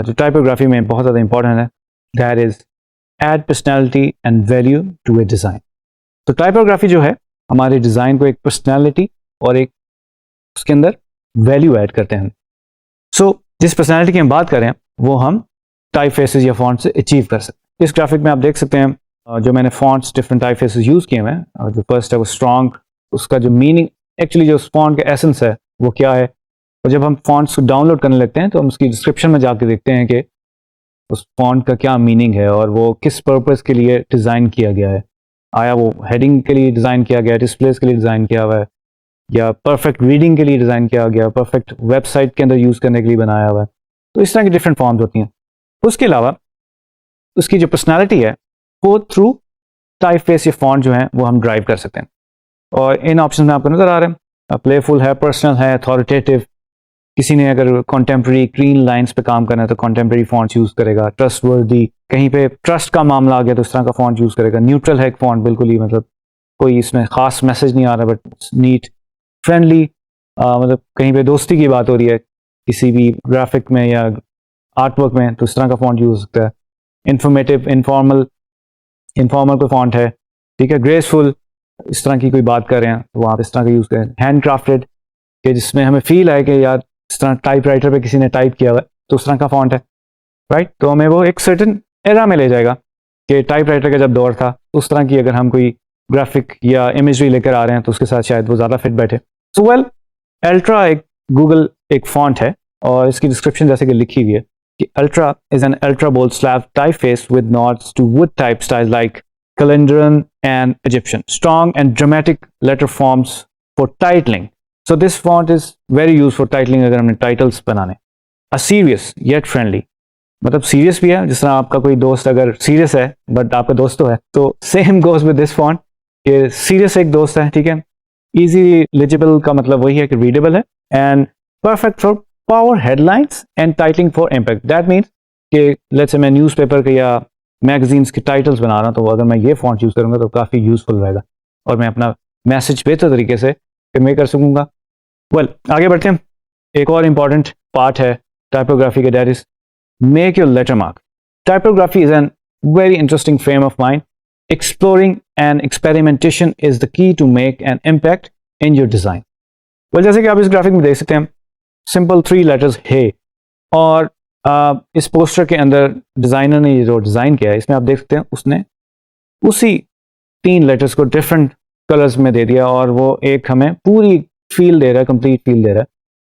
जो टाइपोग्राफी में बहुत ज़्यादा इंपॉर्टेंट है, that is add personality and value to a design. तो टाइपोग्राफी जो है हमारे डिज़ाइन को एक पर्सनैलिटी और एक उसके अंदर वैल्यू ऐड करते हैं। सो जिस पर्सनैलिटी की हम बात करें वो हम टाइप फेसेस या फॉन्ट से अचीव कर सकते हैं। इस ग्राफिक में आप देख सकते हैं जो मैंने fonts different type faces use किए हैं, और जो फर्स्ट है वो स्ट्रॉन्ग, उसका जो मीनिंग एक्चुअली जो फॉन्ट का एसेंस है वो क्या है, और जब हम फॉन्ट्स को डाउनलोड करने लगते हैं तो हम उसकी डिस्क्रिप्शन में जाके देखते हैं कि उस फॉन्ट का क्या मीनिंग है और वो किस पर्पज़ के लिए डिज़ाइन किया गया है। आया वो हेडिंग के लिए डिज़ाइन किया गया है, डिस्प्लेस के लिए डिज़ाइन किया हुआ है, या परफेक्ट रीडिंग के लिए डिज़ाइन किया गया, परफेक्ट वेबसाइट के अंदर यूज़ करने के लिए बनाया हुआ है। तो इस तरह की डिफरेंट फॉर्म्स होती हैं। उसके अलावा उसकी जो पर्सनालिटी है वो थ्रू टाइप फेस या फॉन्ट जो है वो हम ड्राइव कर सकते हैं। और इन ऑप्शन में आपको नज़र आ रहे हैं, प्लेफुल है, पर्सनल है, अथॉरिटेटिव। किसी ने अगर कॉन्टेम्प्रेरी क्लीन लाइन्स पे काम करना है तो कॉन्टेम्प्रेरी फॉन्ट्स यूज़ करेगा। ट्रस्टवर्दी, कहीं पे ट्रस्ट का मामला आ गया तो इस तरह का फॉन्ट यूज़ करेगा। न्यूट्रल है एक फॉन्ट, बिल्कुल ही मतलब कोई इसमें खास मैसेज नहीं आ रहा, बट नीट फ्रेंडली, मतलब कहीं पे दोस्ती की बात हो रही है किसी भी ग्राफिक में या आर्ट वर्क में तो इस तरह का फॉन्ट यूज़ हो सकता है। इंफॉर्मेटिव, इनफॉर्मल कोई फॉन्ट है, ठीक है। ग्रेसफुल, इस तरह की कोई बात कर रहे हैं तो आप इस तरह का यूज़ करें। हैंड क्राफ्टेड, कि जिसमें हमें फील आए कि यार इस तरह टाइप राइटर पे किसी ने टाइप किया हुआ है तो उस तरह का फॉन्ट है, राइट। तो हमें वो एक सर्टन एरा में ले जाएगा कि टाइप राइटर का जब दौर था उस तरह की अगर हम कोई ग्राफिक या इमेजरी लेकर आ रहे हैं तो उसके साथ शायद वो ज़्यादा फिट बैठे। सो वेल अल्ट्रा एक गूगल एक फॉन्ट है और इसकी डिस्क्रिप्शन जैसे कि लिखी हुई है कि ultra is an ultra bold slab typeface with nods to wood type style like Clarendon and Egyptian, strong and dramatic letter forms for titling. So this font is very use for titling अगर हमने titles बनाने। A serious yet friendly, मतलब serious भी है, जिस तरह आपका कोई दोस्त अगर सीरियस है बट आपका दोस्त तो है, तो same goes with this font कि सीरियस एक दोस्त है, ठीक है। इजी लिजिबल का मतलब वही है कि रीडेबल है, and perfect for power headlines and titling for impact. That means कि लेट्स से मैं न्यूज़पेपर के या मैगजीन्स के टाइटल्स बना रहा हूँ तो अगर मैं ये फॉन्ट यूज़ करूँगा तो काफ़ी यूजफुल रहेगा और मैं अपना मैसेज बेहतर तरीके से कन्वे कर सकूँगा। वेल आगे बढ़ते हैं। एक और इम्पॉर्टेंट पार्ट है टाइपोग्राफी का, that is make your letter mark. Typography is an very interesting frame of mind. Exploring and experimentation is the key to make an impact in your design. Well, जैसे कि आप इस graphic में देख सकते हैं, सिंपल 3 लेटर्स है, और इस पोस्टर के अंदर डिज़ाइनर ने जो डिज़ाइन किया है इसमें आप देख सकते हैं उसने उसी 3 लेटर्स को डिफरेंट कलर्स में दे दिया और वो एक हमें पूरी फील दे रहा है, कंप्लीट फील दे रहा है।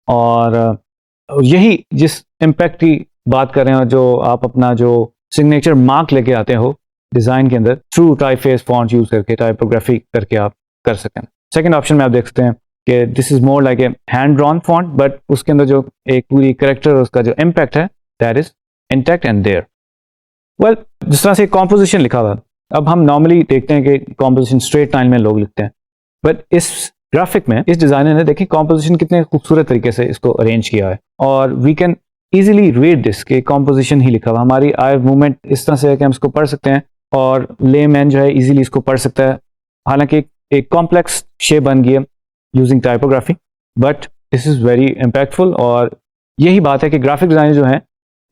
और यही जिस इम्पैक्ट की बात कर रहे हैं, जो आप अपना जो सिग्नेचर मार्क लेके आते हो डिज़ाइन के अंदर थ्रू टाइपफेस फॉन्ट यूज़ करके, टाइपोग्राफी करके आप कर सकते हैं। सेकंड ऑप्शन में आप देख सकते हैं कि this is more like a hand drawn font, but उसके अंदर जो एक पूरी करेक्टर उसका जो इम्पैक्ट है that is intact and there. Well जिस तरह से कॉम्पोजिशन लिखा हुआ, अब हम नॉर्मली देखते हैं कि कॉम्पोजिशन स्ट्रेट लाइन में लोग लिखते हैं, बट इस ग्राफिक में इस डिज़ाइनर ने देखिए कॉम्पोजिशन कितने खूबसूरत तरीके से इसको अरेंज किया है, और we can easily read this के कॉम्पोजिशन ही लिखा हुआ। हमारी आई मूवमेंट इस तरह से है कि हम इसको पढ़ सकते हैं और लेमैन जो है इजीली इसको पढ़ सकता है। हालांकि एक कॉम्प्लेक्स शेप बन गई है using typography, but this is very impactful. और यही बात है कि ग्राफिक डिज़ाइनर जो हैं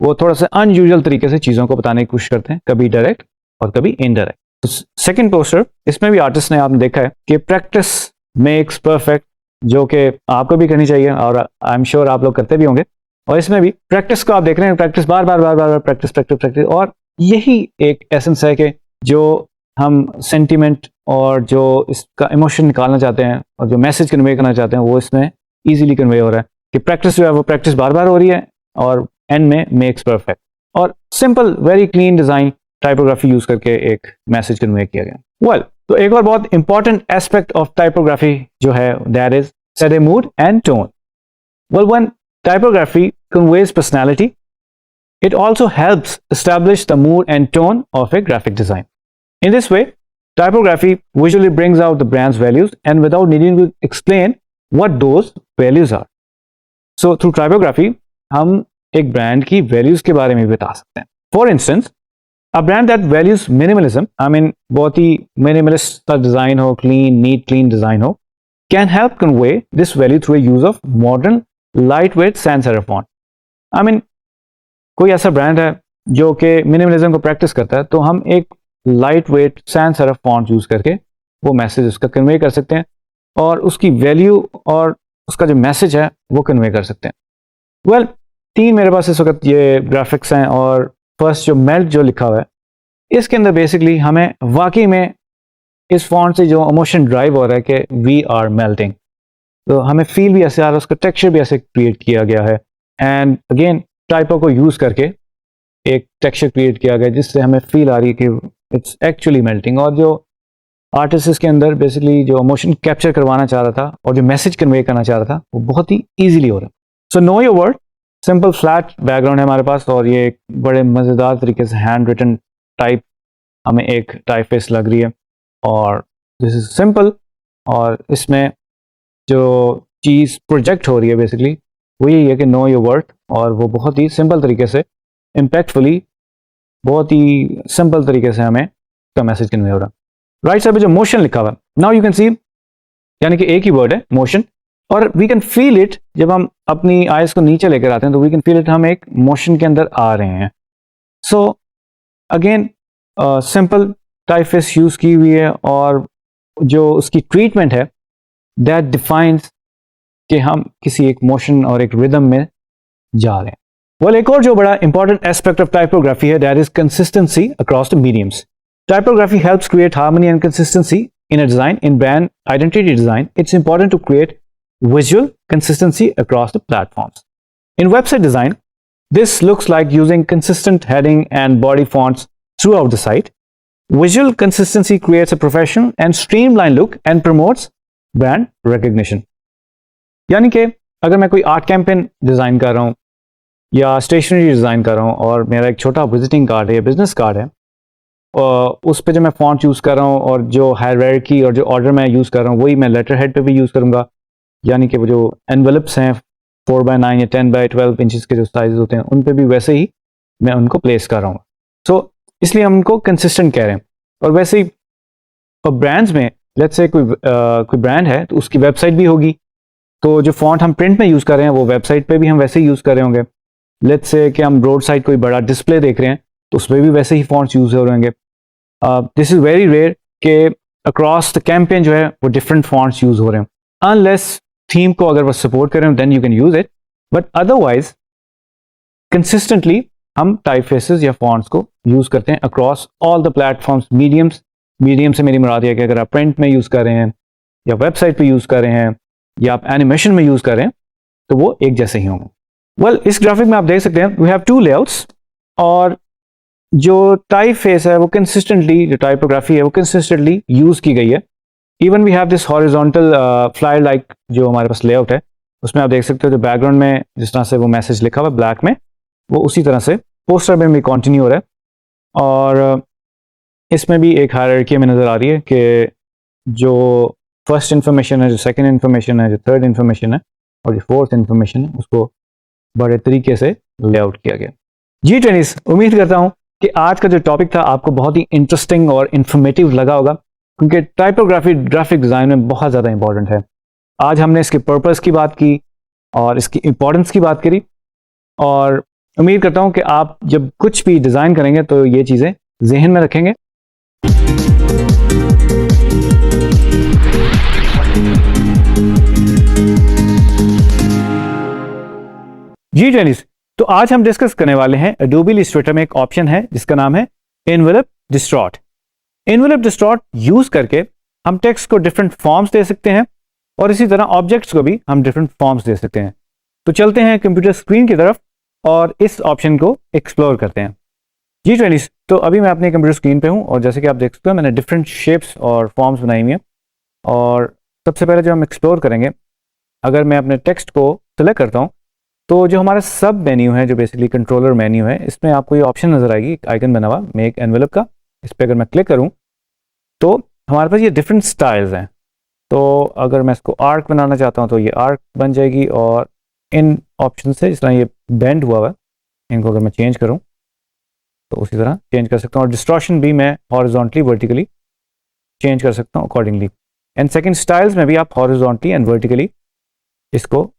वो थोड़ा सा अनयूजुअल तरीके से चीज़ों को बताने की कोशिश करते हैं, कभी डायरेक्ट और कभी इनडायरेक्ट। तो सेकंड पोस्टर, इसमें भी आर्टिस्ट ने आपने देखा है कि प्रैक्टिस मेक्स परफेक्ट, जो कि आपको भी करनी चाहिए और आई एम श्योर आप लोग करते भी होंगे। और इसमें भी प्रैक्टिस को आप देख रहे हैं, प्रैक्टिस बार बार बार बार बार प्रैक्टिस प्रैक्टिस प्रैक्टिस। और यही एक एसेंस है कि जो हम सेंटिमेंट और जो इसका इमोशन निकालना चाहते हैं और जो मैसेज कन्वे करना चाहते हैं वो इसमें ईजिली कन्वे हो रहा है कि प्रैक्टिस जो है वो प्रैक्टिस बार बार हो रही है और एंड में मेक्स परफेक्ट। और simple very clean design typography use करके एक मैसेज कन्वे किया गया। तो एक और बहुत इंपॉर्टेंट एस्पेक्ट ऑफ टाइपोग्राफी जो है that is set A mood and tone. When typography conveys personality, it also helps establish the mood and tone of a graphic design. In this way, typography visually brings out the brand's values and without needing to explain what those values are. So through typography, हम एक brand की values के बारे में भी बता सकते हैं. For instance, a brand that values minimalism, I mean बहुत ही minimalist का design हो, clean, neat, clean design हो, can help convey this value through a use of modern, lightweight sans serif font. I mean कोई ऐसा brand है जो कि minimalism को प्रैक्टिस करता है, तो हम एक light weight sans serif font use करके वो मैसेज उसका कन्वे कर सकते हैं और उसकी वैल्यू और उसका जो मैसेज है वो कन्वे कर सकते हैं। तीन मेरे पास इस वक्त ये ग्राफिक्स हैं और फर्स्ट जो मेल्ट जो लिखा हुआ है इसके अंदर बेसिकली हमें वाकई में इस फॉन्ट से जो इमोशन ड्राइव हो रहा है कि वी आर मेल्टिंग, तो हमें फील भी ऐसे आ रहा है, उसका टेक्सचर भी ऐसे क्रिएट किया गया है। एंड अगेन टाइपो को यूज करके एक टेक्सचर क्रिएट किया गया जिससे हमें फील आ रही है कि इट्स एक्चुअली मेल्टिंग। और जो आर्टिस्ट इसके अंदर बेसिकली जो इमोशन कैप्चर करवाना चाह रहा था और जो मैसेज कन्वे करना चाह रहा था वो बहुत ही ईजिली हो रहा है। So know your word, simple flat background है हमारे पास और ये एक बड़े मज़ेदार तरीके से हैंड रिटन टाइप हमें एक टाइप फेस लग रही है और दिस इज सिंपल। और इसमें जो चीज़ प्रोजेक्ट हो रही है बेसिकली वो यही है कि नो योर वर्ड, और वो बहुत ही सिंपल तरीके से इम्पैक्टफुली बहुत ही सिंपल तरीके से हमें का मैसेज कन्वे हो रहा है। राइट साइड पे जो मोशन लिखा हुआ है, नाउ यू कैन सी, यानी कि एक ही वर्ड है मोशन, और वी कैन फील इट जब हम अपनी आइज को नीचे लेकर आते हैं तो वी कैन फील इट, हम एक मोशन के अंदर आ रहे हैं। So again simple typeface use की हुई है और जो उसकी ट्रीटमेंट है दैट डिफाइंस कि हम किसी एक मोशन और एक रिदम में जा रहे हैं। एक और जो बड़ा इंपॉर्टेंट एस्पेक्ट ऑफ टाइपोग्राफी है that is consistency across the mediums. Typography helps create harmony and consistency in a design. In brand identity design it's important to create visual consistency across the platforms. In website design, this looks like using consistent heading and body fonts throughout the site. Visual consistency creates a professional and streamlined look and promotes brand recognition. यानी कि अगर मैं कोई art campaign design कर रहा हूँ या stationery design कर रहा हूँ और मेरा एक छोटा विजिटिंग कार्ड है या बिजनेस कार्ड है और उस पर जो मैं फॉन्ट यूज़ कर रहा हूँ और जो हायरार्की और जो ऑर्डर मैं यूज़ कर रहा हूँ वही मैं लेटर हेड पर भी यूज़ करूँगा। यानी कि वो जो एनवेलप्स हैं 4x9 या 10x12 इंचेस के जो साइज होते हैं उन पे भी वैसे ही मैं उनको प्लेस कर रहा हूँ। सो इसलिए हम उनको कंसिस्टेंट कह रहे हैं। और वैसे ही और ब्रांड्स में लेट्स से कोई ब्रांड है तो उसकी वेबसाइट भी होगी, तो जो फॉन्ट हम प्रिंट में यूज़ कर रहे हैं वो वेबसाइट पे भी हम वैसे ही यूज़ कर रहे होंगे। लेट्स से कि हम रोड साइड कोई बड़ा डिस्प्ले देख रहे हैं तो उस पर भी वैसे ही फॉन्ट्स यूज़ हो रहे होंगे। दिस इज़ वेरी रेयर कि अक्रॉस द कैंपेन जो है वो डिफरेंट फॉन्ट्स यूज़ हो रहे हैं, अनलेस थीम को अगर वो सपोर्ट करें then you can use it, but otherwise consistently हम टाइपफेसेस या फॉन्ट्स को यूज करते हैं across all the platforms. Medium से मेरी मुराद है कि अगर आप प्रिंट में यूज कर रहे हैं या वेबसाइट पे यूज कर रहे हैं या आप एनिमेशन में यूज कर रहे हैं तो वो एक जैसे ही होंगे। इस ग्राफिक में आप देख सकते हैं वी हैव टू लेआउट्स और जो टाइपफेस है वो कंसिस्टेंटली, जो टाइपोग्राफी है वो कंसिस्टेंटली यूज की गई है। Even we have this horizontal flyer like जो हमारे पास लेआउट है उसमें आप देख सकते हो जो बैकग्राउंड में जिस तरह से वो मैसेज लिखा हुआ है ब्लैक में वो उसी तरह से पोस्टर में भी कंटिन्यू हो रहा है। और इसमें भी एक हायरार्की में नज़र आ रही है कि जो फर्स्ट इन्फॉर्मेशन है, जो सेकंड इन्फॉर्मेशन है, जो थर्ड इन्फॉर्मेशन है और जो फोर्थ इन्फॉर्मेशन है उसको बड़े तरीके से लेआउट किया गया। जी ट्रेनिस, उम्मीद करता हूँ कि आज का जो टॉपिक था आपको बहुत ही इंटरेस्टिंग और इन्फॉर्मेटिव लगा होगा, क्योंकि टाइपोग्राफी ग्राफिक डिज़ाइन में बहुत ज़्यादा इंपॉर्टेंट है। आज हमने इसके पर्पस की बात की, और इसकी इम्पोर्टेंस की बात करी, और उम्मीद करता हूँ कि आप जब कुछ भी डिज़ाइन करेंगे तो ये चीज़ें जहन में रखेंगे। जी ट्रेनिस, तो आज हम डिस्कस करने वाले हैं Adobe Illustrator में एक ऑप्शन है जिसका नाम है Envelope Distort। Envelope Distort use करके हम टेक्स्ट को डिफरेंट फॉर्म्स दे सकते हैं और इसी तरह ऑब्जेक्ट्स को भी हम डिफरेंट फॉर्म्स दे सकते हैं। तो चलते हैं कंप्यूटर स्क्रीन की तरफ और इस ऑप्शन को एक्सप्लोर करते हैं। जी ट्रेनिस, तो अभी मैं अपने कंप्यूटर स्क्रीन पे हूँ और जैसे कि आप देख सकते हो मैंने डिफरेंट शेप्स और फॉर्म्स बनाई हुई हैं। और सबसे पहले जो हम एक्सप्लोर करेंगे, अगर मैं अपने टेक्स्ट को सिलेक्ट करता हूँ तो जो हमारा सब मेन्यू है, जो बेसिकली कंट्रोलर मेन्यू है, इसमें आपको ये ऑप्शन नजर आएगी, एक आइकन बना हुआ मेक एनवेलप का। इस पर अगर मैं क्लिक करूं तो हमारे पास ये डिफरेंट स्टाइल्स हैं। तो अगर मैं इसको आर्क बनाना चाहता हूं तो ये आर्क बन जाएगी, और इन ऑप्शन से जिस तरह ये बेंड हुआ है, इनको अगर मैं चेंज करूं तो उसी तरह चेंज कर सकता हूँ। और डिस्टॉर्शन भी मैं हॉरिजॉन्टली वर्टिकली चेंज कर सकता हूँ अकॉर्डिंगली। एंड सेकेंड स्टाइल्स में भी आप हॉरिजॉन्टली एंड वर्टिकली इसको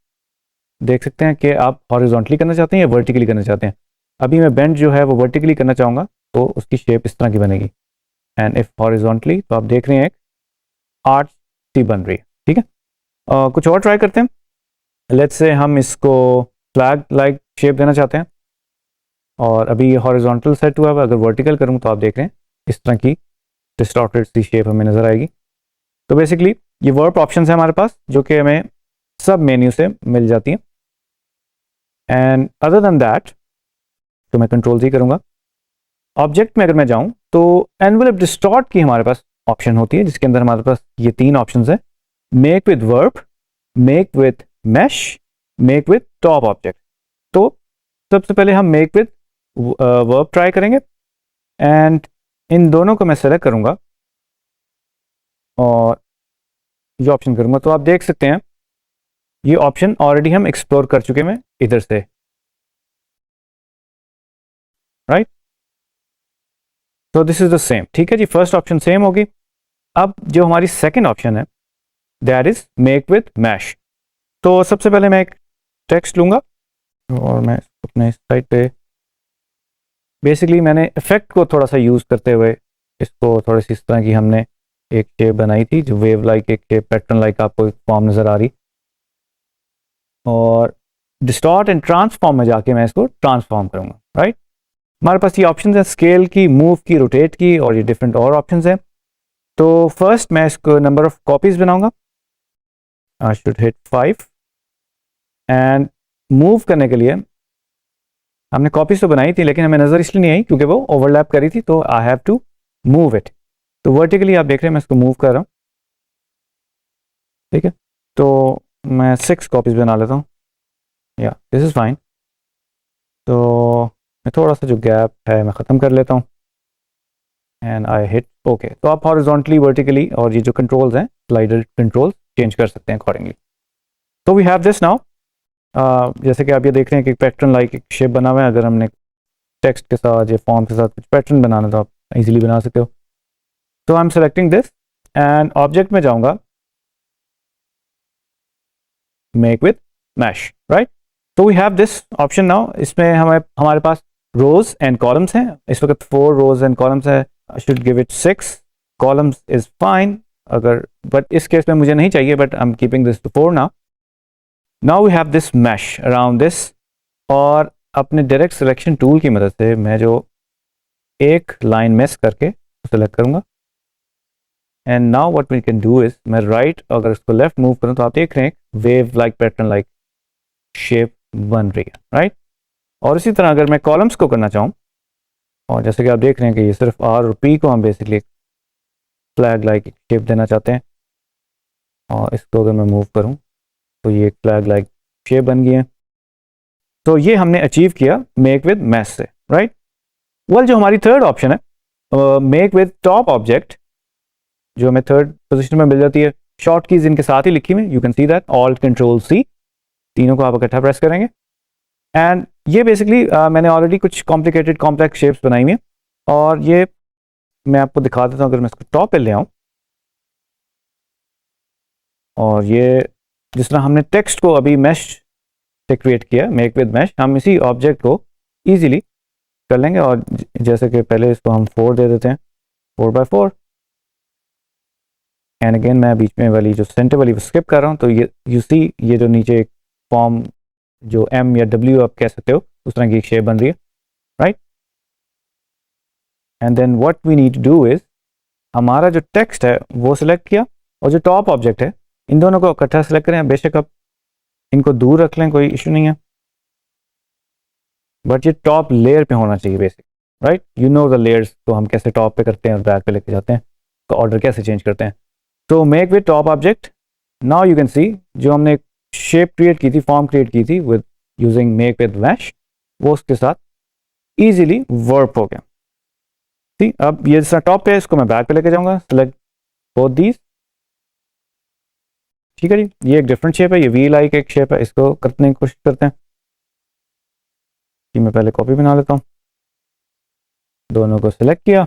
देख सकते हैं कि आप हॉरिजॉन्टली करना चाहते हैं या वर्टिकली करना चाहते हैं। अभी मैं बेंड जो है वो वर्टिकली करना चाहूँगा तो उसकी शेप इस तरह की बनेगी। एंड इफ हॉरिजॉन्टली तो आप देख रहे हैं एक आर्च सी बन रही है। ठीक है, कुछ और ट्राई करते हैं। लेट्स से हम इसको फ्लैग लाइक शेप देना चाहते हैं, और अभी ये हॉरिजॉन्टल सेट हुआ है। अगर वर्टिकल करूँ तो आप देख रहे हैं इस तरह की डिस्टॉर्टेड सी शेप हमें नजर आएगी। तो बेसिकली ये वर्ब ऑप्शन है हमारे पास जो कि हमें सब मेन्यू से मिल जाती हैं। एंड अदर देन दैट तो मैं कंट्रोल जी करूंगा। ऑब्जेक्ट में अगर मैं जाऊं तो एनवेलप डिस्टॉर्ट की हमारे पास ऑप्शन होती है, जिसके अंदर हमारे पास ये तीन ऑप्शंस हैं, make with verb, make with mesh, make with top object. तो सबसे पहले हम मेक विद वर्ब ट्राई करेंगे, एंड इन दोनों को मैं सेलेक्ट करूंगा और ये ऑप्शन करूंगा। तो आप देख सकते हैं ये ऑप्शन ऑलरेडी हम एक्सप्लोर कर चुके हैं इधर से, राइट। तो दिस इज द सेम। ठीक है जी, फर्स्ट ऑप्शन सेम होगी। अब जो हमारी सेकंड ऑप्शन है that is make with mesh. तो सबसे पहले मैं एक टेक्स्ट लूंगा और मैं अपने साइड पे बेसिकली मैंने इफेक्ट को थोड़ा सा यूज करते हुए इसको थोड़ी सी इस तरह की हमने एक शेप बनाई थी, जो वेव लाइक एक शेप, पैटर्न लाइक आपको एक फॉर्म नजर आ रही। और डिस्टॉर्ट एंड ट्रांसफॉर्म में जाके मैं इसको ट्रांसफॉर्म करूंगा, राइट। हमारे पास ये ऑप्शन है स्केल की, मूव की, रोटेट की, और ये डिफरेंट और ऑप्शंस हैं। तो फर्स्ट मैं इसको नंबर ऑफ कॉपीज बनाऊंगा, I should hit 5। And move करने के लिए हमने कॉपीज तो बनाई थी लेकिन हमें नजर इसलिए नहीं आई क्योंकि वो ओवरलैप करी थी, तो I have to move it. तो वर्टिकली आप देख रहे हैं मैं इसको मूव कर रहा हूँ। ठीक है, तो मैं 6 कॉपीज बना लेता हूँ, या दिस इज फाइन। तो मैं थोड़ा सा जो गैप है मैं ख़त्म कर लेता हूँ, एंड आई हिट ओके। तो आप हॉरिजॉन्टली, वर्टिकली और ये जो कंट्रोल्स हैं स्लाइडर कंट्रोल्स चेंज कर सकते हैं अकॉर्डिंगली। तो वी हैव दिस नाउ। जैसे कि आप ये देख रहे हैं कि पैटर्न लाइक एक शेप बना हुआ है। अगर हमने टेक्स्ट के साथ या फॉर्म के साथ कुछ पैटर्न बनाना तो आप इजीली बना सकते हो। तो I am selecting this and object में जाऊंगा मेक विद मैश, राइट। तो we have this option now. इसमें हमारे पास रोज एंड कॉलम्स हैं। इस वक्त 4 रोज एंड कॉलम्स है। I should give it 6 columns is fine, अगर बट इस केस में मुझे नहीं चाहिए, but I am keeping this to 4 now. Now we have this mesh around this, और अपने डायरेक्ट सिलेक्शन टूल की मदद से मैं जो एक लाइन मिस करके सेलेक्ट करूंगा, and now what we can do is, मैं राइट अगर इसको लेफ्ट मूव करूं तो आप देख रहे हैं wave like pattern like shape बन रही है, राइट। और इसी तरह अगर मैं कॉलम्स को करना चाहूँ, और जैसे कि आप देख रहे हैं कि ये सिर्फ आर और पी को हम बेसिकली फ्लैग लाइक शेप देना चाहते हैं, और इसको अगर मैं मूव करूँ तो ये एक फ्लैग लाइक शेप बन गई है। तो ये हमने अचीव किया मेक विद मैश से, राइट। वेल, जो हमारी थर्ड ऑप्शन है मेक विद टॉप ऑब्जेक्ट, जो हमें थर्ड पोजीशन में मिल जाती है, शॉर्ट कीज इनके साथ ही लिखी हुई, you can see that, alt control C, तीनों को आप इकट्ठा प्रेस करेंगे। एंड ये बेसिकली मैंने ऑलरेडी कुछ कॉम्प्लिकेटेड कॉम्प्लेक्स शेप्स बनाई हुई हैं, और ये मैं आपको दिखा देता हूँ। अगर मैं इसको टॉप पे ले आऊँ, और ये जिस तरह हमने टेक्स्ट को अभी मैश से क्रिएट किया मेक विद मैश, हम इसी ऑब्जेक्ट को ईजिली कर लेंगे। और जैसे कि पहले इसको हम 4 दे देते हैं, 4x4, एंड अगेन मैं बीच में वाली जो सेंटर वाली स्किप कर रहा हूँ, तो ये यू सी ये जो नीचे एक फॉर्म जो एम या डब्ल्यू आप कह सकते हो उस तरह की एक शेप बन रही है, right. And then what we need to do is, हमारा जो टेक्स्ट है वो सिलेक्ट किया और जो टॉप ऑब्जेक्ट है इन दोनों को इकट्ठा सेलेक्ट करें। बेशक आप इनको दूर रख लें, कोई इशू नहीं है, बट ये टॉप लेयर पे होना चाहिए basic, right. You know the layers, तो हम कैसे टॉप पे करते हैं और बैक पे लेके जाते हैं, तो ऑर्डर कैसे चेंज करते हैं। तो make with top object, now you can सी जो हमने शेप क्रिएट की थी, फॉर्म क्रिएट की थी with using make with mesh, वो उसके साथ इजीली वर्क हो गया। ठीक, अब ये जैसा टॉप पे है इसको मैं बैक पे लेके जाऊंगा, सेलेक्ट बोथ दीज, ठीक है जी। ये एक डिफरेंट शेप है, ये वी लाइक एक शेप है, इसको करने की कोशिश करते हैं कि मैं पहले कॉपी बना लेता हूँ, दोनों को सिलेक्ट किया,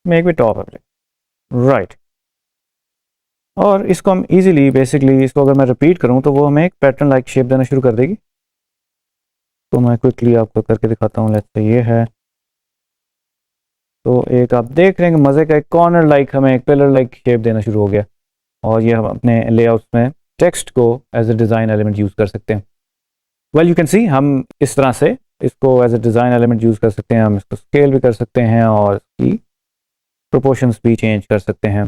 make with top object, right. और इसको हम इजीली बेसिकली इसको अगर मैं रिपीट करूं तो वो हमें एक पैटर्न लाइक शेप देना शुरू कर देगी। तो मैं क्विकली आपको करके दिखाता हूँ। लेट्स से ये है, तो एक आप देख रहे हैं कि मज़े का एक कॉर्नर लाइक हमें एक पिलर लाइक शेप देना शुरू हो गया, और ये हम अपने लेआउट्स में टेक्स्ट को as a design element use कर सकते हैं। वेल यू कैन सी हम इस तरह से इसको as a design element use कर सकते हैं, हम इसको स्केल भी कर सकते हैं और इसकी प्रोपोर्शंस भी चेंज कर सकते हैं,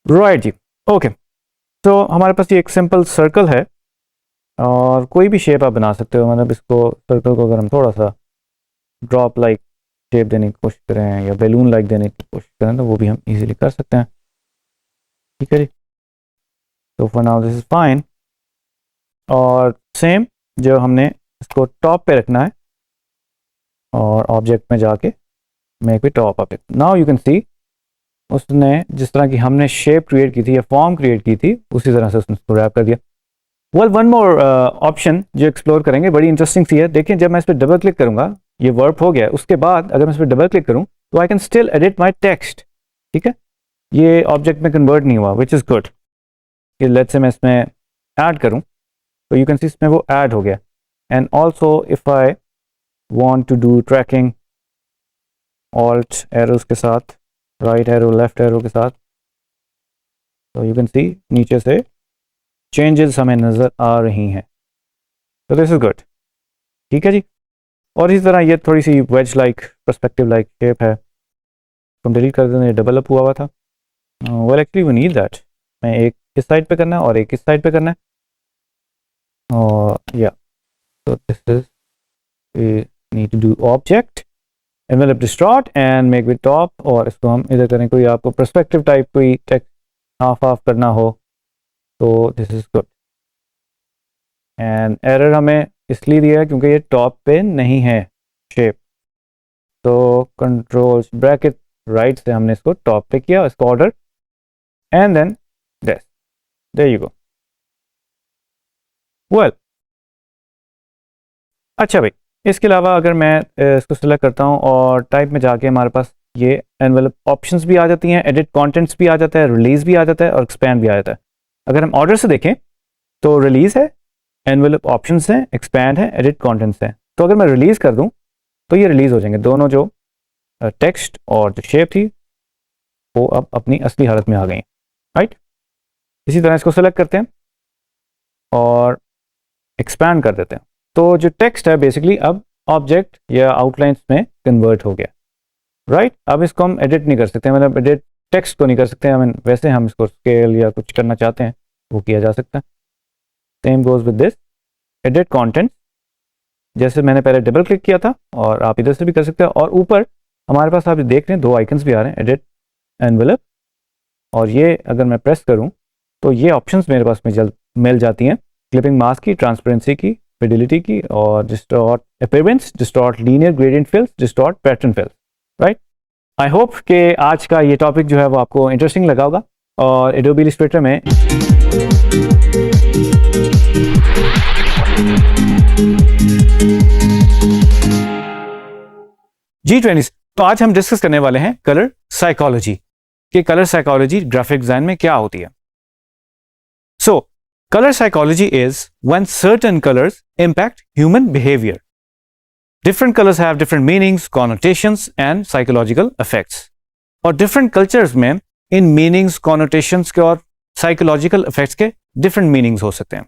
राइट जी। ओके, तो हमारे पास ये एक सिंपल सर्कल है और कोई भी शेप आप बना सकते हो। मतलब इसको सर्कल को अगर हम थोड़ा सा ड्रॉप लाइक शेप देने की कोशिश करें या बैलून लाइक देने की कोशिश करें तो वो भी हम इजीली कर सकते हैं, ठीक है जी। तो for now this is fine. और सेम जो हमने इसको टॉप पे रखना है और ऑब्जेक्ट में जाके make with top object, now you can सी उसने जिस तरह की हमने शेप क्रिएट की थी या फॉर्म क्रिएट की थी उसी तरह से उसने उसको रैप कर दिया। वेल वन मोर ऑप्शन जो एक्सप्लोर करेंगे, बड़ी इंटरेस्टिंग सी है। देखिए जब मैं इस पर डबल क्लिक करूंगा, ये वर्क हो गया, उसके बाद अगर मैं इस पर डबल क्लिक करूं तो I can still edit my text, ठीक है। ये ऑब्जेक्ट में कन्वर्ट नहीं हुआ, which is good. Let's say मैं इसमें ऐड करूं तो यू कैन सी इसमें वो ऐड हो गया। And also if I want to do tracking alt arrows के साथ, राइट एरो लेफ्ट एरो के साथ, तो यू कैन सी नीचे से चेंजेस हमें नज़र आ रही हैं, तो दिस इज गुड, ठीक है जी। और इसी तरह ये थोड़ी सी wedge like perspective like shape है, तो हम डिलीट कर देते हैं, डबल अप हुआ था। Well actually we need that, मैं एक इस साइड पे करना है और एक इस साइड पे करना है, और या तो this is we need to do object envelope distort and make with top, और इसको हम इधर करें। कोई आपको पर्सपेक्टिव टाइप कोई टेक्स्ट हाफ हाफ करना हो तो this is good. And error हमें इसलिए दिया है क्योंकि ये टॉप पे नहीं है शेप, तो कंट्रोल ब्रैकेट राइट से हमने इसको टॉप पे किया, इसको order, and then this, there you go. Well अच्छा भाई, इसके अलावा अगर मैं इसको सिलेक्ट करता हूँ और टाइप में जाके हमारे पास ये एनवेलप ऑप्शंस भी आ जाती हैं, एडिट कंटेंट्स भी आ जाता है, रिलीज भी आ जाता है और एक्सपैंड भी आ जाता है। अगर हम ऑर्डर से देखें तो रिलीज है, एनवेलप ऑप्शंस हैं, एक्सपैंड है, एडिट कंटेंट्स हैं। तो अगर मैं रिलीज कर दूं तो ये रिलीज हो जाएंगे दोनों, जो टेक्स्ट और जो शेप थी वो अब अपनी असली हालत में आ गई, राइट। इसी तरह इसको सेलेक्ट करते हैं और एक्सपैंड कर देते हैं, तो जो टेक्स्ट है बेसिकली अब ऑब्जेक्ट या आउटलाइंस में कन्वर्ट हो गया, राइट। अब इसको हम एडिट नहीं कर सकते, मतलब एडिट टेक्स्ट को नहीं कर सकते, हमें वैसे हम इसको स्केल या कुछ करना चाहते हैं वो किया जा सकता है। Same goes with this edit content, जैसे मैंने पहले डबल क्लिक किया था और आप इधर से भी कर सकते हैं। और ऊपर हमारे पास आप देख रहे हैं दो आइकन्स भी आ रहे हैं, एडिट एनवेलप, और ये अगर मैं प्रेस करूं तो ये ऑप्शंस मेरे पास में मिल जाती हैं, क्लिपिंग मास्क की, ट्रांसपेरेंसी की, फिडिलिटी की, और distort appearance, distort linear gradient fills, distort pattern fills, right. I hope कि आज का ये टॉपिक जो है वो आपको इंटरेस्टिंग लगा होगा। और एडोबी इलस्ट्रेटर में G20, तो आज हम डिस्कस करने वाले हैं कलर साइकोलॉजी, कि कलर साइकोलॉजी ग्राफिक डिजाइन में क्या होती है। सो Color psychology is when certain colors impact human behavior. Different colors have different meanings, connotations and psychological effects. और different cultures में इन meanings, connotations के और psychological effects के different meanings हो सकते हैं.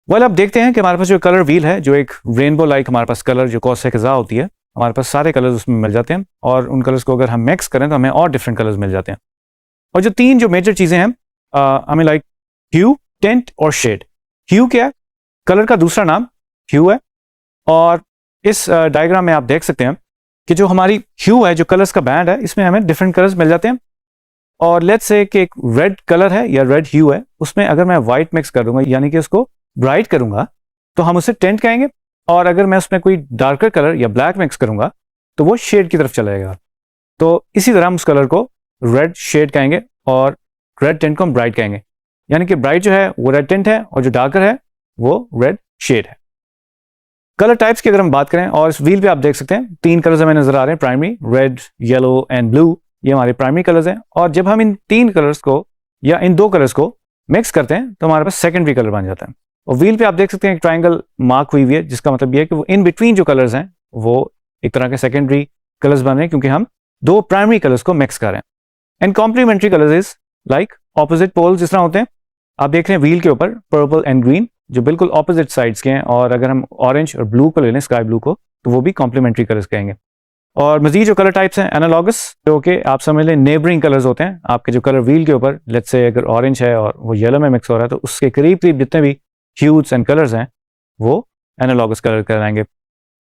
Well, अब देखते हैं कि हमारे पास जो कलर व्हील है, जो एक रेनबो लाइक हमारे पास कलर जो कॉस से कज़ा होती है, हमारे पास सारे कलर्स उसमें मिल जाते हैं और उन कलर्स को अगर हम मिक्स करें तो हमें और डिफरेंट कलर्स मिल जाते हैं. और जो तीन जो मेजर चीज़ें हैं हमें लाइक ह्यू, टिंट और शेड. ह्यू क्या है? कलर का दूसरा नाम ह्यू है. और इस डायग्राम में आप देख सकते हैं कि जो हमारी ह्यू है, जो कलर्स का बैंड है, इसमें हमें डिफरेंट कलर्स मिल जाते हैं. और लेट्स से कि एक रेड कलर है या रेड ह्यू है, उसमें अगर मैं व्हाइट मिक्स कर दूंगा यानी कि उसको ब्राइट करूंगा तो हम उसे टिंट कहेंगे. और अगर मैं उसमें कोई डार्कर कलर या ब्लैक मिक्स करूंगा तो वो शेड की तरफ चला जाएगा. तो इसी तरह हम उस कलर को रेड शेड कहेंगे और रेड टिंट को हम ब्राइट कहेंगे. यानी कि ब्राइट जो है वो रेड टिंट है और जो डार्कर है वो रेड शेड है. कलर टाइप्स की अगर हम बात करें, और इस व्हील पे आप देख सकते हैं तीन कलर्स हमें नजर आ रहे हैं, primary, red, yellow and blue. ये हमारे प्राइमरी कलर्स हैं. और जब हम इन तीन कलर्स को या इन दो कलर्स को मिक्स करते हैं तो हमारे पास सेकेंडरी कलर बन जाता है. और व्हील पे आप देख सकते हैं एक ट्राइंगल मार्क हुई हुई है, जिसका मतलब ये है कि वो इन बिटवीन जो कलर्स हैं वो एक तरह के सेकेंडरी कलर्स बन रहे हैं क्योंकि हम दो प्राइमरी कलर्स को मिक्स कर रहे हैं. And complementary colours is like opposite poles जिस तरह होते हैं. आप देख रहे हैं व्हील के ऊपर पर्पल एंड ग्रीन जो बिल्कुल ऑपोजिट साइड्स के हैं. और अगर हम ऑरेंज और ब्लू को ले लें, स्काई ब्लू को, तो वो भी कॉम्प्लीमेंट्री कलर्स कहेंगे. और मजीद जो कलर टाइप्स हैं, एनालॉगस, जो कि आप समझ लें नेबरिंग कलर्स होते हैं. आपके जो कलर व्हील के ऊपर लेट्स से अगर ऑरेंज है और वो येलो में मिक्स हो रहा है तो उसके करीब करीब जितने भी ह्यूज एंड कलर्स हैं वो एनालॉगस कलर कहलाएंगे.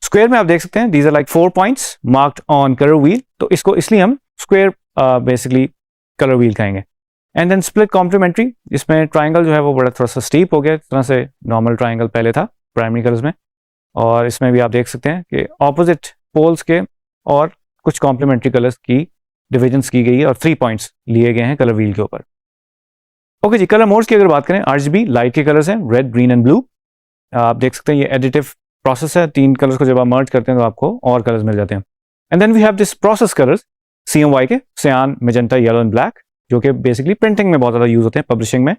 स्क्वायर में आप देख सकते हैं these are like 4 points marked on colour wheel, तो इसको इसलिए हम स्क्वायर बेसिकली कलर व्हील कहेंगे. एंड देन स्प्लिट कॉम्प्लीमेंट्री, इसमें ट्राइंगल जो है वो बड़ा थोड़ा सा स्टीप हो गया, इस तरह से नॉर्मल ट्राइंगल पहले था प्राइमरी कलर्स में. और इसमें भी आप देख सकते हैं कि ऑपोजिट पोल्स के और कुछ कॉम्प्लीमेंट्री कलर्स की डिविजन्स की गई है और 3 पॉइंट्स लिए गए हैं कलर व्हील के ऊपर. ओके जी, कलर मोड्स की अगर बात करें, आरजीबी लाइट के कलर्स हैं, रेड, ग्रीन एंड ब्लू. आप देख सकते हैं ये एडिटिव प्रोसेस है. तीन कलर्स को जब आप मर्ज करते हैं तो आपको और कलर्स मिल जाते हैं. And then we have this process colours, CMY के, सियान, मैजेंटा, येलो एंड ब्लैक, जो कि बेसिकली प्रिंटिंग में बहुत ज़्यादा यूज होते हैं, पब्लिशिंग में.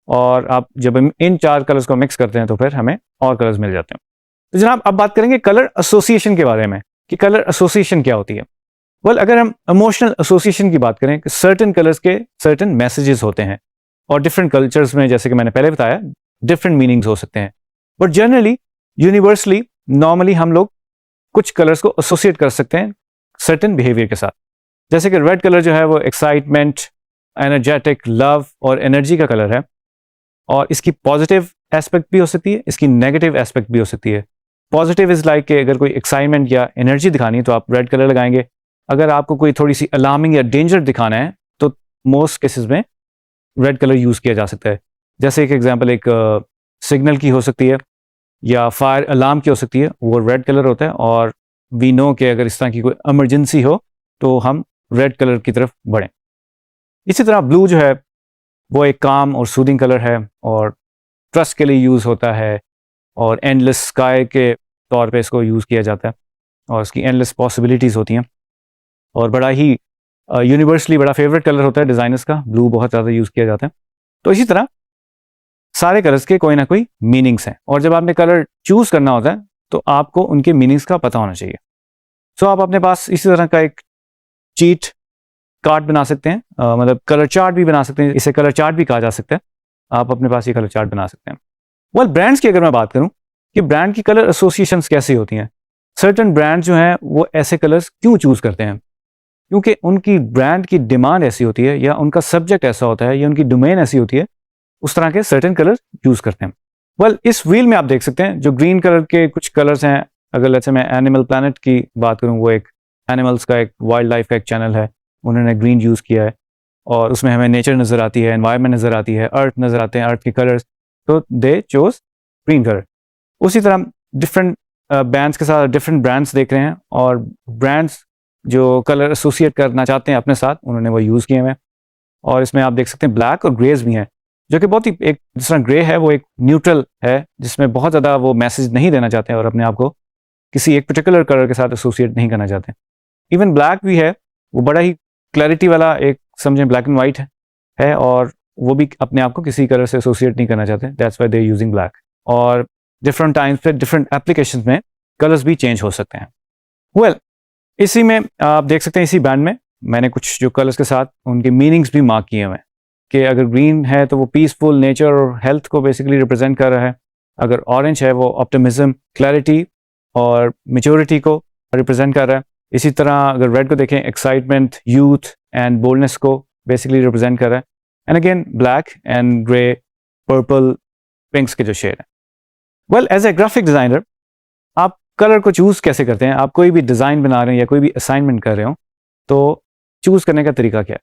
और आप जब हम इन चार कलर्स को मिक्स करते हैं तो फिर हमें और कलर्स मिल जाते हैं. तो जनाब अब बात करेंगे कलर एसोसिएशन के बारे में कि कलर एसोसिएशन क्या होती है. वेल, अगर हम इमोशनल एसोसिएशन की बात करें कि सर्टेन कलर्स के सर्टेन मैसेजेस होते हैं और डिफरेंट कल्चर्स में, जैसे कि मैंने पहले बताया, डिफरेंट मीनिंग्स हो सकते हैं. बट जनरली यूनिवर्सली नॉर्मली हम लोग कुछ कलर्स को एसोसिएट कर सकते हैं सर्टेन बिहेवियर के साथ. जैसे कि रेड कलर जो है वो एक्साइटमेंट, एनर्जेटिक, लव और एनर्जी का कलर है. और इसकी पॉजिटिव एस्पेक्ट भी हो सकती है, इसकी नेगेटिव एस्पेक्ट भी हो सकती है. पॉजिटिव इज लाइक कि अगर कोई एक्साइटमेंट या एनर्जी दिखानी है तो आप रेड कलर लगाएंगे. अगर आपको कोई थोड़ी सी अलार्मिंग या डेंजर दिखाना है तो मोस्ट केसेस में रेड कलर यूज़ किया जा सकता है. जैसे एक एग्जांपल एक सिग्नल की हो सकती है या फायर अलार्म की हो सकती है, वो रेड कलर होता है. और वी नो कि अगर इस तरह की कोई इमरजेंसी हो तो हम रेड कलर की तरफ बढ़ें. इसी तरह ब्लू जो है वो एक काम और सूदिंग कलर है और ट्रस्ट के लिए यूज़ होता है और एंडलेस स्काई के तौर पे इसको यूज़ किया जाता है और इसकी एंडलेस पॉसिबिलिटीज़ होती हैं. और बड़ा ही यूनिवर्सली बड़ा फेवरेट कलर होता है डिज़ाइनर्स का, ब्लू बहुत ज़्यादा यूज़ किया जाता है. तो इसी तरह सारे कलर्स के कोई ना कोई मीनिंग्स हैं और जब आपने कलर चूज़ करना होता है तो आपको उनके मीनिंग्स का पता होना चाहिए. सो आप अपने पास इसी तरह का एक चीट कार्ड बना सकते हैं, मतलब कलर चार्ट भी बना सकते हैं, इसे कलर चार्ट भी कहा जा सकता है. आप अपने पास ये कलर चार्ट बना सकते हैं. वेल, ब्रांड्स की अगर मैं बात करूं कि ब्रांड की कलर एसोसिएशंस कैसी होती हैं, सर्टेन ब्रांड जो हैं वो ऐसे कलर्स क्यों चूज़ करते हैं, क्योंकि उनकी ब्रांड की डिमांड ऐसी होती है या उनका सब्जेक्ट ऐसा होता है या उनकी डोमेन ऐसी होती है, उस तरह के सर्टेन कलर यूज़ करते हैं. वेल, इस व्हील में आप देख सकते हैं जो ग्रीन कलर के कुछ कलर्स हैं. अगर जैसे मैं एनिमल प्लैनेट की बात करूं, वो एक एनिमल्स का, एक वाइल्ड लाइफ का एक चैनल है, उन्होंने ग्रीन यूज़ किया है और उसमें हमें नेचर नज़र आती है, एनवायरनमेंट नज़र आती है, अर्थ नज़र आते हैं, अर्थ के कलर्स, तो दे चोज ग्रीन कलर. उसी तरह डिफरेंट बैंड्स के साथ डिफरेंट ब्रांड्स देख रहे हैं और ब्रांड्स जो कलर एसोसिएट करना चाहते हैं अपने साथ, उन्होंने वो यूज़ किए हुए. और इसमें आप देख सकते हैं ब्लैक और ग्रेज भी हैं, जो कि बहुत ही, एक जिस तरह ग्रे है वो एक न्यूट्रल है जिसमें बहुत ज़्यादा वो मैसेज नहीं देना चाहते हैं और अपने आप को किसी एक पर्टिकुलर कलर के साथ एसोसिएट नहीं करना चाहते. इवन ब्लैक भी है, वो बड़ा ही क्लैरिटी वाला एक, समझें ब्लैक एंड वाइट है और वो भी अपने आप को किसी कलर से एसोसिएट नहीं करना चाहते, that's why they are using black. और डिफरेंट टाइम्स पे डिफरेंट एप्लीकेशंस में कलर्स भी चेंज हो सकते हैं। वेल, इसी में आप देख सकते हैं, इसी बैंड में मैंने कुछ जो कलर्स के साथ उनके मीनिंग्स भी मार्क किए हुए हैं कि अगर ग्रीन है तो वो पीसफुल, नेचर और हेल्थ को बेसिकली रिप्रेजेंट कर रहा है। अगर ऑरेंज है वो ऑप्टिमिज्म, क्लैरिटी और मैच्योरिटी को रिप्रेजेंट कर रहा है। इसी तरह अगर रेड को देखें, एक्साइटमेंट, यूथ एंड बोल्डनेस को बेसिकली रिप्रेजेंट कर रहा है। And again black and grey, purple, pinks के जो शेड है। Well, as a graphic designer आप कलर को चूज कैसे करते हैं? आप कोई भी डिजाइन बना रहे हैं या कोई भी असाइनमेंट कर रहे हो तो चूज करने का तरीका क्या है?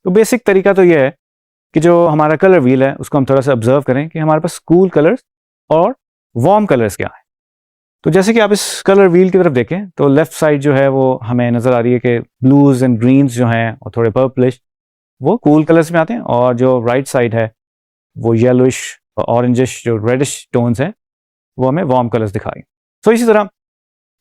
तो बेसिक तरीका तो यह है कि जो हमारा कलर व्हील है उसको हम थोड़ा सा ऑब्जर्व करें कि हमारे पास कूल कलर्स और वार्म कलर्स क्या है। तो जैसे कि आप इस कलर व्हील की तरफ देखें तो लेफ्ट साइड जो है वो हमें नजर आ रही है कि ब्लूज एंड ग्रीन्स जो हैं और थोड़े पर्पलिश वो कूल कलर्स में आते हैं, और जो राइट साइड है वो येलोइश, ऑरेंजिश, जो रेडिश टोन्स हैं वो हमें वार्म कलर्स दिखाएं। तो इसी तरह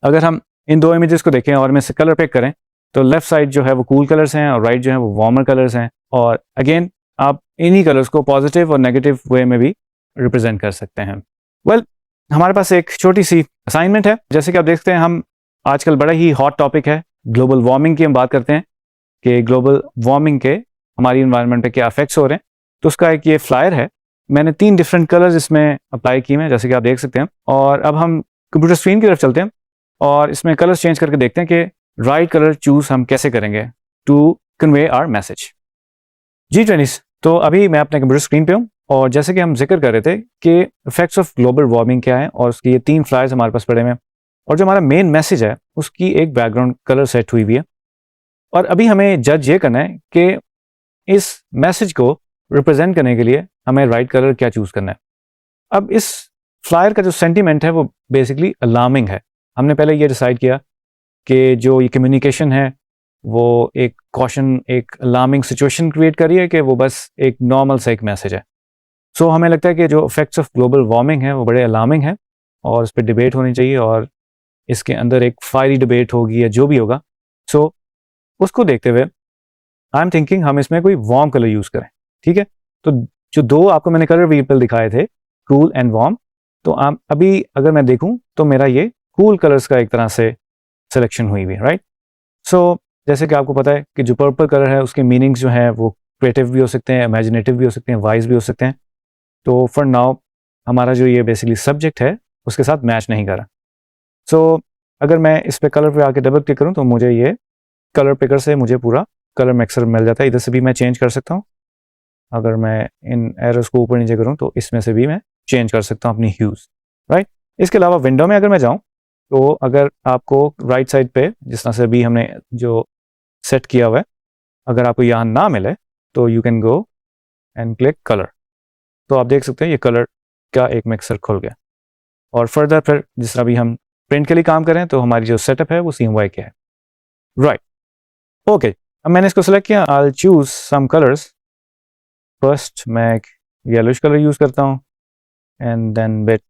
अगर हम इन दो इमेजेस को देखें और में से कलर पिक करें तो लेफ्ट साइड जो है वो कूल कलर्स हैं और राइट जो है वो वार्मर कलर्स हैं। और अगेन आप इन्हीं कलर्स को पॉजिटिव और नेगेटिव वे में भी रिप्रेजेंट कर सकते हैं। वेल, हमारे पास एक छोटी सी असाइनमेंट है। जैसे कि आप देखते हैं, हम आजकल बड़ा ही हॉट टॉपिक है ग्लोबल वार्मिंग की, हम बात करते हैं कि ग्लोबल वार्मिंग के हमारी इन्वायरमेंट पे क्या इफेक्ट्स हो रहे हैं। तो उसका एक ये फ्लायर है, मैंने 3 डिफरेंट कलर्स इसमें अप्लाई किए हैं जैसे कि आप देख सकते हैं। और अब हम कंप्यूटर स्क्रीन की तरफ चलते हैं और इसमें कलर्स चेंज करके देखते हैं कि राइट कलर चूज हम कैसे करेंगे टू कन्वे आवर मैसेज। जी ट्रेनिस, तो अभी मैं अपने कंप्यूटर स्क्रीन पे हूँ और जैसे कि हम जिक्र कर रहे थे कि इफेक्ट्स ऑफ ग्लोबल वार्मिंग क्या है और उसके ये 3 फ्लायर्स हमारे पास पड़े हुए हैं और जो हमारा मेन मैसेज है उसकी एक बैकग्राउंड कलर सेट हुई हुई है। और अभी हमें जज ये करना है कि इस मैसेज को रिप्रेजेंट करने के लिए हमें राइट कलर क्या चूज करना है। अब इस फ्लायर का जो सेंटीमेंट है वो बेसिकली अलार्मिंग है। हमने पहले ये डिसाइड किया कि जो ये कम्युनिकेशन है वो एक कॉशन, एक अलार्मिंग सिचुएशन क्रिएट करी है कि वो बस एक नॉर्मल सा एक मैसेज है। सो हमें लगता है कि जो इफेक्ट्स ऑफ ग्लोबल वार्मिंग है वो बड़े अलार्मिंग है और उस पर डिबेट होनी चाहिए और इसके अंदर एक फायरी डिबेट होगी या जो भी होगा। सो उसको देखते हुए आई एम थिंकिंग हम इसमें कोई वार्म कलर यूज करें। ठीक है, तो जो 2 आपको मैंने कलर व्हील दिखाए थे, कूल एंड वार्म, तो आप अभी अगर मैं देखूं तो मेरा ये कूल कलर्स का एक तरह से सिलेक्शन हुई हुई है, राइट। सो जैसे कि आपको पता है कि जो पर्पल कलर है उसके मीनिंग्स जो हैं वो क्रिएटिव भी हो सकते हैं, इमेजिनेटिव भी हो सकते हैं, वाइज भी हो सकते हैं। तो फॉर नाउ हमारा जो ये बेसिकली सब्जेक्ट है उसके साथ मैच नहीं कर रहा। सो अगर मैं इस पे कलर पे आके डबल क्लिक करूं तो मुझे ये कलर पिकर से मुझे पूरा कलर मिक्सर मिल जाता है। इधर से भी मैं चेंज कर सकता हूँ, अगर मैं इन एरोस को ऊपर नीचे करूँ तो इसमें से भी मैं चेंज कर सकता हूँ अपनी ह्यूज, राइट। इसके अलावा विंडो में अगर मैं जाऊँ तो अगर आपको राइट साइड पे जिस तरह से अभी हमने जो सेट किया हुआ है, अगर आपको यहाँ ना मिले तो you can go and click colour, तो आप देख सकते हैं ये कलर का एक मिक्सर खुल गया। और फर्दर फिर जिस तरह भी हम प्रिंट के लिए काम करें तो हमारी जो सेटअप है वो CMYK के है, राइट। ओके, अब मैंने इसको सेलेक्ट किया, I will choose some colours. First मैं एक येलोइश कलर यूज करता हूँ and then bit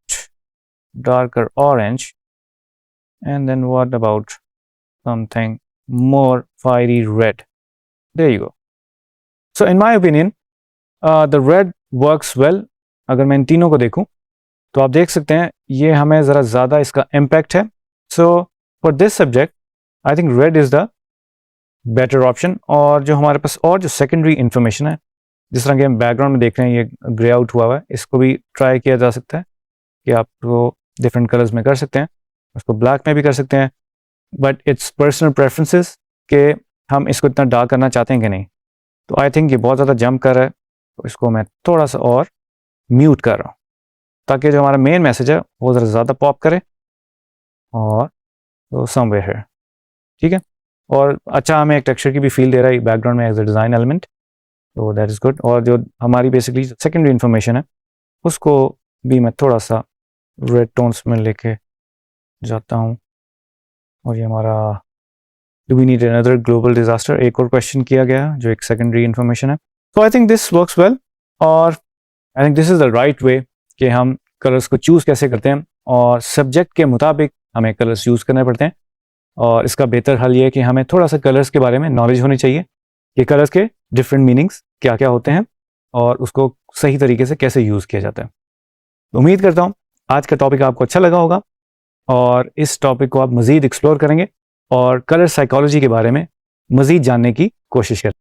darker orange and then what about something more fiery red. There you go. So in my opinion, the red works well. अगर मैं इन तीनों को देखूं तो आप देख सकते हैं ये हमें ज़रा ज़्यादा इसका इम्पैक्ट है। So for this subject, I think red is the better option. और जो हमारे पास और जो सेकेंडरी इंफॉर्मेशन है, जिस तरह के हम बैकग्राउंड में देख रहे हैं ये ग्रे आउट हुआ है, इसको भी ट्राई किया जा सकता है कि आपको डिफरेंट कलर्स में कर सकते हैं, उसको ब्लैक में भी कर सकते हैं, बट इट्स पर्सनल प्रेफरेंसेस कि हम इसको इतना डार्क करना चाहते हैं कि नहीं। तो आई थिंक ये बहुत ज़्यादा जंप कर रहा है, तो इसको मैं थोड़ा सा और म्यूट कर रहा हूँ ताकि जो हमारा मेन मैसेज है वो ज़रा ज़्यादा पॉप करे और तो समवेयर है, ठीक है। और अच्छा हमें एक टेक्सचर की भी फील दे रहा है बैकग्राउंड में एज अ डिज़ाइन एलिमेंट, तो दैट इज़ गुड। और जो हमारी बेसिकली सेकेंडरी इन्फॉर्मेशन है उसको भी मैं थोड़ा सा रेड टोन्स में लेके जाता हूँ। और ये हमारा do we need another global disaster, एक और क्वेश्चन किया गया जो एक सेकेंडरी इन्फॉर्मेशन है। तो I think this works well और I think this is the right way कि हम कलर्स को चूज़ कैसे करते हैं और सब्जेक्ट के मुताबिक हमें कलर्स यूज़ करने पड़ते हैं। और इसका बेहतर हल ये है कि हमें थोड़ा सा कलर्स के बारे में नॉलेज होनी चाहिए कि कलर्स के डिफरेंट मीनिंग्स क्या क्या होते हैं और उसको सही तरीके से कैसे यूज़ किया जाता है। उम्मीद करता हूँ आज का टॉपिक आपको अच्छा लगा होगा और इस टॉपिक को आप मज़ीद एक्सप्लोर करेंगे और कलर साइकोलॉजी के बारे में मज़ीद जानने की कोशिश करें।